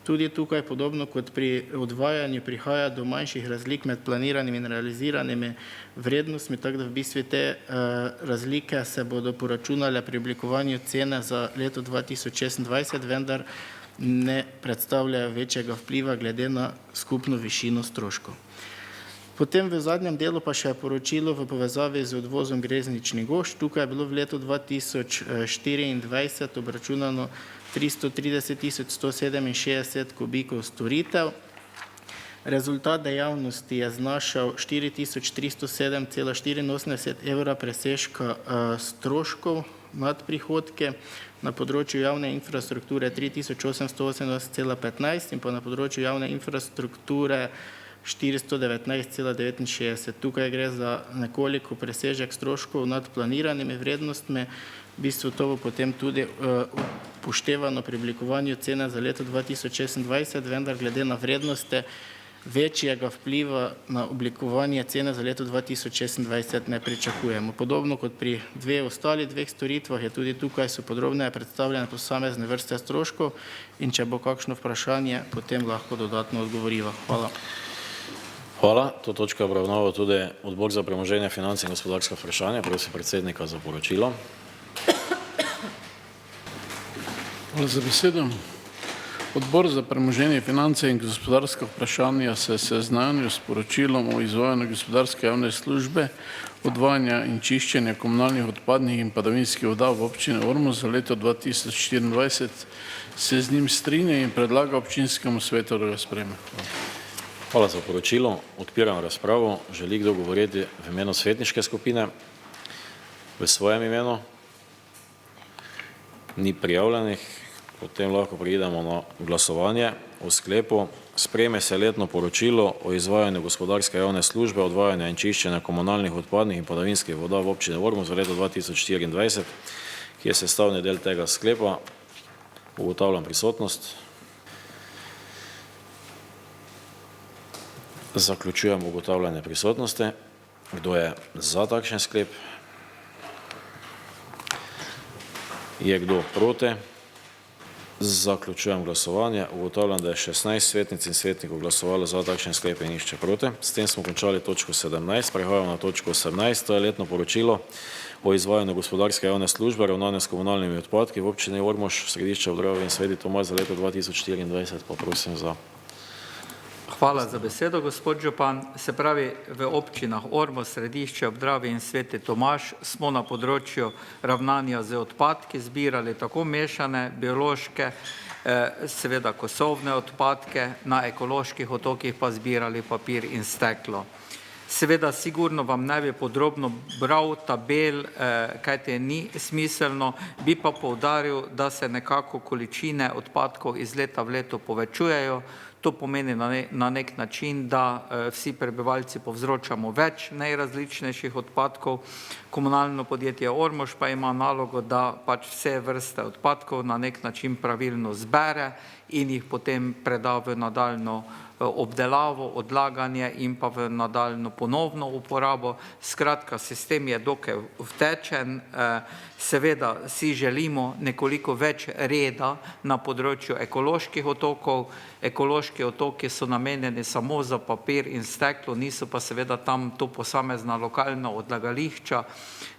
Tudi tukaj podobno kot pri odvajanju prihaja do manjših razlik med planiranimi in realiziranimi vrednostmi, tako da v bistvu te razlike se bodo poračunale pri oblikovanju cene za leto 2026, vendar ne predstavljajo večjega vpliva glede na skupno višino stroškov. Potem v zadnjem delu pa še poročilo v povezavi z odvozom grezničnih gošč. Tukaj je bilo v letu 2024 obračunano 330.167 kubikov storitev. Rezultat dejavnosti je znašal 4307,84 evra presežka stroškov nad prihodke, na področju javne infrastrukture 3888,15 in pa na področju javne infrastrukture 419,69. Tukaj gre za nekoliko presežek stroškov nad planiranimi vrednostmi. V bistvu to bo potem tudi upoštevano pri oblikovanju cene za leto 2026, vendar glede na vrednosti večjega vpliva na oblikovanje cene za leto 2026 ne pričakujemo. Podobno kot pri ostalih dveh storitvah je tudi tukaj so podrobneje predstavljene posamezne vrste stroškov in če bo kakšno vprašanje, potem lahko dodatno odgovoriva. Hvala. Hvala. To točka obravnava tudi Odbor za premoženje, finance in gospodarska vprašanja. Prosim predsednika za poročilo. Hvala za besedo. Odbor za premoženje, finance in gospodarska vprašanja se seznanil s poročilom o izvajanju gospodarske javne službe, odvajanja in čiščenja komunalnih odpadnih in padavinskih voda v občini Ormož za leto 2024. Se z njim strinja in predlaga občinskemu svetu, da ga sprejme. Hvala za poročilo. Odpiram razpravo. Želi kdo govoriti v imenu svetniške skupine? V svojem imenu? Ni prijavljenih. Potem lahko preidemo na glasovanje o sklepu. Sprejme se letno poročilo o izvajanju gospodarske javne službe, odvajanja in čiščenja komunalnih odpadnih in padavinskih voda v občini Ormož za leto 2024, ki je sestavni del tega sklepa. Ugotavljam prisotnost. Zaključujem ugotavljanje prisotnosti. Kdo je za takšen sklep? Je kdo proti? Zaključujem glasovanje. Ugotavljam, da je 16 svetnic in svetnikov glasovalo za takšen sklep in nihče proti. S tem smo končali točko 17. Prehajamo na točko 18. To je letno poročilo o izvajanju gospodarske javne službe, ravnanja s komunalnimi odpadki v občini Ormož, Središče ob Dravi in Sveti Tomaž za leto 2024. Pa prosim za. Hvala za besedo, gospod župan. Se pravi, v občinah Ormož, Središče ob Dravi in Sveti Tomaž smo na področju ravnanja z odpadki zbirali tako mešane, biološke, seveda kosovne odpadke, na ekoloških otokih pa zbirali papir in steklo. Seveda sigurno vam ne bi podrobno bral tabel, kajte ni smiselno, bi pa poudaril, da se nekako količine odpadkov iz leta v leto povečujejo. To pomeni na nek način, da vsi prebivalci povzročamo več najrazličnejših odpadkov. Komunalno podjetje Ormož pa ima nalogo, da pač vse vrste odpadkov na nek način pravilno zbere in jih potem preda v nadaljno obdelavo, odlaganje in pa v nadaljno ponovno uporabo. Skratka, sistem je dokaj vtečen. Seveda si želimo nekoliko več reda na področju ekoloških otokov. ekološki otoki so namenjeni samo za papir in steklo, niso pa seveda tam to posamezna lokalna odlagališča.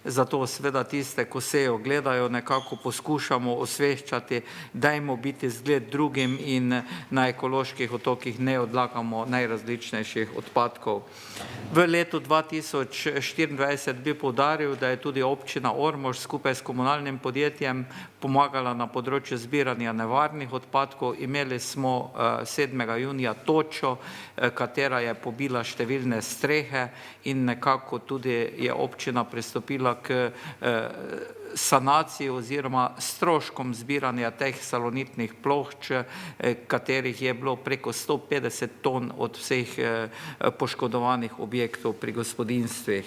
Zato seveda tiste, ko sejo gledajo, nekako poskušamo osveščati, dajmo biti zgled drugim in na ekoloških otokih ne odlagamo najrazličnejših odpadkov. V letu 2024 bi poudaril, da je tudi občina Ormož skupaj s komunalnim podjetjem pomagala na področju zbiranja nevarnih odpadkov. Imeli smo 7. junija točo, katera je pobila številne strehe in nekako tudi je občina pristopila k sanaciji oziroma stroškom zbiranja teh salonitnih plošč, katerih je bilo preko 150 ton od vseh poškodovanih objektov pri gospodinstvih.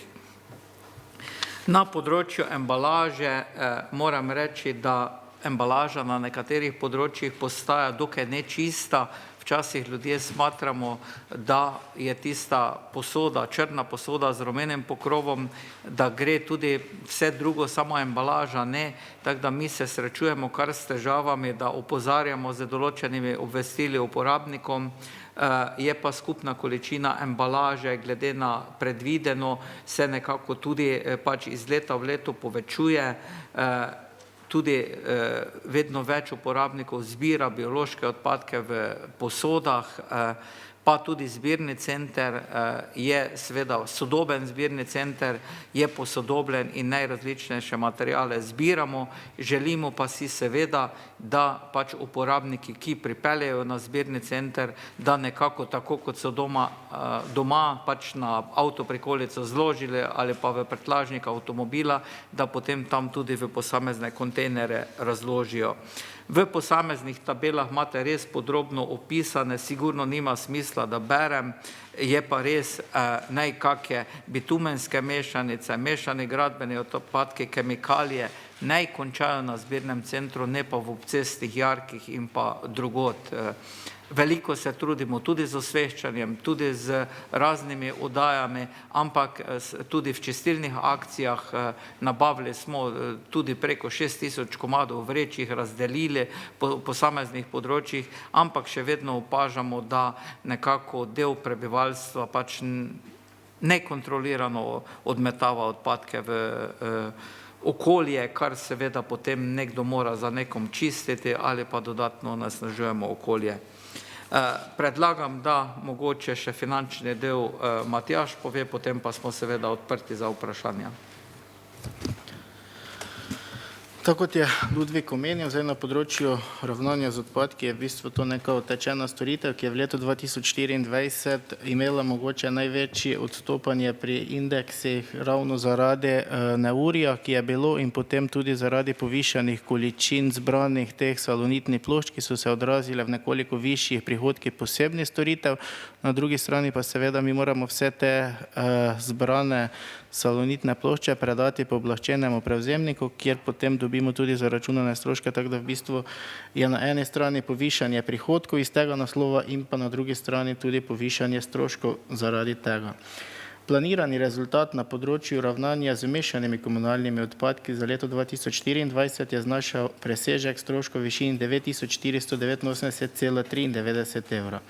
Na področju embalaže moram reči, da embalaža na nekaterih področjih postaja dokaj nečista. Včasih ljudje smatramo, da je tista posoda, črna posoda z rumenim pokrovom, da gre tudi vse drugo, samo embalaža ne. Tako da mi se srečujemo kar s težavami, da opozarjamo z določenimi obvestili uporabnikom, je pa skupna količina embalaže glede na predvideno se nekako tudi pač iz leta v leto povečuje. Tudi vedno več uporabnikov zbira biološke odpadke v posodah, pa tudi zbirni center je seveda sodoben zbirni center, je posodobljen in najrazličnejše materiale zbiramo. Želimo pa si seveda, da pač uporabniki, ki pripeljejo na zbirni center, da nekako tako, kot so doma pač na avtoprikolico zložili ali pa v prtljažnik avtomobila, da potem tam tudi v posamezne kontejnere razložijo. V posameznih tabelah imate res podrobno opisane, sigurno nima smisla, da berem, je pa res najkakje bitumenske mešanice, mešani gradbeni odpadki, kemikalije, naj končajo na zbirnem centru, ne pa v obcestnih jarkih in pa drugod. Veliko se trudimo tudi z osveščanjem, tudi z raznimi oddajami, ampak tudi v čistilnih akcijah nabavili smo tudi preko 6000 komadov vreč, jih razdelili po posameznih področjih, ampak še vedno opažamo, da nekako del prebivalstva pač nekontrolirano odmetava odpadke v okolje, kar seveda potem nekdo mora za nekom čistiti ali pa dodatno onesnažujemo okolje. Predlagam, da mogoče še finančni del Matjaž pove, potem pa smo seveda odprti za vprašanja. Tako kot je Ludvik omenil, zdaj na področju ravnanja z odpadki je v bistvu to neka utečena storitev, ki je v letu 2024 imela mogoče največje odstopanje pri indeksih ravno zaradi neurja, ki je bilo in potem tudi zaradi povišanih količin zbranih teh salonitnih plošč, ki so se odrazile v nekoliko višjih prihodkih posebnih storitev. Na drugi strani pa seveda mi moramo vse te zbrane salonitne plošče predati pooblaščenemu prevzemniku, kjer potem dobimo tudi zaračunane stroške, tako da v bistvu je na eni strani povišanje prihodkov iz tega naslova in pa na drugi strani tudi povišanje stroškov zaradi tega. Planirani rezultat na področju ravnanja z mešanimi komunalnimi odpadki za leto 2024 je znašal presežek stroškov v višini 9489,93 evra.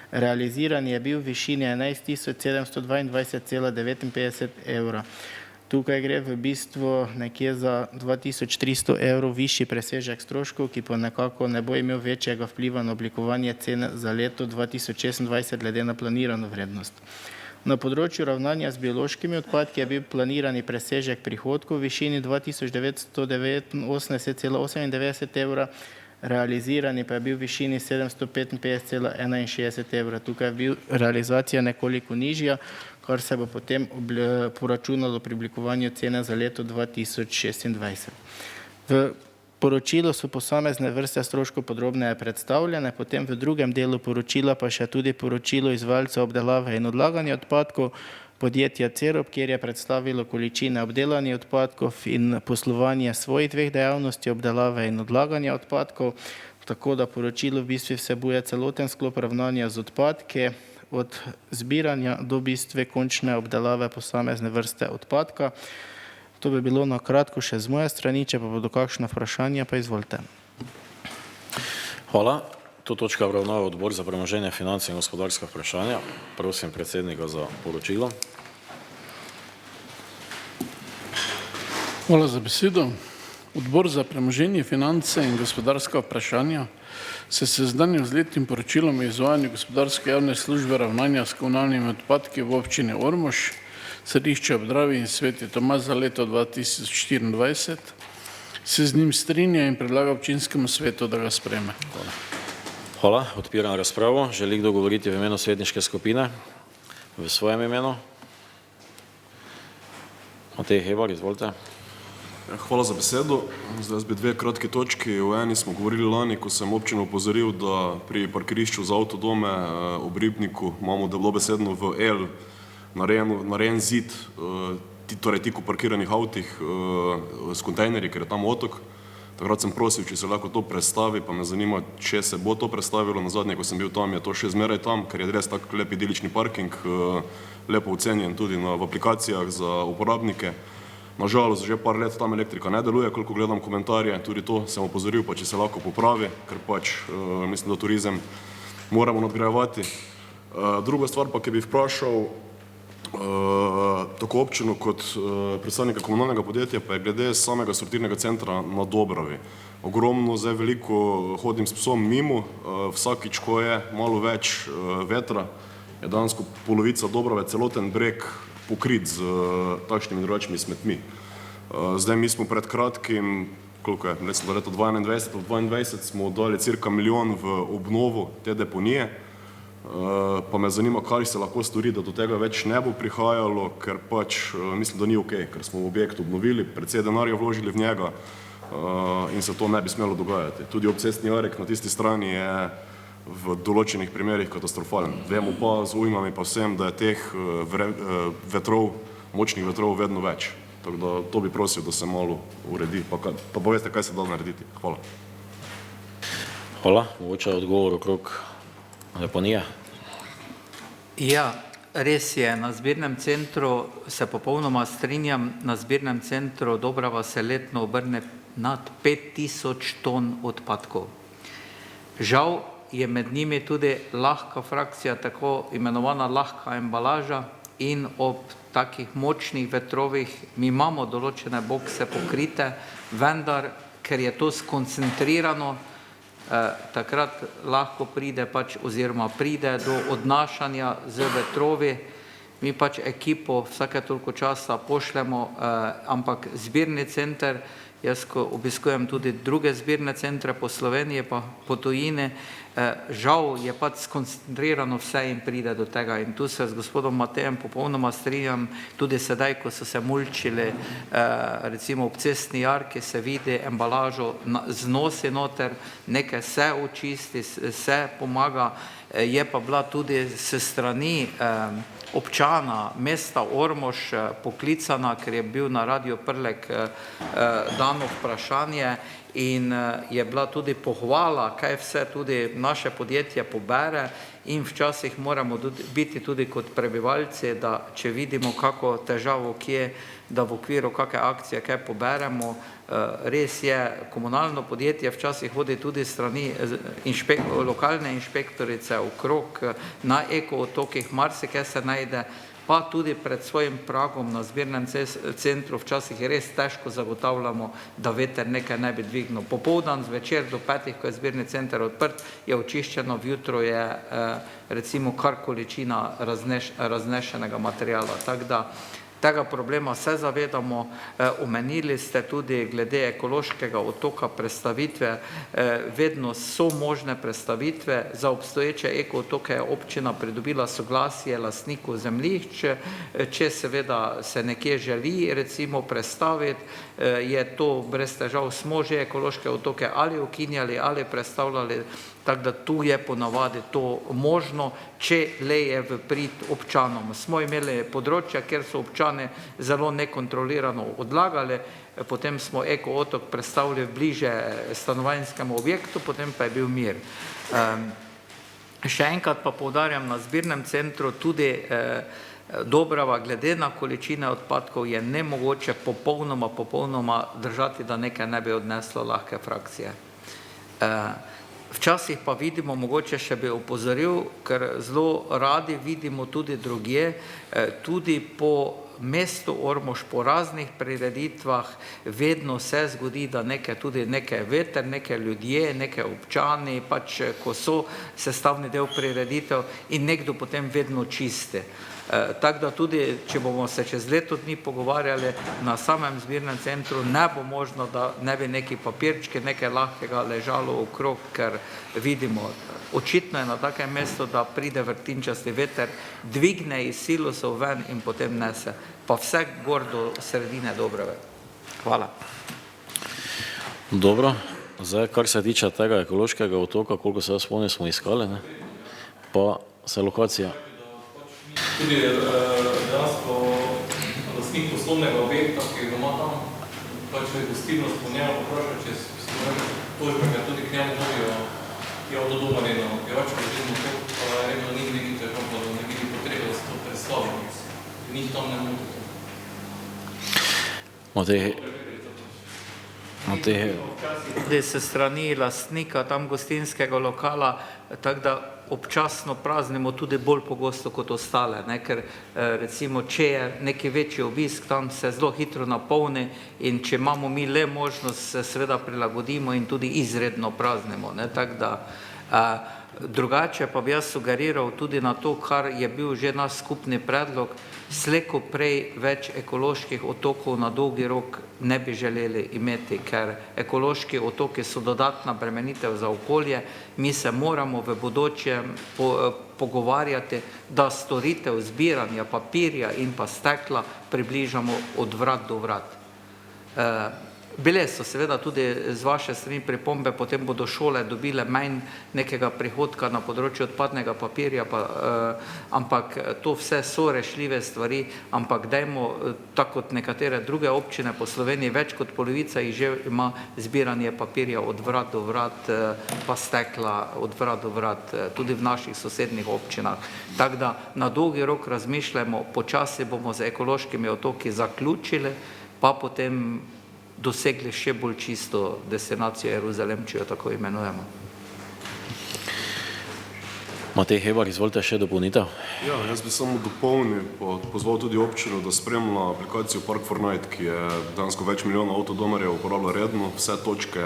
Realiziran je bil v višini 11722,59 evra. Tukaj gre v bistvu nekje za 2300 evrov višji presežek stroškov, ki pa nekako ne bo imel večjega vpliva na oblikovanje cene za leto 2026 glede na planirano vrednost. Na področju ravnanja z biološkimi odpadki je bil planirani presežek prihodkov v višini 2989,98 evra, realizirani pa je bil v višini 755,61 evra. Tukaj je bil realizacija nekoliko nižja, kar se bo potem poračunalo pri oblikovanju cene za leto 2026. V poročilu so posamezne vrste stroškov podrobneje predstavljene, potem v drugem delu poročila pa še tudi poročilo izvajalca obdelave in odlaganja odpadkov, podjetja Cerob, kjer je predstavilo količine obdelanih odpadkov in poslovanje svojih dveh dejavnosti, obdelave in odlaganja odpadkov, tako da poročilo v bistvu vsebuje celoten sklop ravnanja z odpadki, od zbiranja do bistve končne obdelave posamezne vrste odpadka. To bi bilo na kratko še z moje strani, če pa bodo kakšna vprašanja, pa izvolite. Hvala. To točka obravnava odbor za premoženje, finance in gospodarska vprašanja. Prosim predsednika za poročilo. Hvala za besedo. Odbor za premoženje, finance in gospodarska vprašanja se seznanil z letnim poročilom o izvajanju gospodarske javne službe ravnanja s komunalnimi odpadki v občini Ormož, Središče ob Dravi in Sveti Tomaž za leto 2024. Se z njim strinja in predlaga občinskemu svetu, da ga sprejme. Hvala. Hvala. Odpiram razpravo. Želi kdo govoriti v imenu svetniške skupine? V svojem imenu? Matej Hebar, izvolite. Hvala za besedo. Zdaj bi dve kratki točki. V eni smo govorili lani, ko sem občino opozoril, da pri parkirišču za avtodome ob Ribniku imamo dobesedno v L narejen zid, torej tik v parkiranih avtih s kontejnerji, ker je tam otok. Takrat sem prosil, če se lahko to predstavi, pa me zanima, če se bo to predstavilo. Nazadnje, ko sem bil tam, je to še zmeraj tam, ker je res tak lep idilični parking, lepo ocenjen tudi v aplikacijah za uporabnike. Nažalost, že par let tam elektrika ne deluje, koliko gledam komentarje, tudi to sem opozoril, pa če se lahko popravi, ker pač mislim, da turizem moramo nadgrajevati. Druga stvar pa, ki bi vprašal tako občino kot predstavnika komunalnega podjetja, pa je glede samega sortirnega centra na Dobravi. Ogromno, zdaj veliko hodim s psom mimo, vsakič, ko je malo več vetra, je dansko polovica Dobrave, celoten breg pokrit z takšnimi in drugačnimi smetmi. Zdaj mi smo pred kratkim, koliko je, recimo do leta 2021 smo dali cirka 1 milijon v obnovo te deponije, pa me zanima, kaj se lahko stori, da do tega več ne bo prihajalo, ker pač mislim, da ni okej, ker smo objekt obnovili, precej denarja vložili v njega in se to ne bi smelo dogajati. Tudi obcestni jarek na tisti strani je v določenih primerih katastrofalen. Vemo pa z ujmami pa vsem, da je teh vetrov, močnih vetrov vedno več. Tako da to bi prosil, da se malo uredi, pa poveste, kaj se da narediti. Hvala. Hvala. Mogoče odgovor okrog deponije. Ja, res je. Na zbirnem centru se popolnoma strinjam. Na zbirnem centru Dobrava se letno obrne nad 5000 ton odpadkov. Žal je med njimi tudi lahka frakcija, tako imenovana lahka embalaža, in ob takih močnih vetrovih mi imamo določene bokse pokrite, vendar, ker je to skoncentrirano, takrat lahko pride pač oziroma pride do odnašanja z vetrovi. Mi pač ekipo vsake toliko časa pošljemo, ampak zbirni center, jaz ko obiskujem tudi druge zbirne centre po Sloveniji pa po tujini, žal je pač skoncentrirano vse in pride do tega. In tu se z gospodom Matejem popolnoma strinjam, tudi sedaj, ko so se mulčili recimo obcestni jarki, se vidi embalažo znosi noter, nekaj se očisti, se pomaga, je pa bila tudi s strani občana mesta Ormož poklicana, ker je bil na Radio Prlek dano vprašanje in je bila tudi pohvala, kaj vse tudi naše podjetje pobere, in včasih moramo biti tudi kot prebivalci, da če vidimo kako težavo kje, da v okviru kakšne akcije kaj poberemo. Res je, komunalno podjetje včasih hodi tudi strani lokalne inšpektorice okrog na ekootokih, marsikaj se najde, pa tudi pred svojim pragom na zbirnem centru včasih res težko zagotavljamo, da veter nekaj ne bi dvignil. Popoldan, zvečer do 5, ko je zbirni center odprt, je očiščeno, vjutro je recimo kar količina raznešenega materijala. Tako da tega problema se zavedamo. Omenili ste tudi glede ekološkega otoka prestavitve, vedno so možne prestavitve. Za obstoječe ekootoke je občina pridobila soglasje lastnikov zemljišč, če seveda se nekje želi recimo prestaviti, je to brez težav, smo že ekološke otoke ali ukinjali ali prestavljali, tako da tu je ponavadi to možno, če le je v prid občanom. Smo imeli področja, kjer so občani zelo nekontrolirano odlagali, potem smo ekootok predstavili bliže stanovanjskemu objektu, potem pa je bil mir. Še enkrat pa poudarjam, na zbirnem centru tudi Dobrava, glede na količine odpadkov, je nemogoče popolnoma držati, da nekaj ne bi odneslo lahke frakcije. Včasih pa vidimo, mogoče še bi opozoril, ker zelo radi vidimo tudi drugje, tudi po mestu Ormož, po raznih prireditvah, vedno se zgodi, da tudi neke veter, neke ljudje, neke občani, pač ko so sestavni del prireditev in nekdo potem vedno čisti. Tako da tudi, če bomo se čez leto dni pogovarjali na samem zbirnem centru, ne bo možno, da ne bi neki papirčki, nekaj lahkega ležalo okrog, ker vidimo, očitno je na takem mestu, da pride vrtinčasti veter, dvigne iz silosov ven in potem nese. Pa vse gor do sredine Dobrave. Hvala. Dobro, zdaj, kar se tiče tega ekološkega otoka, koliko se jaz spomnim, smo iskali, ne? Pa se lokacija. Tudi dejansko lastnik poslovnega objekta, ki ga ima tam, pač je gostilnost po njemu poprašal, če se tožbega tudi k njemu vodijo je avtodomari na pivačko, pa je rekel, da ni nekaj težav, da ne vidi potrebe, da se to predstavlja. Njih tam ne moti. Tudi se strani lastnika tam gostinskega lokala, tako da občasno praznimo tudi bolj pogosto kot ostale, ne? Ker recimo, če je neki večji obisk, tam se zelo hitro napolni in če imamo mi le možnost, se seveda prilagodimo in tudi izredno praznimo, ne? Tako da drugače pa bi jaz sugeriral tudi na to, kar je bil že naš skupni predlog, slejko prej več ekoloških otokov na dolgi rok ne bi želeli imeti, ker ekološki otoki so dodatna bremenitev za okolje, mi se moramo v bodočem pogovarjati, da storitev zbiranja papirja in pa stekla približamo od vrat do vrat. Bile so seveda tudi z vaše strani pripombe, potem bodo šole dobile manj nekega prihodka na področju odpadnega papirja, ampak to vse so rešljive stvari, ampak dajmo, tako kot nekatere druge občine po Sloveniji, več kot polovica jih že ima zbiranje papirja od vrat do vrat, pa stekla od vrat do vrat, tudi v naših sosednjih občinah. Tako da na dolgi rok razmišljamo, počasi bomo z ekološkimi otoki zaključili, pa potem dosegli še bolj čisto destinacijo Jeruzalem, če jo tako imenujemo. Matej Hebar, izvolite še dopolnitev. Ja, jaz bi samo dopolnil, pozval tudi občino, da spremlja aplikacijo Park4Night, ki je dejansko več milijonov avtodomarjev uporablja redno, vse točke,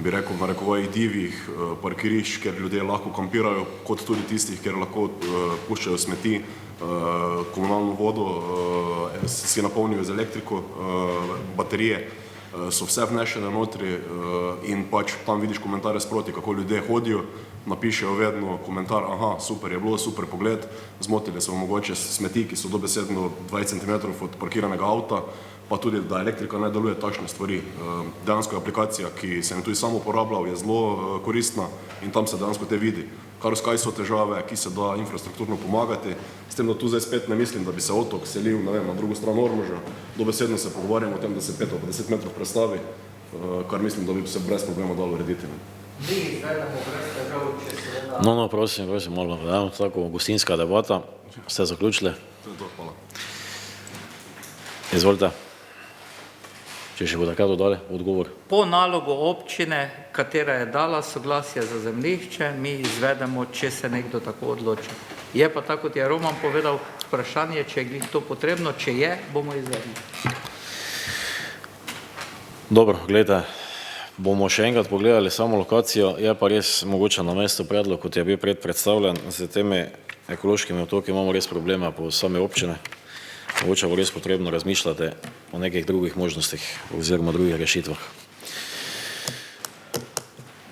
bi rekel, v narekovajih divjih parkirišč, kjer ljudje lahko kampirajo, kot tudi tistih, kjer lahko puščajo smeti, komunalno vodo, si napolnijo z elektriko, baterije, so vse vnešene notri in pač tam vidiš komentarje sproti, kako ljudje hodijo, napišejo vedno komentar, aha, super je bilo, super pogled, zmotili so mogoče smeti, ki so dobesedno 20 cm od parkiranega avta, pa tudi, da elektrika ne deluje takšne stvari. Dejansko je aplikacija, ki se je tudi sam uporabljal, je zelo koristna in tam se dejansko te vidi, kaj so težave, ki se da infrastrukturno pomagati. S tem, da tu zdaj spet ne mislim, da bi se otok selil, ne vem, na drugo stran Ormoža, dobesedno se pogovarjamo o tem, da se 5 ali 10 metrov prestavi, kar mislim, da bi se brez problema dalo urediti. No, prosim, malo, tako gostinska debata, ste zaključili? To je to, hvala. Izvolite. Če še bo takrat dodali odgovor. Po nalogu občine, katera je dala soglasje za zemljišče, mi izvedemo, če se nekdo tako odloči. Je pa tako, kot je Roman povedal, vprašanje, če je to potrebno, če je, bomo izvedli. Dobro, gledajte, bomo še enkrat pogledali samo lokacijo, je pa res mogoče na mestu predlog, kot je bil predstavljen, z temi ekološkimi otoki imamo res probleme po same občine. Mogoče bo res potrebno razmišljati o nekih drugih možnostih oziroma drugih rešitvah.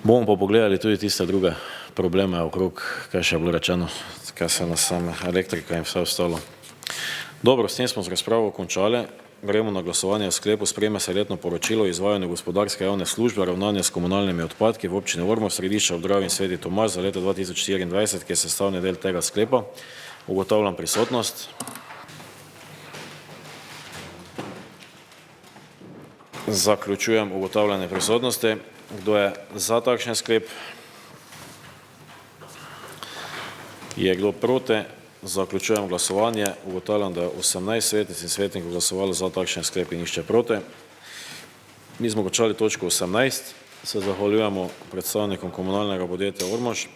Bomo pa pogledali tudi tiste druge probleme okrog, kaj še je bilo rečeno, kaj se nas same elektrika in vse ostalo. Dobro, s tem smo z razpravo končali. Gremo na glasovanje o sklepu. Sprejme se letno poročilo o izvajanju gospodarske javne službe ravnanja s komunalnimi odpadki v občini Ormož, Središča ob Dravi in Sveti Tomaž za leto 2024, ki je sestavni del tega sklepa. Ugotavljam prisotnost. Zaključujem ugotavljanje prisotnosti. Kdo je za takšen sklep? Je kdo proti? Zaključujem glasovanje. Ugotavljam, da je 18 svetnic in svetnikov glasovalo za takšen sklep in nihče proti. Mi smo končali točko 18. Se zahvaljujemo predstavnikom komunalnega podjetja Ormož.